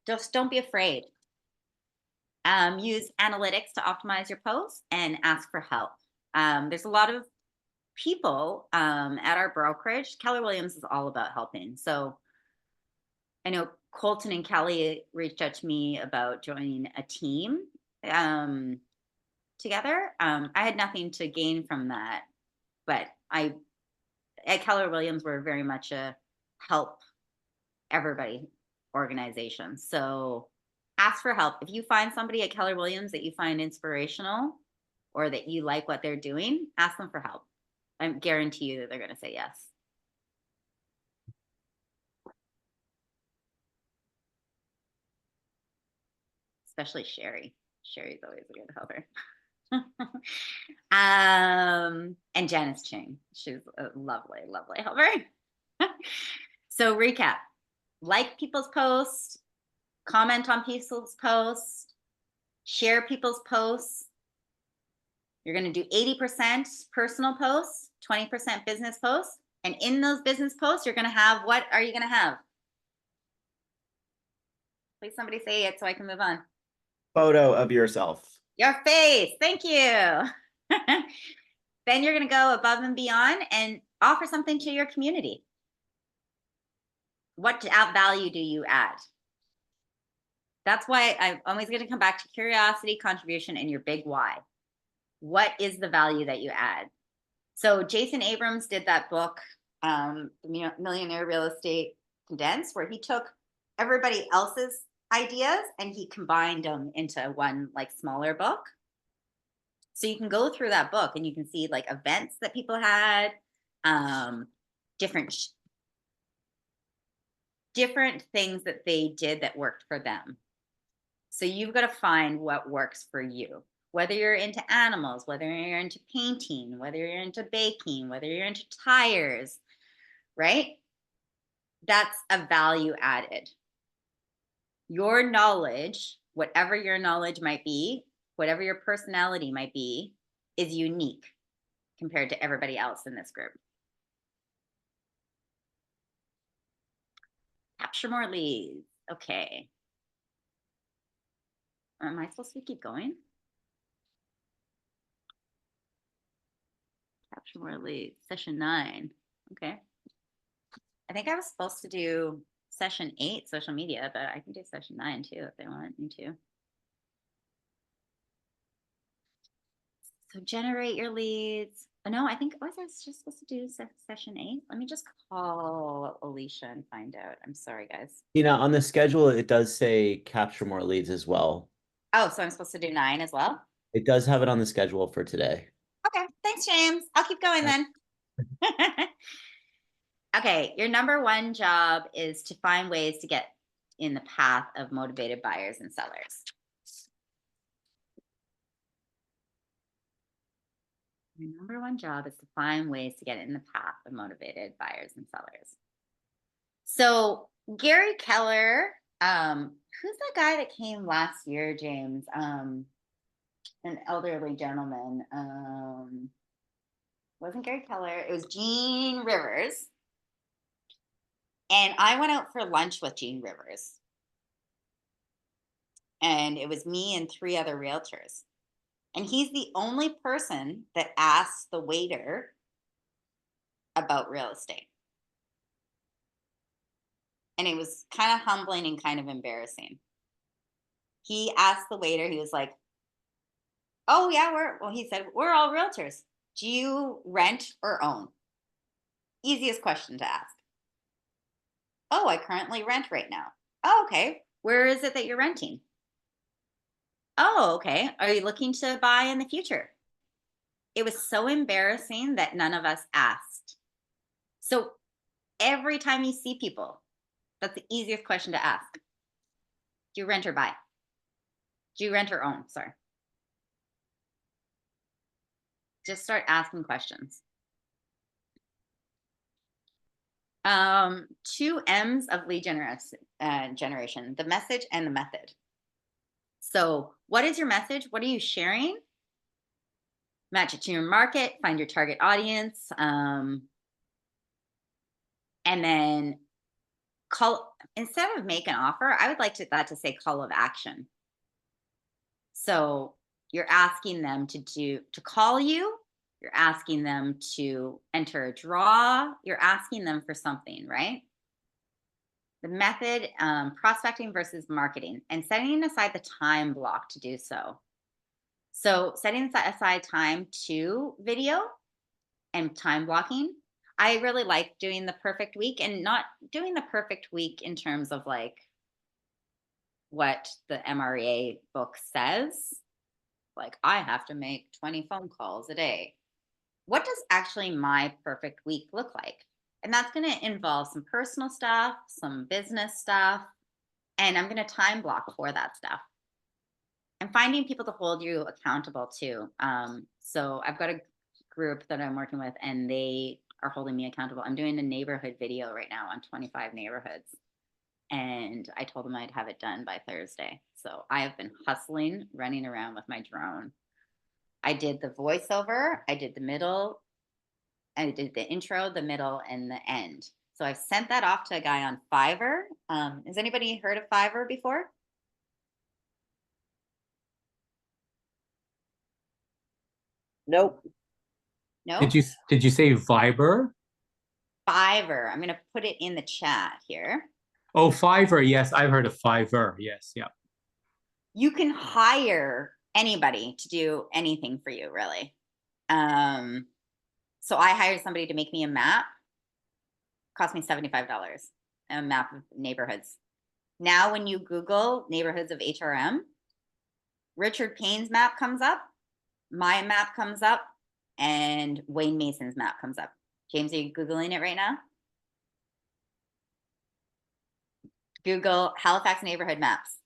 Just don't be afraid. Use analytics to optimize your posts and ask for help. There's a lot of people at our brokerage. Keller Williams is all about helping. So I know Colton and Kelly reached out to me about joining a team together. I had nothing to gain from that, but at Keller Williams, we're very much a help everybody organization. So ask for help. If you find somebody at Keller Williams that you find inspirational or that you like what they're doing, ask them for help. I guarantee you that they're going to say yes. Especially Sherry. Sherry's always a good helper. And Janice Ching. She's a lovely, lovely helper. So recap, like people's posts, comment on people's posts, share people's posts. You're going to do 80% personal posts, 20% business posts. And in those business posts, you're going to have, what are you going to have? Please somebody say it so I can move on. Photo of yourself. Your face. Thank you. Then you're going to go above and beyond and offer something to your community. What value do you add? That's why I'm always going to come back to curiosity, contribution, and your big why. What is the value that you add? So Jason Abrams did that book, Millionaire Real Estate Condensed, where he took everybody else's ideas and he combined them into one like smaller book. So you can go through that book and you can see like events that people had, different different things that they did that worked for them. So you've got to find what works for you. Whether you're into animals, whether you're into painting, whether you're into baking, whether you're into tires, right? That's a value added. Your knowledge, whatever your knowledge might be, whatever your personality might be, is unique compared to everybody else in this group. Capture more leads. Okay. Am I supposed to keep going? Capture more leads. Session 9. Okay. I think I was supposed to do session 8, social media, but I can do session 9 too if they want me to. So generate your leads. Oh, no, I think was I just supposed to do session 8? Let me just call Alicia and find out. I'm sorry, guys. Tina, on the schedule, it does say capture more leads as well. Oh, so I'm supposed to do 9 as well? It does have it on the schedule for today. Okay, thanks, James. I'll keep going then. Okay, your number 1 job is to find ways to get in the path of motivated buyers and sellers. Your number 1 job is to find ways to get in the path of motivated buyers and sellers. So Gary Keller, who's that guy that came last year, James? An elderly gentleman. Wasn't Gary Keller, it was Gene Rivers. And I went out for lunch with Gene Rivers. And it was me and 3 other realtors. And he's the only person that asked the waiter about real estate. And it was kind of humbling and kind of embarrassing. He asked the waiter, he was like, oh yeah, he said, we're all realtors. Do you rent or own? Easiest question to ask. Oh, I currently rent right now. Oh, okay. Where is it that you're renting? Oh, okay. Are you looking to buy in the future? It was so embarrassing that none of us asked. So every time you see people, that's the easiest question to ask. Do you rent or buy? Do you rent or own? Sorry. Just start asking questions. 2 M's of lead generation, the message and the method. So what is your message? What are you sharing? Match it to your market, find your target audience, and then instead of make an offer, I would like that to say call of action. So you're asking them to call you, you're asking them to enter a draw, you're asking them for something, right? The method, prospecting versus marketing, and setting aside the time block to do so. So setting aside time to video and time blocking. I really like doing the perfect week, and not doing the perfect week in terms of like what the MREA book says. Like, I have to make 20 phone calls a day. What does actually my perfect week look like? And that's going to involve some personal stuff, some business stuff, and I'm going to time block for that stuff. And finding people to hold you accountable too. So I've got a group that I'm working with, and they are holding me accountable. I'm doing a neighborhood video right now on 25 neighborhoods. And I told them I'd have it done by Thursday. So I have been hustling, running around with my drone. I did the voiceover, I did the middle, I did the intro, the middle, and the end. So I sent that off to a guy on Fiverr. Has anybody heard of Fiverr before? Nope. No? Did you say Viber? Fiverr. I'm going to put it in the chat here. Oh, Fiverr. Yes, I've heard of Fiverr. Yes, yeah. You can hire anybody to do anything for you, really. So I hired somebody to make me a map. Cost me $75, a map of neighborhoods. Now, when you Google neighborhoods of HRM, Richard Payne's map comes up, my map comes up, and Wayne Mason's map comes up. James, are you Googling it right now? Google Halifax neighborhood maps.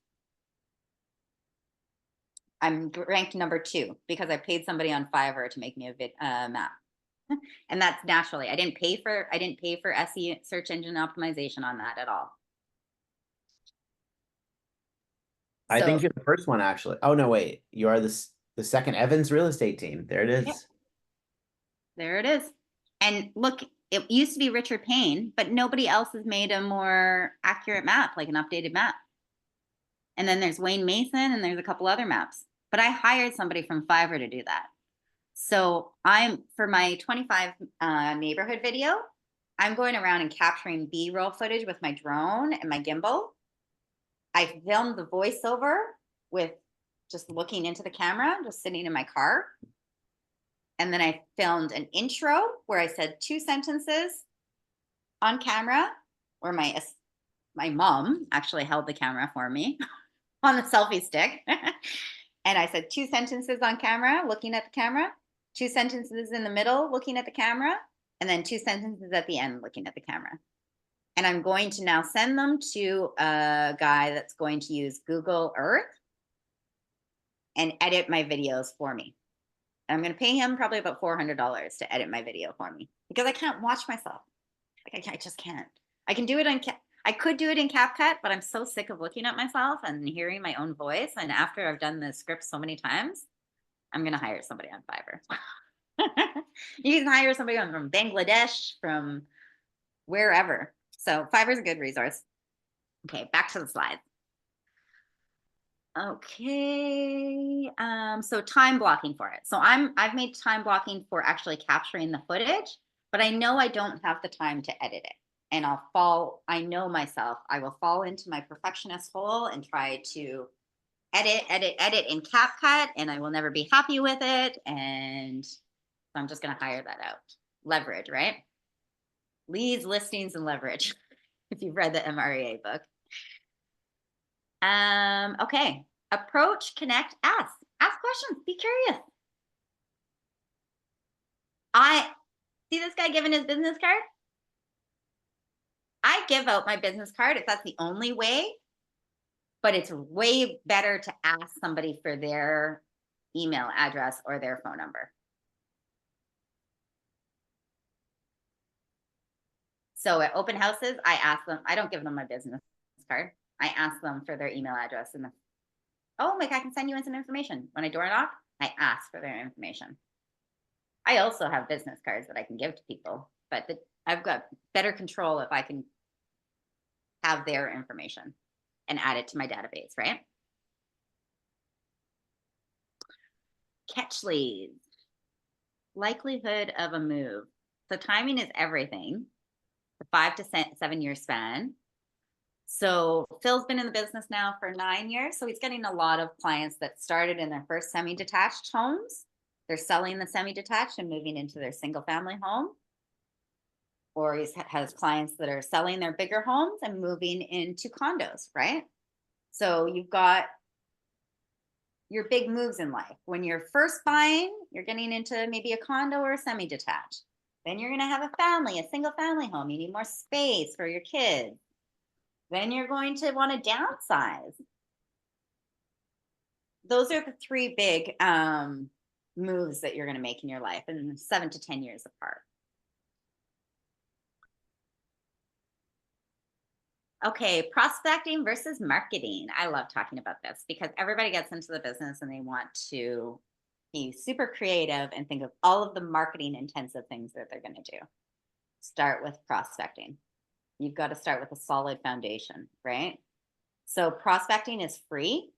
I'm ranked number 2 because I paid somebody on Fiverr to make me a map. And that's naturally, I didn't pay for SE, search engine optimization, on that at all. I think So- you're the first one, actually. Oh, no, wait. You are the second Evans real estate team. There it is. Yep. There it is. And look, it used to be Richard Payne, but nobody else has made a more accurate map, like an updated map. And then there's Wayne Mason, and there's a couple other maps. But I hired somebody from Fiverr to do that. So for my 25 neighborhood video, I'm going around and capturing B-roll footage with my drone and my gimbal. I filmed the voiceover with just looking into the camera, just sitting in my car. And then I filmed an intro where I said 2 sentences on camera, where my mom actually held the camera for me on the selfie stick. And I said 2 sentences on camera, looking at the camera, 2 sentences in the middle, looking at the camera, and then 2 sentences at the end, looking at the camera. And I'm going to now send them to a guy that's going to use Google Earth and edit my videos for me. And I'm going to pay him probably about $400 to edit my video for me, because I can't watch myself. Like I just can't. I can do it on I could do it in CapCut, but I'm so sick of looking at myself and hearing my own voice. And after I've done the script so many times, I'm going to hire somebody on Fiverr. You can hire somebody from Bangladesh, from wherever. So Fiverr's a good resource. Okay, back to the slides. Okay, so time blocking for it. So I've made time blocking for actually capturing the footage, but I know I don't have the time to edit it. And I know myself, I will fall into my perfectionist hole and try to edit in CapCut, and I will never be happy with it. And so I'm just going to hire that out. Leverage, right? Leads, listings, and leverage. If you've read the MREA book. Okay. Approach, connect, ask. Ask questions. Be curious. I see this guy giving his business card. I give out my business card if that's the only way, but it's way better to ask somebody for their email address or their phone number. So at open houses, I ask them, I don't give them my business card. I ask them for their email address, and oh, Mike, I can send you in some information. When I door knock, I ask for their information. I also have business cards that I can give to people, but I've got better control if I can have their information and add it to my database, right? Catch leads. Likelihood of a move. So timing is everything. The 5 to 7 year span. So Phil's been in the business now for 9 years. So he's getting a lot of clients that started in their first semi-detached homes. They're selling the semi-detached and moving into their single family home. Or he has clients that are selling their bigger homes and moving into condos, right? So you've got your big moves in life. When you're first buying, you're getting into maybe a condo or a semi-detached. Then you're going to have a family, a single family home. You need more space for your kids. Then you're going to want to downsize. Those are the 3 big moves that you're going to make in your life, and 7 to 10 years apart. Okay, prospecting versus marketing. I love talking about this because everybody gets into the business and they want to be super creative and think of all of the marketing intensive things that they're going to do. Start with prospecting. You've got to start with a solid foundation, right? So prospecting is free.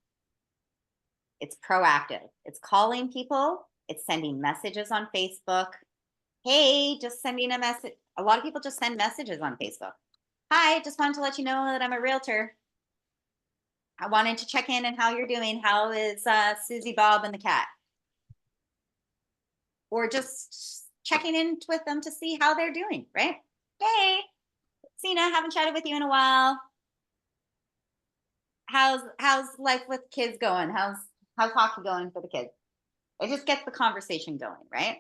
It's proactive. It's calling people. It's sending messages on Facebook. Hey, just sending a message. A lot of people just send messages on Facebook. Hi, just wanted to let you know that I'm a realtor. I wanted to check in and how you're doing. How is Susie, Bob, and the cat? Or just checking in with them to see how they're doing, right? Hey, Sina, haven't chatted with you in a while. How's life with kids going? How's hockey going for the kids? It just gets the conversation going, right?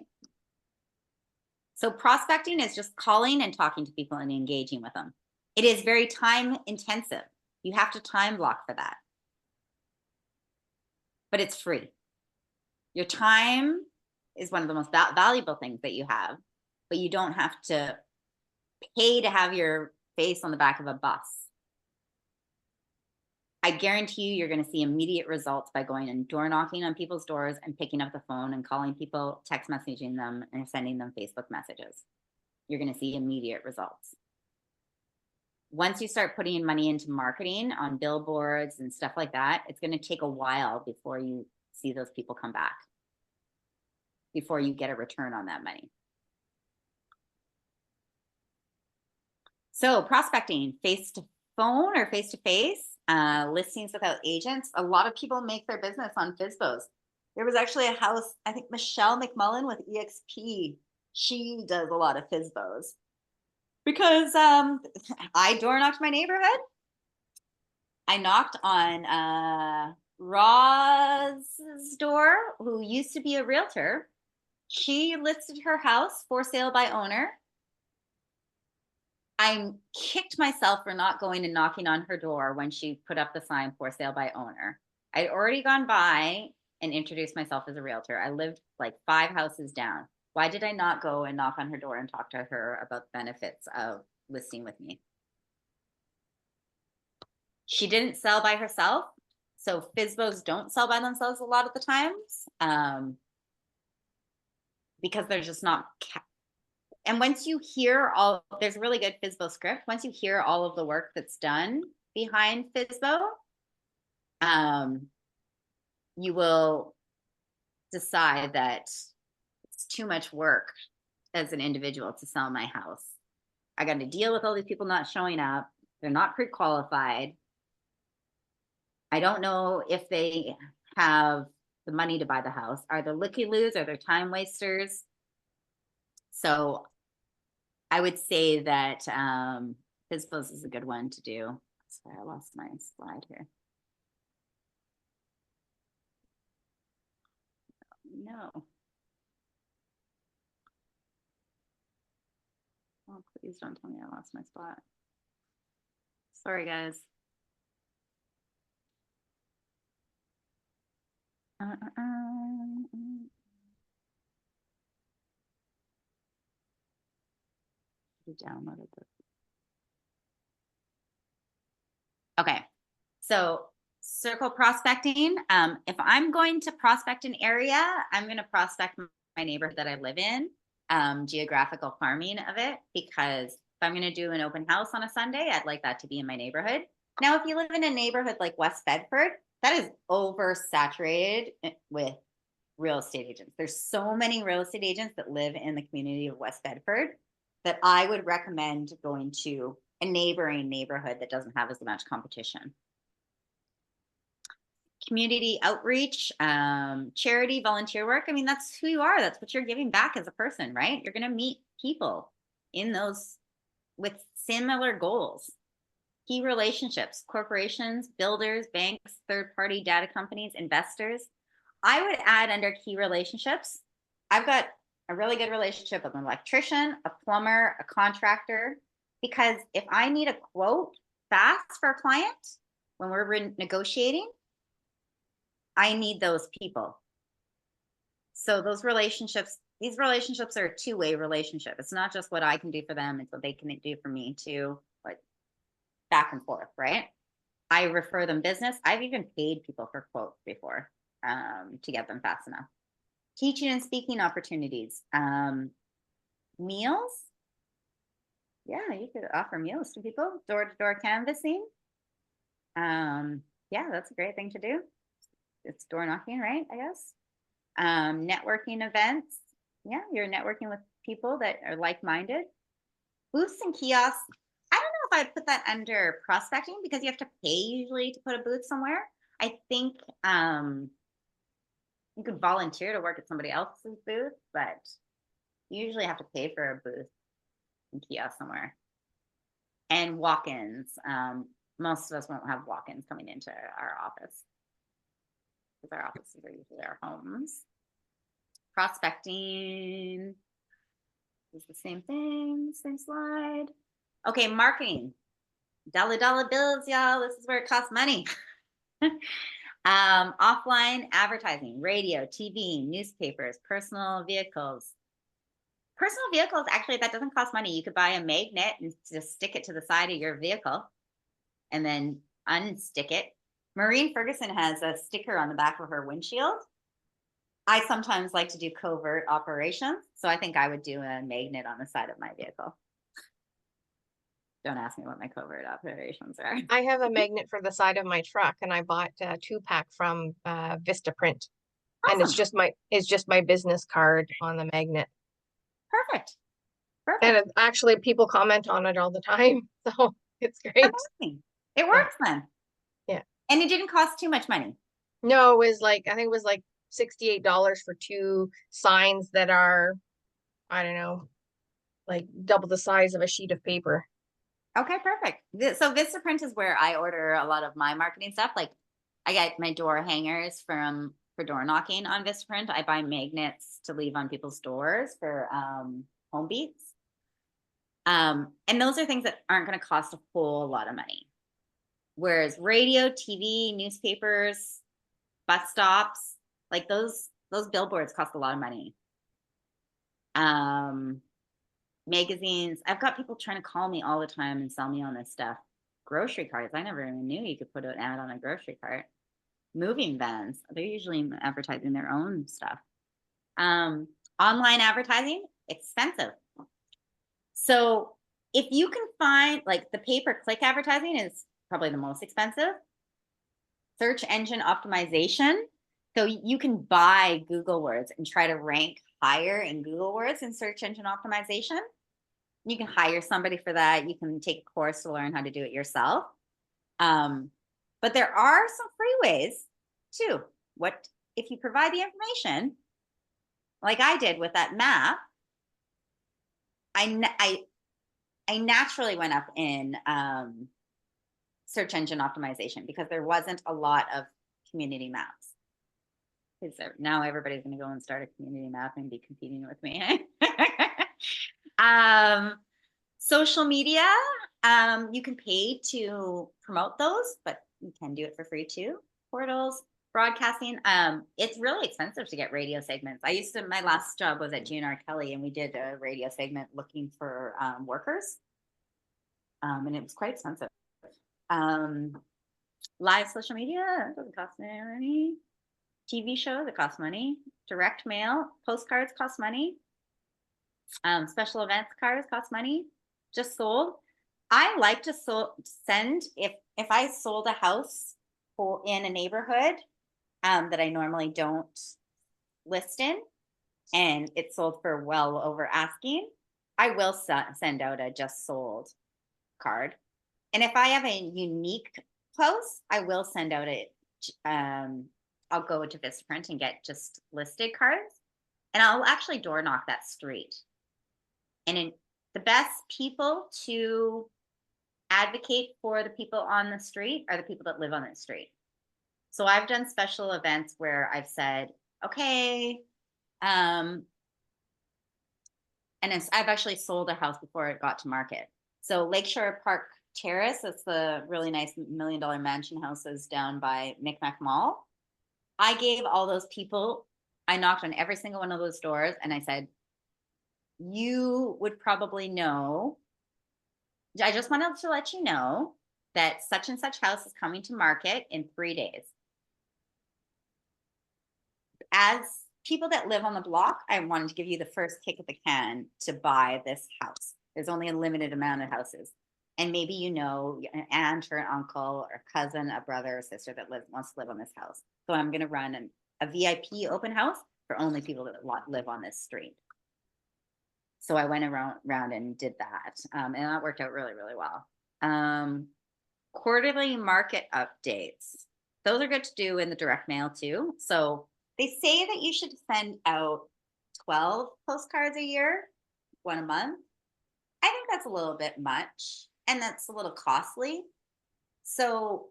So prospecting is just calling and talking to people and engaging with them. It is very time intensive. You have to time block for that. But it's free. Your time is one of the most valuable things that you have, but you don't have to pay to have your face on the back of a bus. I guarantee you're going to see immediate results by going and door knocking on people's doors and picking up the phone and calling people, text messaging them, and sending them Facebook messages. You're going to see immediate results. Once you start putting money into marketing on billboards and stuff like that, it's going to take a while before you see those people come back, before you get a return on that money. So prospecting, face to phone or face to face, listings without agents. A lot of people make their business on FSBOs. There was actually a house, I think Michelle McMullen with EXP, she does a lot of FSBOs because I door knocked my neighborhood. I knocked on Roz's door, who used to be a realtor. She listed her house for sale by owner. I kicked myself for not going and knocking on her door when she put up the sign for sale by owner. I'd already gone by and introduced myself as a realtor. I lived like 5 houses down. Why did I not go and knock on her door and talk to her about the benefits of listing with me? She didn't sell by herself. So FSBOs don't sell by themselves a lot of the times because they're just not. And once you hear all, there's a really good FSBO script. Once you hear all of the work that's done behind FSBO, you will decide that it's too much work as an individual to sell my house. I got to deal with all these people not showing up. They're not pre-qualified. I don't know if they have the money to buy the house. Are they looky-loos? Are they time wasters? So I would say that FSBOs is a good one to do. Sorry, I lost my slide here. No. Oh, please don't tell me I lost my spot. Sorry, guys. You downloaded this. Okay, so circle prospecting. If I'm going to prospect an area, I'm going to prospect my neighborhood that I live in, geographical farming of it, because if I'm going to do an open house on a Sunday, I'd like that to be in my neighborhood. Now, if you live in a neighborhood like West Bedford, that is oversaturated with real estate agents. There's so many real estate agents that live in the community of West Bedford that I would recommend going to a neighboring neighborhood that doesn't have as much competition. Community outreach, charity, volunteer work. I mean, that's who you are. That's what you're giving back as a person, right? You're going to meet people in those with similar goals. Key relationships, corporations, builders, banks, third-party data companies, investors. I would add under key relationships, I've got a really good relationship with an electrician, a plumber, a contractor, because if I need a quote fast for a client when we're negotiating, I need those people. So those relationships, these relationships are a two-way relationship. It's not just what I can do for them, it's what they can do for me too, like back and forth, right? I refer them business. I've even paid people for quotes before to get them fast enough. Teaching and speaking opportunities. Meals. Yeah, you could offer meals to people. Door-to-door canvassing. Yeah, that's a great thing to do. It's door knocking, right? I guess. Networking events. Yeah, you're networking with people that are like-minded. Booths and kiosks. I don't know if I'd put that under prospecting because you have to pay usually to put a booth somewhere. I think you could volunteer to work at somebody else's booth, but you usually have to pay for a booth and kiosk somewhere. And walk-ins. Most of us won't have walk-ins coming into our office because our offices are usually our homes. Prospecting is the same thing, same slide. Okay, marketing. Dollar bills, y'all. This is where it costs money. Offline advertising, radio, TV, newspapers, personal vehicles. Personal vehicles, actually, that doesn't cost money. You could buy a magnet and just stick it to the side of your vehicle and then unstick it. Maureen Ferguson has a sticker on the back of her windshield. I sometimes like to do covert operations, so I think I would do a magnet on the side of my vehicle. Don't ask me what my covert operations are. I have a magnet for the side of my truck, and I bought a 2-pack from Vistaprint. And it's Awesome. just my business card on the magnet. Perfect. And Perfect. actually people comment on it all the time. So it's great. Amazing. It works then. Yeah. And it didn't cost too much money. No, it was like, I think it was like $68 for 2 signs that are, I don't know, like double the size of a sheet of paper. Okay, perfect. So Vistaprint is where I order a lot of my marketing stuff. Like I get my door hangers for door knocking on Vistaprint. I buy magnets to leave on people's doors for home beats. And those are things that aren't going to cost a whole lot of money. Whereas radio, TV, newspapers, bus stops, like those billboards cost a lot of money. Magazines. I've got people trying to call me all the time and sell me on this stuff. Grocery carts. I never even knew you could put an ad on a grocery cart. Moving vans. They're usually advertising their own stuff. Online advertising, expensive. So if you can find, like, the pay-per-click advertising is probably the most expensive. Search engine optimization. So you can buy Google words and try to rank higher in Google words in search engine optimization. You can hire somebody for that. You can take a course to learn how to do it yourself. But there are some free ways too. What if you provide the information, like I did with that map? I naturally went up in search engine optimization because there wasn't a lot of community maps. Now everybody's going to go and start a community map and be competing with me. Social media, you can pay to promote those, but you can do it for free too. Portals, broadcasting. It's really expensive to get radio segments. My last job was at GNR Kelly, and we did a radio segment looking for workers. And it was quite expensive. Live social media, it doesn't cost any. TV shows, it costs money. Direct mail, postcards cost money. Special events cards cost money. Just sold. I like to send, if I sold a house in a neighborhood that I normally don't list in, and it's sold for well over asking, I will send out a just sold card. And if I have a unique post, I will send out I'll go to Vistaprint and get just listed cards, and I'll actually door knock that street. And the best people to advocate for the people on the street are the people that live on the street. So I've done special events where I've said, okay, and I've actually sold a house before it got to market. So Lakeshore Park Terrace, it's the really nice $1 million mansion houses down by Micmac Mall. I gave all those people, I knocked on every single one of those doors and I said, you would probably know, I just wanted to let you know that such and such house is coming to market in 3 days. As people that live on the block, I wanted to give you the first kick at the can to buy this house. There's only a limited amount of houses. And maybe you know an aunt or an uncle or a cousin, a brother or sister that wants to live on this house. So I'm going to run a VIP open house for only people that live on this street. So I went around and did that. And that worked out really, really well. Quarterly market updates. Those are good to do in the direct mail too. So they say that you should send out 12 postcards a year, 1 a month. I think that's a little bit much, and that's a little costly. So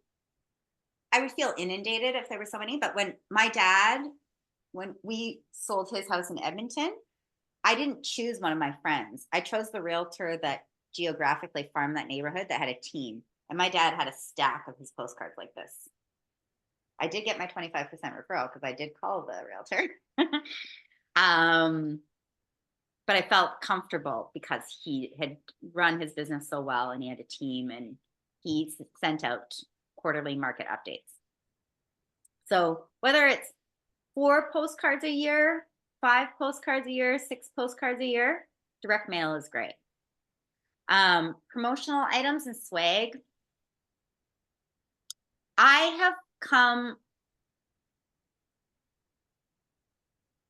I would feel inundated if there were so many. But when we sold his house in Edmonton, I didn't choose one of my friends. I chose the realtor that geographically farmed that neighborhood that had a team. And my dad had a stack of his postcards like this. I did get my 25% referral because I did call the realtor. But I felt comfortable because he had run his business so well and he had a team and he sent out quarterly market updates. So whether it's 4 postcards a year, 5 postcards a year, 6 postcards a year, direct mail is great. Promotional items and swag. I have come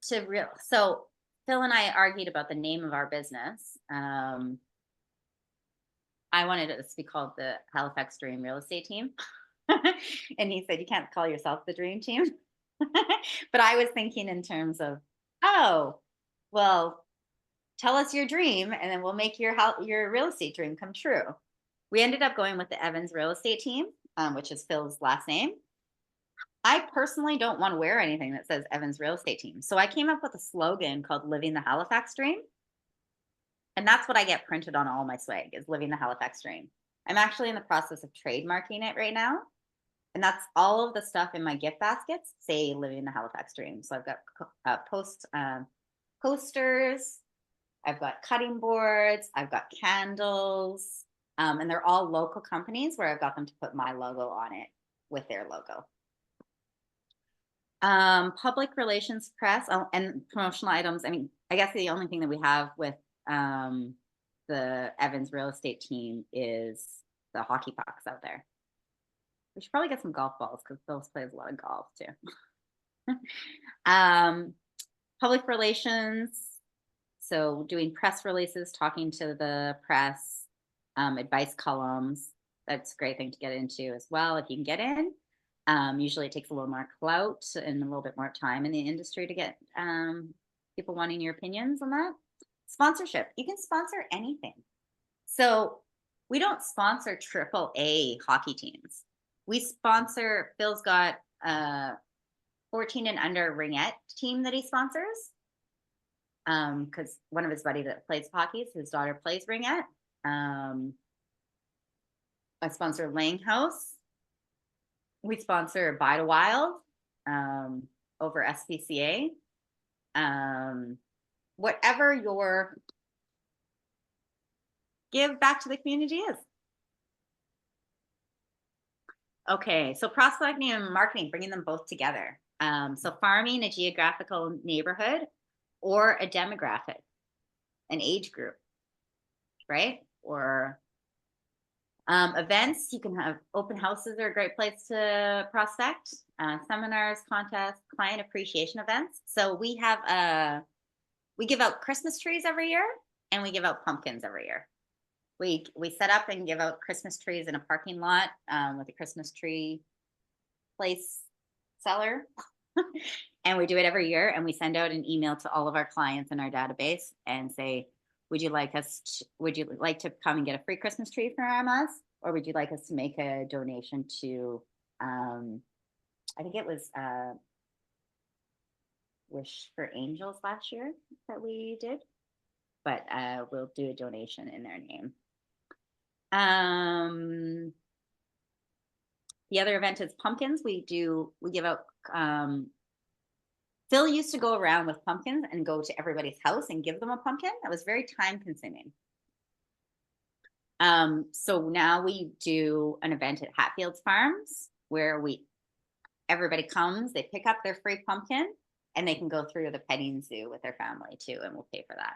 to so Phil and I argued about the name of our business. I wanted it to be called the Halifax Dream Real Estate Team. And he said, you can't call yourself the Dream Team. But I was thinking in terms of, oh, well, tell us your dream and then we'll make your real estate dream come true. We ended up going with the Evans Real Estate Team, which is Phil's last name. I personally don't want to wear anything that says Evans Real Estate Team. So I came up with a slogan called Living the Halifax Dream. And that's what I get printed on all my swag is Living the Halifax Dream. I'm actually in the process of trademarking it right now. And that's all of the stuff in my gift baskets say Living the Halifax Dream. So I've got posters, I've got cutting boards, I've got candles, and they're all local companies where I've got them to put my logo on it with their logo. Public relations, press, and promotional items. I mean, I guess the only thing that we have with the Evans Real Estate Team is the hockey pucks out there. We should probably get some golf balls because Phil plays a lot of golf too. Public relations. So doing press releases, talking to the press, advice columns. That's a great thing to get into as well if you can get in. Usually it takes a little more clout and a little bit more time in the industry to get people wanting your opinions on that. Sponsorship. You can sponsor anything. So we don't sponsor AAA hockey teams. We sponsor, Phil's got a 14 and under ringette team that he sponsors. Because one of his buddies that plays hockey, his daughter plays ringette. I sponsor Langhouse. We sponsor Buy to Wild over SPCA. Whatever your give back to the community is. Okay, so prospecting and marketing, bringing them both together. So farming, a geographical neighborhood or a demographic, an age group, right? Or events, you can have open houses are a great place to prospect, seminars, contests, client appreciation events. So we have we give out Christmas trees every year and we give out pumpkins every year. We set up and give out Christmas trees in a parking lot with a Christmas tree place seller. And we do it every year and we send out an email to all of our clients in our database and say, would you like to come and get a free Christmas tree from us? Or would you like us to make a donation to, I think it was Wish for Angels last year that we did, but we'll do a donation in their name. The other event is pumpkins. We give out, Phil used to go around with pumpkins and go to everybody's house and give them a pumpkin. That was very time consuming. So now we do an event at Hatfields Farms where everybody comes, they pick up their free pumpkin and they can go through the petting zoo with their family too, and we'll pay for that.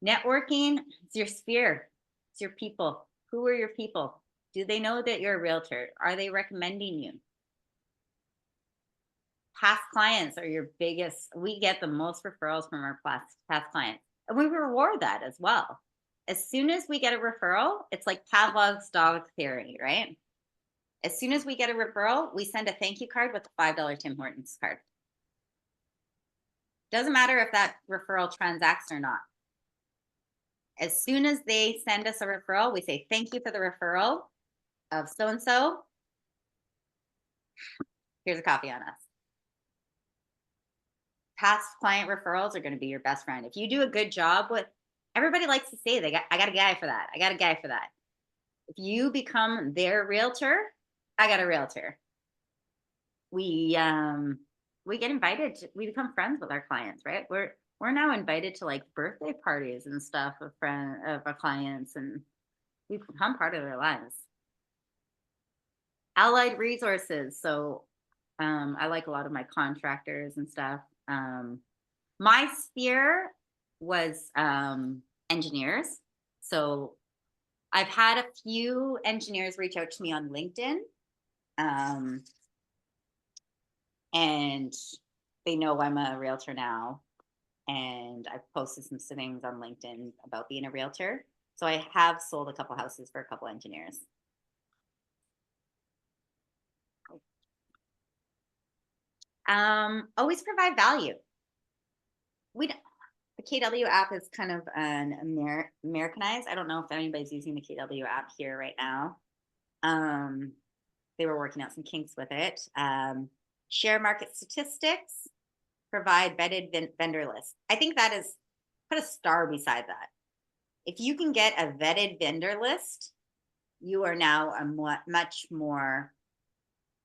Networking, it's your sphere, it's your people. Who are your people? Do they know that you're a realtor? Are they recommending you? Past clients are your biggest, we get the most referrals from our past clients. And we reward that as well. As soon as we get a referral, it's like Pavlov's dog theory, right? As soon as we get a referral, we send a thank you card with a $5 Tim Hortons card. Doesn't matter if that referral transacts or not. As soon as they send us a referral, we say, thank you for the referral of so-and-so. Here's a copy on us. Past client referrals are going to be your best friend. If you do a good job with, everybody likes to say, I got a guy for that. I got a guy for that. If you become their realtor, I got a realtor. We get invited to, we become friends with our clients, right? We're now invited to like birthday parties and stuff of our clients, and we've become part of their lives. Allied resources. So I like a lot of my contractors and stuff. My sphere was engineers. So I've had a few engineers reach out to me on LinkedIn. And they know I'm a realtor now. And I've posted some things on LinkedIn about being a realtor. So I have sold a couple houses for a couple engineers. Always provide value. The KW app is kind of an Americanized. I don't know if anybody's using the KW app here right now. They were working out some kinks with it. Share market statistics, provide vetted vendor lists. I think that is, put a star beside that. If you can get a vetted vendor list, you are now a much more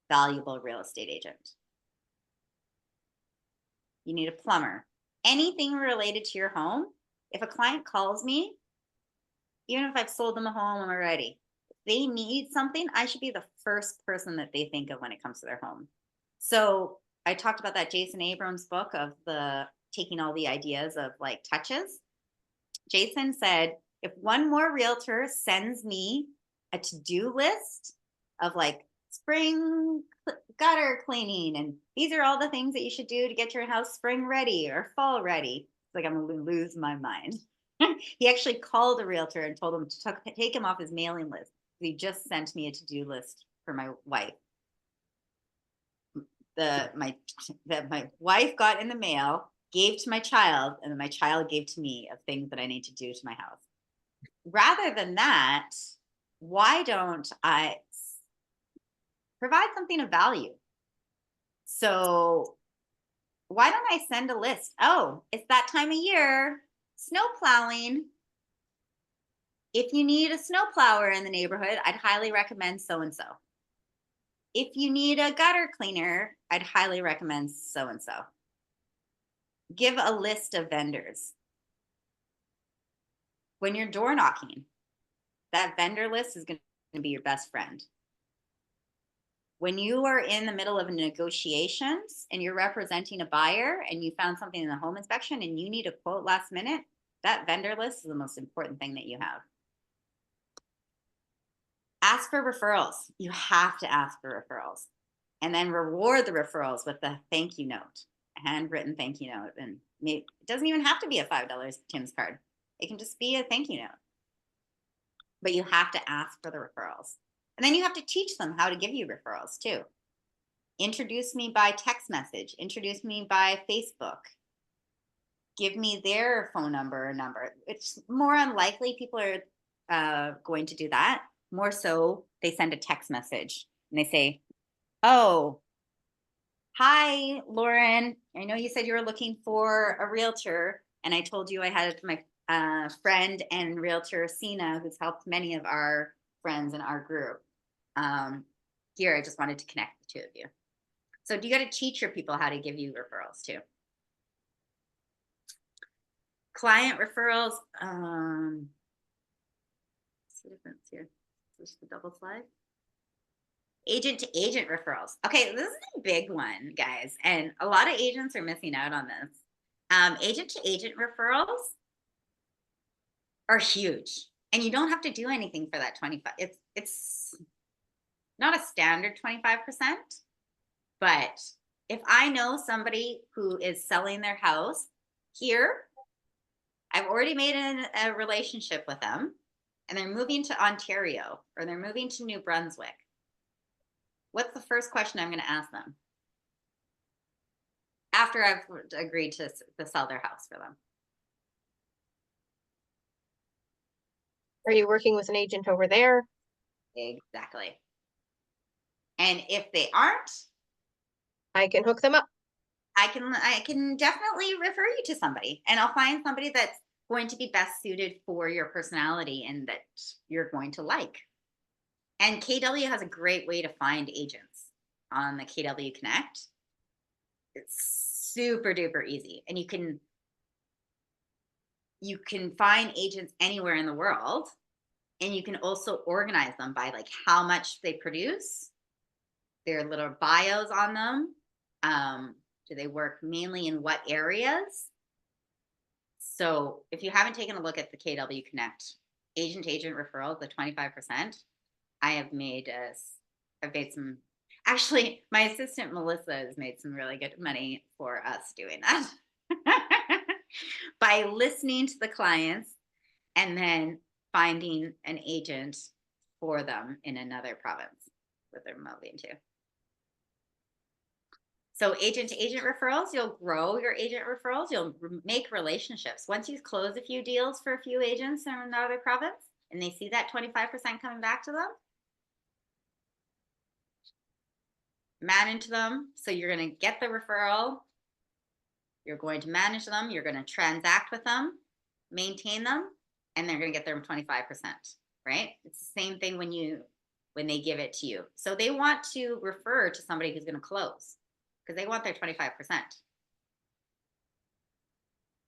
valuable real estate agent. You need a plumber. Anything related to your home, if a client calls me, even if I've sold them a home already, if they need something, I should be the first person that they think of when it comes to their home. So I talked about that Jason Abrams book of the taking all the ideas of like touches. Jason said, if one more realtor sends me a to-do list of like spring gutter cleaning, and these are all the things that you should do to get your house spring ready or fall ready, it's like I'm gonna lose my mind. He actually called a realtor and told him to take him off his mailing list. He just sent me a to-do list for my wife. My wife got in the mail, gave to my child, and then my child gave to me of things that I need to do to my house. Rather than that, why don't I provide something of value? So why don't I send a list? Oh, it's that time of year, snow plowing. If you need a snow plower in the neighborhood, I'd highly recommend so-and-so. If you need a gutter cleaner, I'd highly recommend so-and-so. Give a list of vendors. When you're door knocking, that vendor list is going to be your best friend. When you are in the middle of negotiations and you're representing a buyer and you found something in the home inspection and you need a quote last minute, that vendor list is the most important thing that you have. Ask for referrals. You have to ask for referrals, and then reward the referrals with the thank you note, a handwritten thank you note. And it doesn't even have to be a $5 Tim's card. It can just be a thank you note. But you have to ask for the referrals. And then you have to teach them how to give you referrals too. Introduce me by text message. Introduce me by Facebook. Give me their phone number or number. It's more unlikely people are going to do that. More so, they send a text message and they say, oh, hi, Lauren. I know you said you were looking for a realtor, and I told you I had my friend and realtor, Sina, who's helped many of our friends in our group. Here, I just wanted to connect the two of you. So you got to teach your people how to give you referrals too. Client referrals. What's the difference here? Just the double slide. Agent to agent referrals. Okay, this is a big one, guys, and a lot of agents are missing out on this. Agent to agent referrals are huge, and you don't have to do anything for that 25. It's not a standard 25%, but if I know somebody who is selling their house here, I've already made a relationship with them, and they're moving to Ontario or they're moving to New Brunswick. What's the first question I'm going to ask them after I've agreed to sell their house for them? Are you working with an agent over there? Exactly. And if they aren't, I can hook them up. I can definitely refer you to somebody, and I'll find somebody that's going to be best suited for your personality and that you're going to like. And KW has a great way to find agents on the KW Connect. It's super duper easy. And you can find agents anywhere in the world, and you can also organize them by like how much they produce, their little bios on them. Do they work mainly in what areas? So if you haven't taken a look at the KW Connect agent to agent referrals, the 25%, I've made some, actually my assistant Melissa has made some really good money for us doing that. By listening to the clients and then finding an agent for them in another province that they're remotely into. So agent to agent referrals, you'll grow your agent referrals, you'll make relationships. Once you close a few deals for a few agents in another province and they see that 25% coming back to them, manage them. So you're going to get the referral, you're going to manage them, you're going to transact with them, maintain them, and they're going to get their 25%, right? It's the same thing when they give it to you. So they want to refer to somebody who's going to close because they want their 25%.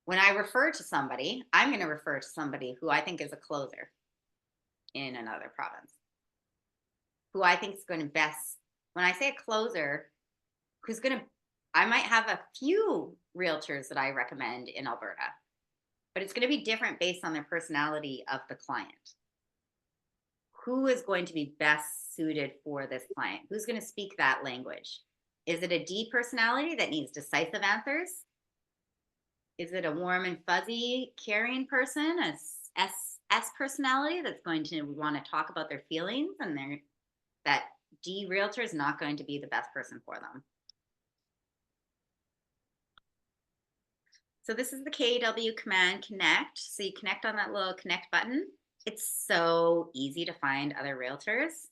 When I refer to somebody, I'm going to refer to somebody who I think is a closer in another province, who I think is going to best. When I say a closer, I might have a few realtors that I recommend in Alberta, but it's going to be different based on their personality of the client. Who is going to be best suited for this client? Who's going to speak that language? Is it a D personality that needs decisive answers? Is it a warm and fuzzy, caring person, a S personality that's going to want to talk about their feelings, and that D realtor is not going to be the best person for them? So this is the KW Command Connect. So you connect on that little connect button. It's so easy to find other realtors.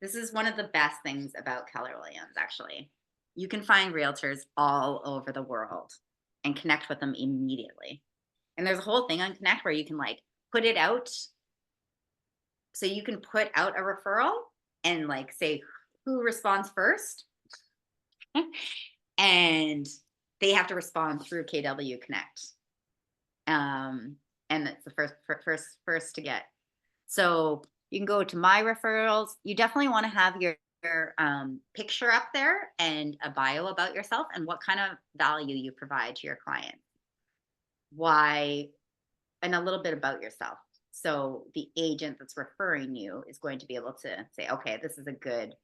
This is one of the best things about Keller Williams, actually. You can find realtors all over the world and connect with them immediately. And there's a whole thing on Connect where you can like put it out. So you can put out a referral and like say who responds first. And they have to respond through KW Connect. And it's the first to get. So you can go to my referrals. You definitely want to have your picture up there and a bio about yourself and what kind of value you provide to your client. Why, and a little bit about yourself. So the agent that's referring you is going to be able to say, okay, this is a good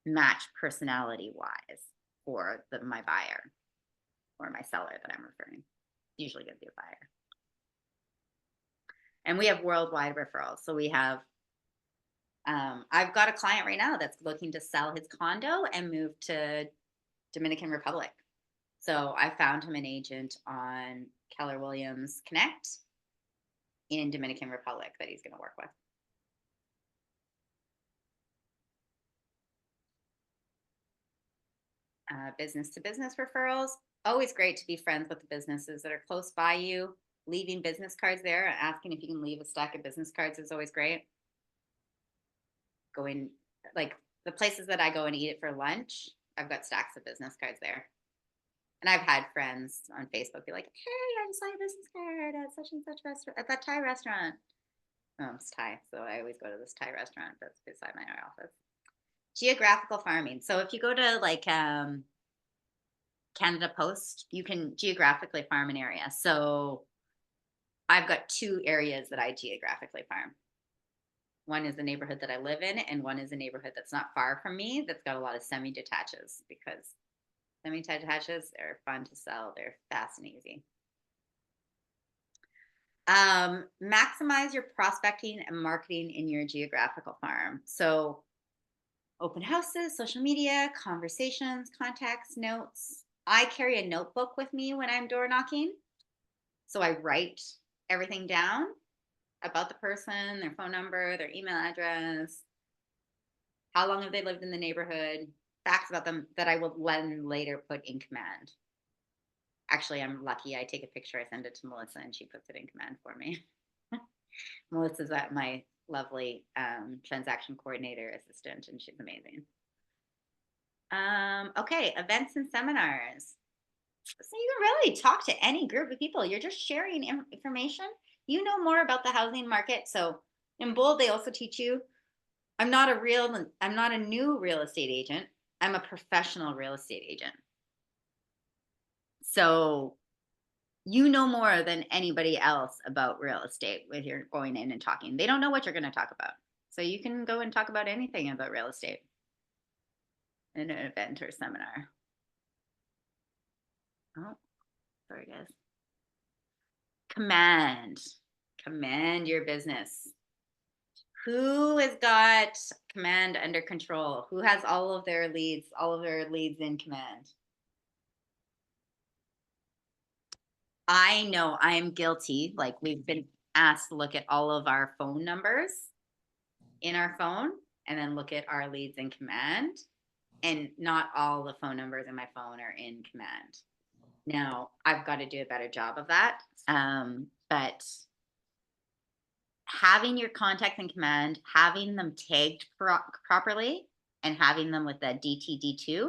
match personality wise for my buyer or my seller that I'm referring. Usually going to be a buyer. And we have worldwide referrals. So we have, I've got a client right now that's looking to sell his condo and move to Dominican Republic. So I found him an agent on Keller Williams Connect in Dominican Republic that he's going to work with. Business to business referrals. Always great to be friends with the businesses that are close by you. Leaving business cards there, asking if you can leave a stack of business cards is always great. Going, like the places that I go and eat it for lunch, I've got stacks of business cards there. And I've had friends on Facebook be like, hey, I just saw your business card at such and such restaurant, at that Thai restaurant. Oh, it's Thai, so I always go to this Thai restaurant that's beside my office. Geographical farming. So if you go to like Canada Post, you can geographically farm an area. So I've got two areas that I geographically farm. One is the neighborhood that I live in, and one is a neighborhood that's not far from me that's got a lot of semi-detaches, because semi-detaches are fun to sell. They're fast and easy. Maximize your prospecting and marketing in your geographical farm. So open houses, social media, conversations, contacts, notes. I carry a notebook with me when I'm door knocking. So I write everything down about the person, their phone number, their email address, how long have they lived in the neighborhood, facts about them that I will then later put in command. Actually, I'm lucky. I take a picture, I send it to Melissa, and she puts it in command for me. Melissa's my lovely transaction coordinator assistant, and she's amazing. Okay, events and seminars. So you can really talk to any group of people. You're just sharing information. You know more about the housing market. So in Bold, they also teach you, I'm not a new real estate agent. I'm a professional real estate agent. So you know more than anybody else about real estate when you're going in and talking. They don't know what you're going to talk about. So you can go and talk about anything about real estate in an event or seminar. Oh, sorry guys. Command your business. Who has got command under control? Who has all of their leads in command? I know I am guilty. Like, we've been asked to look at all of our phone numbers in our phone and then look at our leads in command. And not all the phone numbers in my phone are in command. Now, I've got to do a better job of that. But having your contacts in command, having them tagged properly, and having them with that DTD2.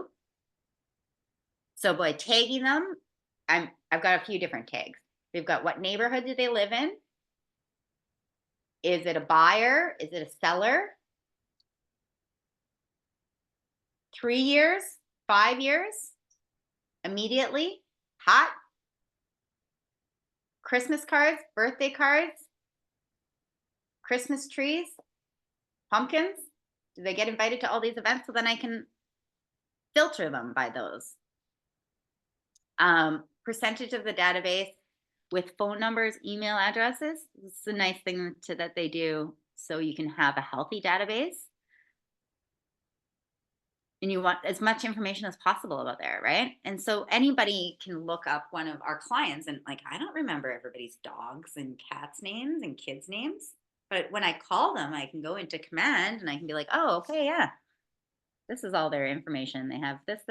So by tagging them, I've got a few different tags. We've got what neighborhood do they live in? Is it a buyer? Is it a seller? 3 years? 5 years? Immediately? Hot? Christmas cards? Birthday cards? Christmas trees? Pumpkins? Do they get invited to all these events? So then I can filter them by those. Percentage of the database with phone numbers, email addresses. It's a nice thing that they do, so you can have a healthy database. And you want as much information as possible about there, right? And so anybody can look up one of our clients and, like, I don't remember everybody's dogs and cats names and kids names, but when I call them, I can go into command and I can be like, oh, okay, yeah, this is all their information. They have this.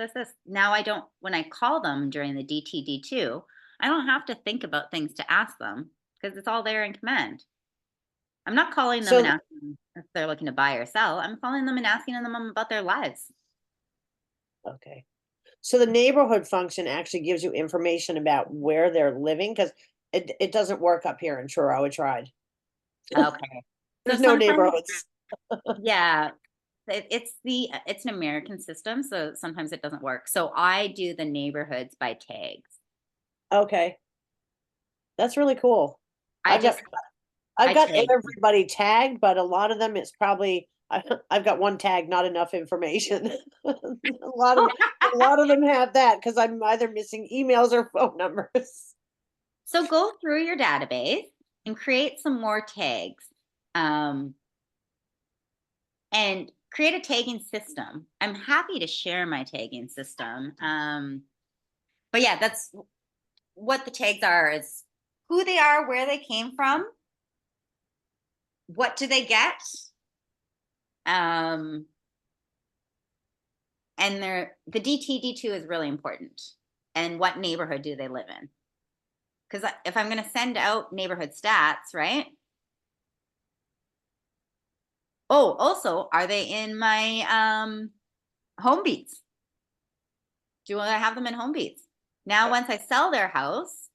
Now when I call them during the DTD2, I don't have to think about things to ask them because it's all there in command. I'm not calling them and asking them if they're looking to buy or sell. I'm calling them and asking them about their lives. Okay. So the neighborhood function actually gives you information about where they're living, because it doesn't work up here in Truro. I tried. Okay. There's So no sometimes- neighborhoods. Yeah. It's an American system, so sometimes it doesn't work. So I do the neighborhoods by tags. Okay. That's really cool. I I've got tag. everybody tagged, but a lot of them it's probably I've got one tag, not enough information. a lot of them have that because I'm either missing emails or phone numbers. So go through your database and create some more tags. And create a tagging system. I'm happy to share my tagging system. But yeah, that's what the tags are, is who they are, where they came from, what do they get? And the DTD2 is really important. And what neighborhood do they live in? Because if I'm going to send out neighborhood stats, right? Oh, also, are they in my home beats? Do I have them in home beats? Now, once I sell their house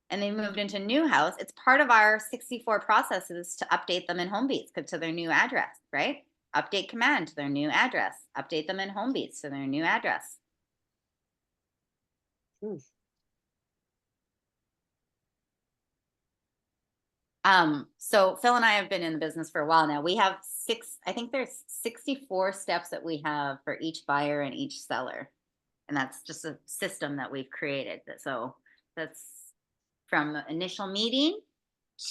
and they moved into a new house, it's part of our 64 processes to update them in home beats to their new address, right? Update command to their new address. Update them in home beats to their new address. So Phil and I have been in the business for a while now. We have I think there's 64 steps that we have for each buyer and each seller. And that's just a system that we've created. So that's from the initial meeting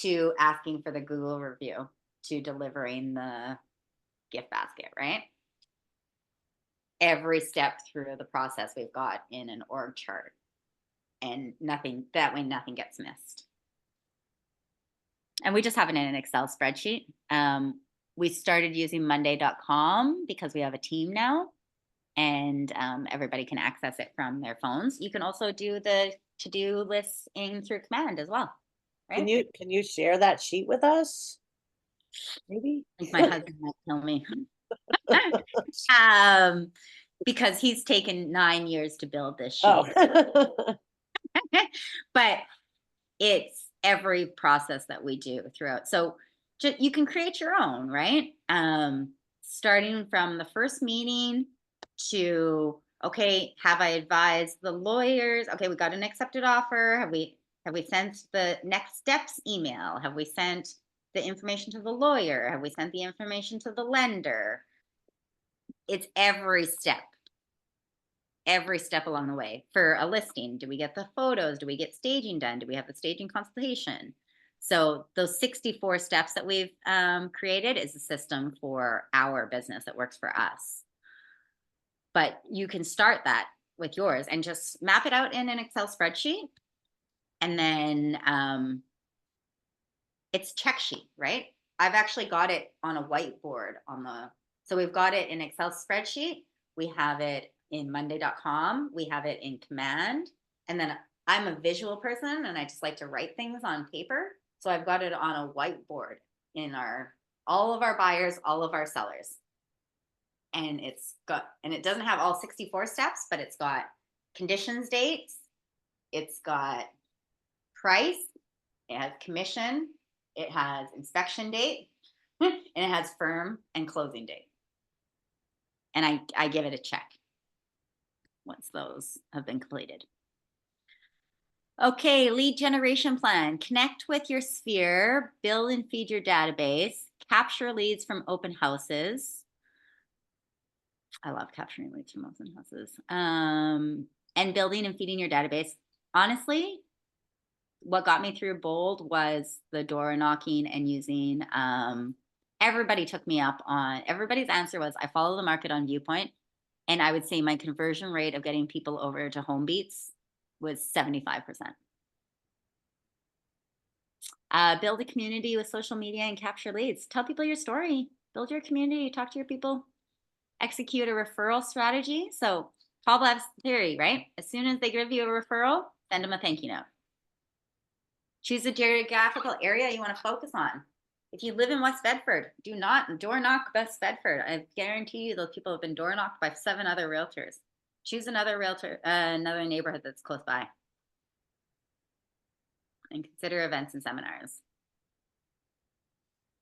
to asking for the Google review to delivering the gift basket, right? Every step through the process we've got in an org chart, and that way nothing gets missed. And we just have it in an Excel spreadsheet. We started using Monday.com because we have a team now, and everybody can access it from their phones. You can also do the to-do lists in through command as well. Right? Can you share that sheet with us? Maybe. I think my husband might kill me. Because he's taken 9 years to build this sheet. Oh. But it's every process that we do throughout. So you can create your own, right? Starting from the first meeting to, okay, have I advised the lawyers? Okay, we got an accepted offer. Have we sent the next steps email? Have we sent the information to the lawyer? Have we sent the information to the lender? It's every step along the way. For a listing, do we get the photos? Do we get staging done? Do we have the staging consultation? So those 64 steps that we've created is a system for our business that works for us. But you can start that with yours and just map it out in an Excel spreadsheet. And then it's check sheet, right? I've actually got it on a whiteboard so we've got it in Excel spreadsheet. We have it in monday.com. We have it in Command. And then I'm a visual person and I just like to write things on paper. So I've got it on a whiteboard in all of our buyers, all of our sellers. And it doesn't have all 64 steps, but it's got conditions dates. It's got price. It has commission. It has inspection date. And it has firm and closing date. And I give it a check once those have been completed. Okay, lead generation plan. Connect with your sphere, build and feed your database, capture leads from open houses. I love capturing leads from open houses. And building and feeding your database. Honestly, what got me through Bold was the door knocking and using, everybody took me up on, everybody's answer was, I follow the market on Viewpoint. And I would say my conversion rate of getting people over to HomeBeats was 75%. Build a community with social media and capture leads. Tell people your story. Build your community. Talk to your people. Execute a referral strategy. So Paul Blev's theory, right? As soon as they give you a referral, send them a thank you note. Choose a geographical area you want to focus on. If you live in West Bedford, do not door knock West Bedford. I guarantee you those people have been door knocked by 7 other realtors. Choose another another neighborhood that's close by. And consider events and seminars.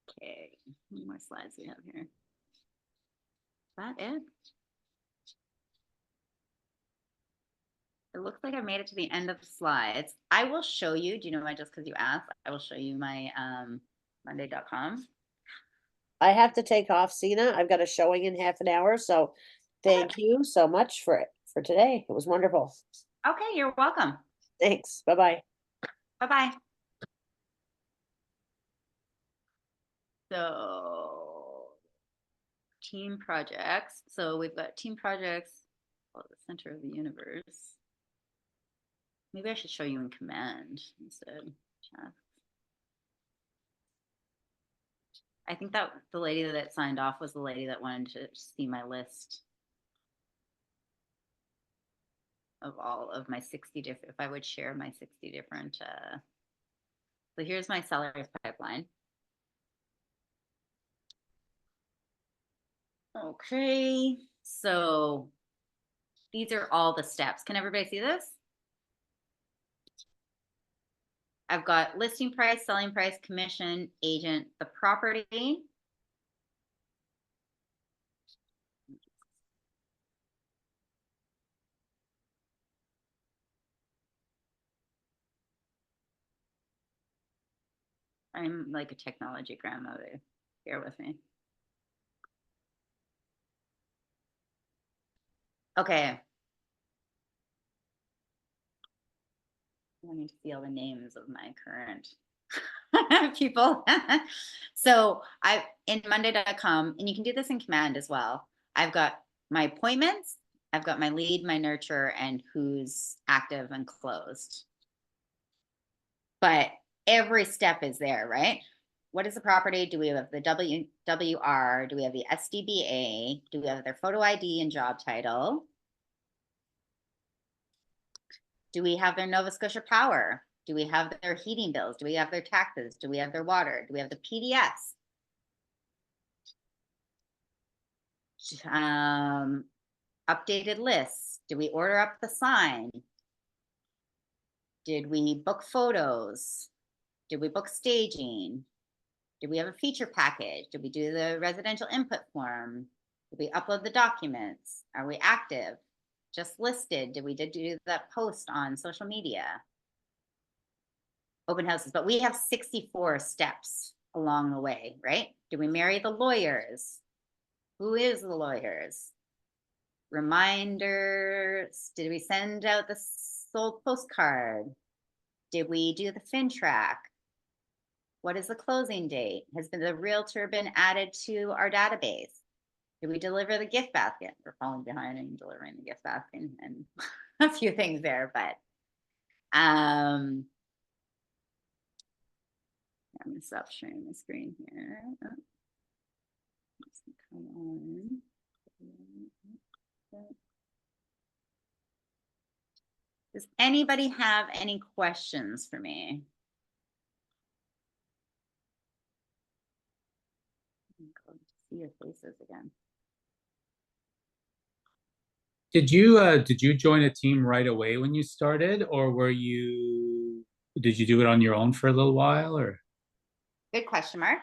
Okay, how many more slides we have here? Is that it? It looks like I made it to the end of the slides. I will show you, do you know why, just because you asked, I will show you my monday.com. I have to take off, Sina. I've got a showing in half an hour. So thank you so much for today. It was wonderful. Okay, you're welcome. Thanks. Bye-bye. Bye-bye. So team projects. So we've got team projects, the center of the universe. Maybe I should show you in Command instead. I think that the lady that signed off was the lady that wanted to see my list of all of my 60 different, if I would share my 60 different, so here's my sellers pipeline. Okay, so these are all the steps. Can everybody see this? I've got listing price, selling price, commission, agent, the property. I'm like a technology grandmother. Bear with me. Okay. I need to see all the names of my current people. So in monday.com, and you can do this in Command as well. I've got my appointments, I've got my lead, my nurture, and who's active and closed. But every step is there, right? What is the property? Do we have the WR? Do we have the SDBA? Do we have their photo ID and job title? Do we have their Nova Scotia Power? Do we have their heating bills? Do we have their taxes? Do we have their water? Do we have the PDS? Updated lists. Did we order up the sign? Did we book photos? Did we book staging? Did we have a feature package? Did we do the residential input form? Did we upload the documents? Are we active? Just listed? Did we do that post on social media? Open houses, but we have 64 steps along the way, right? Did we marry the lawyers? Who is the lawyers? Reminders. Did we send out the sold postcard? Did we do the FinTrack? What is the closing date? Has the realtor been added to our database? Did we deliver the gift basket? We're falling behind in delivering the gift basket and a few things there, but I'm gonna stop sharing the screen here. Come on. Does anybody have any questions for me? See your faces again. Did you join a team right away when you started, or did you do it on your own for a little while, or? Good question, Mark.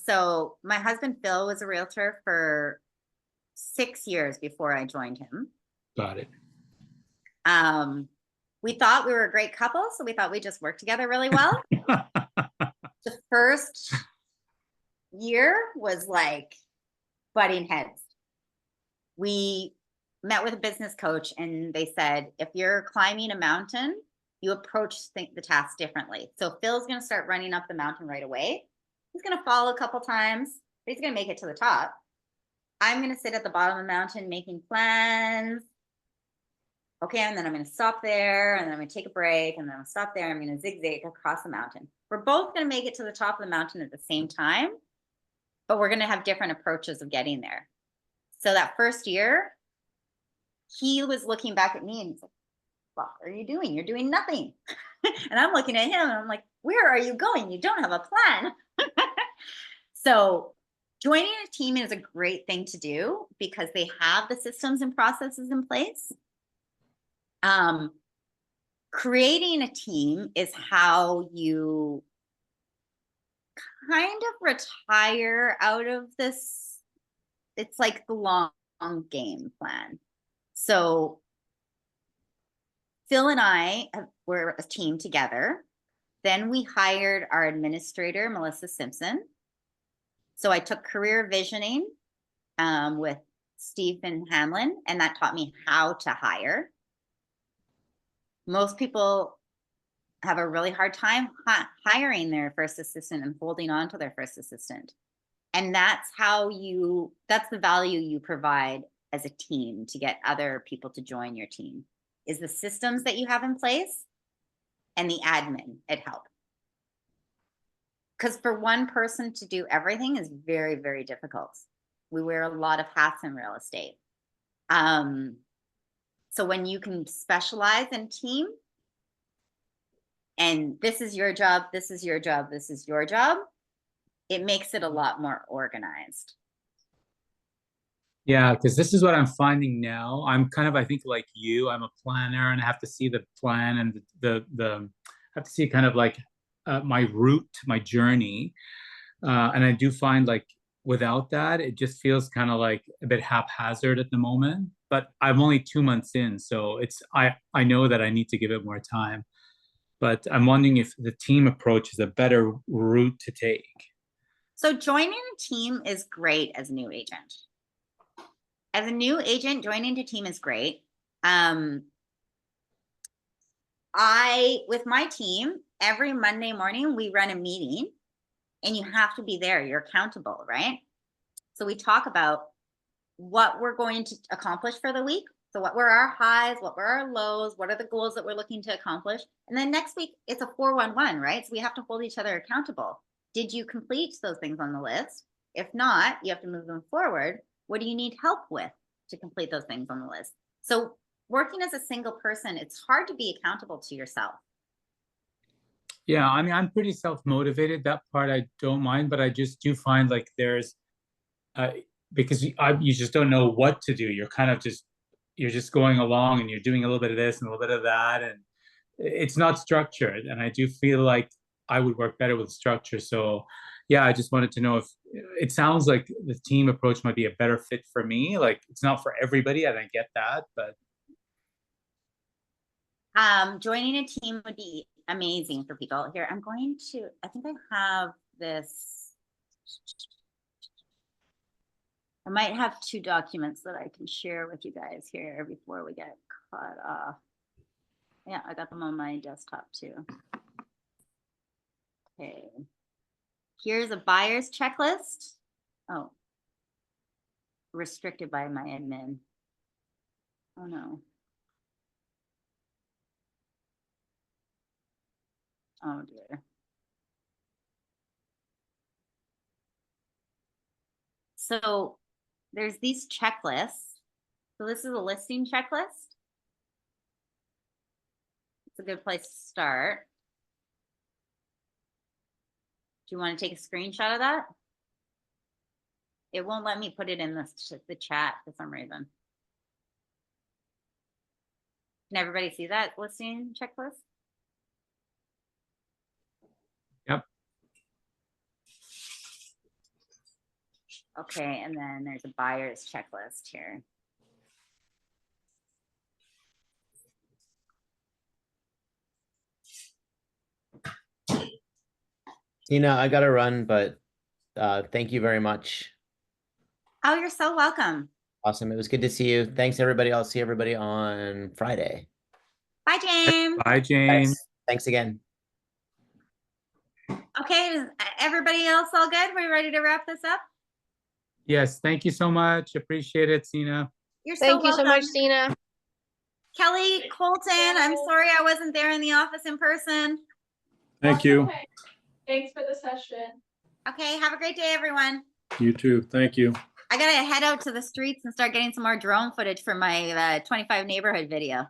So my husband Phil was a realtor for 6 years before I joined him. Got it. We thought we were a great couple, so we thought we'd just work together really well. The first year was like butting heads. We met with a business coach and they said, if you're climbing a mountain, you approach the task differently. So Phil's going to start running up the mountain right away. He's going to fall a couple times, but he's going to make it to the top. I'm going to sit at the bottom of the mountain making plans. Okay, and then I'm going to stop there, and then I'm going to take a break, and then I'll stop there. I'm going to zigzag across the mountain. We're both going to make it to the top of the mountain at the same time, but we're going to have different approaches of getting there. So that first year, he was looking back at me and he's like, what are you doing? You're doing nothing. And I'm looking at him and I'm like, where are you going? You don't have a plan. So joining a team is a great thing to do because they have the systems and processes in place. Creating a team is how you kind of retire out of this. It's like the long game plan. So Phil and I were a team together. Then we hired our administrator, Melissa Simpson. So I took career visioning with Stephen Hamlin, and that taught me how to hire. Most people have a really hard time hiring their first assistant and holding on to their first assistant. And that's that's the value you provide as a team to get other people to join your team, is the systems that you have in place and the admin at help. Because for one person to do everything is very, very difficult. We wear a lot of hats in real estate. So when you can specialize in team, and this is your job, this is your job, this is your job, it makes it a lot more organized. Yeah, because this is what I'm finding now. I'm kind of, I think, like you, I'm a planner and I have to see the plan and the I have to see kind of like my route, my journey. And I do find like without that, it just feels kind of like a bit haphazard at the moment. But I'm only 2 months in, so I know that I need to give it more time. But I'm wondering if the team approach is a better route to take. So joining a team is great as a new agent. As a new agent, joining a team is great. With my team, every Monday morning, we run a meeting and you have to be there. You're accountable, right? So we talk about what we're going to accomplish for the week. So what were our highs? What were our lows? What are the goals that we're looking to accomplish? And then next week, it's a 4-1-1, right? So we have to hold each other accountable. Did you complete those things on the list? If not, you have to move them forward. What do you need help with to complete those things on the list? So working as a single person, it's hard to be accountable to yourself. Yeah, I mean, I'm pretty self-motivated. That part I don't mind, but I just do find like there's because you just don't know what to do. You're kind of you're just going along and you're doing a little bit of this and a little bit of that, and it's not structured. And I do feel like I would work better with structure. So yeah, I just wanted to know if it sounds like the team approach might be a better fit for me. Like it's not for everybody, and I get that, but joining a team would be amazing for people. Here, I think I have this. I might have 2 documents that I can share with you guys here before we get caught off. Yeah, I got them on my desktop too. Okay. Here's a buyer's checklist. Oh. Restricted by my admin. Oh no. Oh dear. So there's these checklists. So this is a listing checklist. It's a good place to start. Do you want to take a screenshot of that? It won't let me put it in the chat for some reason. Can everybody see that listing checklist? Yep. Okay, and then there's a buyer's checklist here. Tina, I gotta run, but thank you very much. Oh, you're so welcome. Awesome. It was good to see you. Thanks, everybody. I'll see everybody on Friday. Bye, James. bye, Jane. Thanks again. Okay, is everybody else all good? We ready to wrap this up? Yes, thank you so much. Appreciate it, Sina. You're so Thank you so much, welcome. Tina. Kelly, Colton, I'm sorry I wasn't there in the office in person. Thank you. Okay. Thanks for the session. Okay, have a great day, everyone. You too. Thank you. I gotta head out to the streets and start getting some more drone footage for my 25 neighborhood video.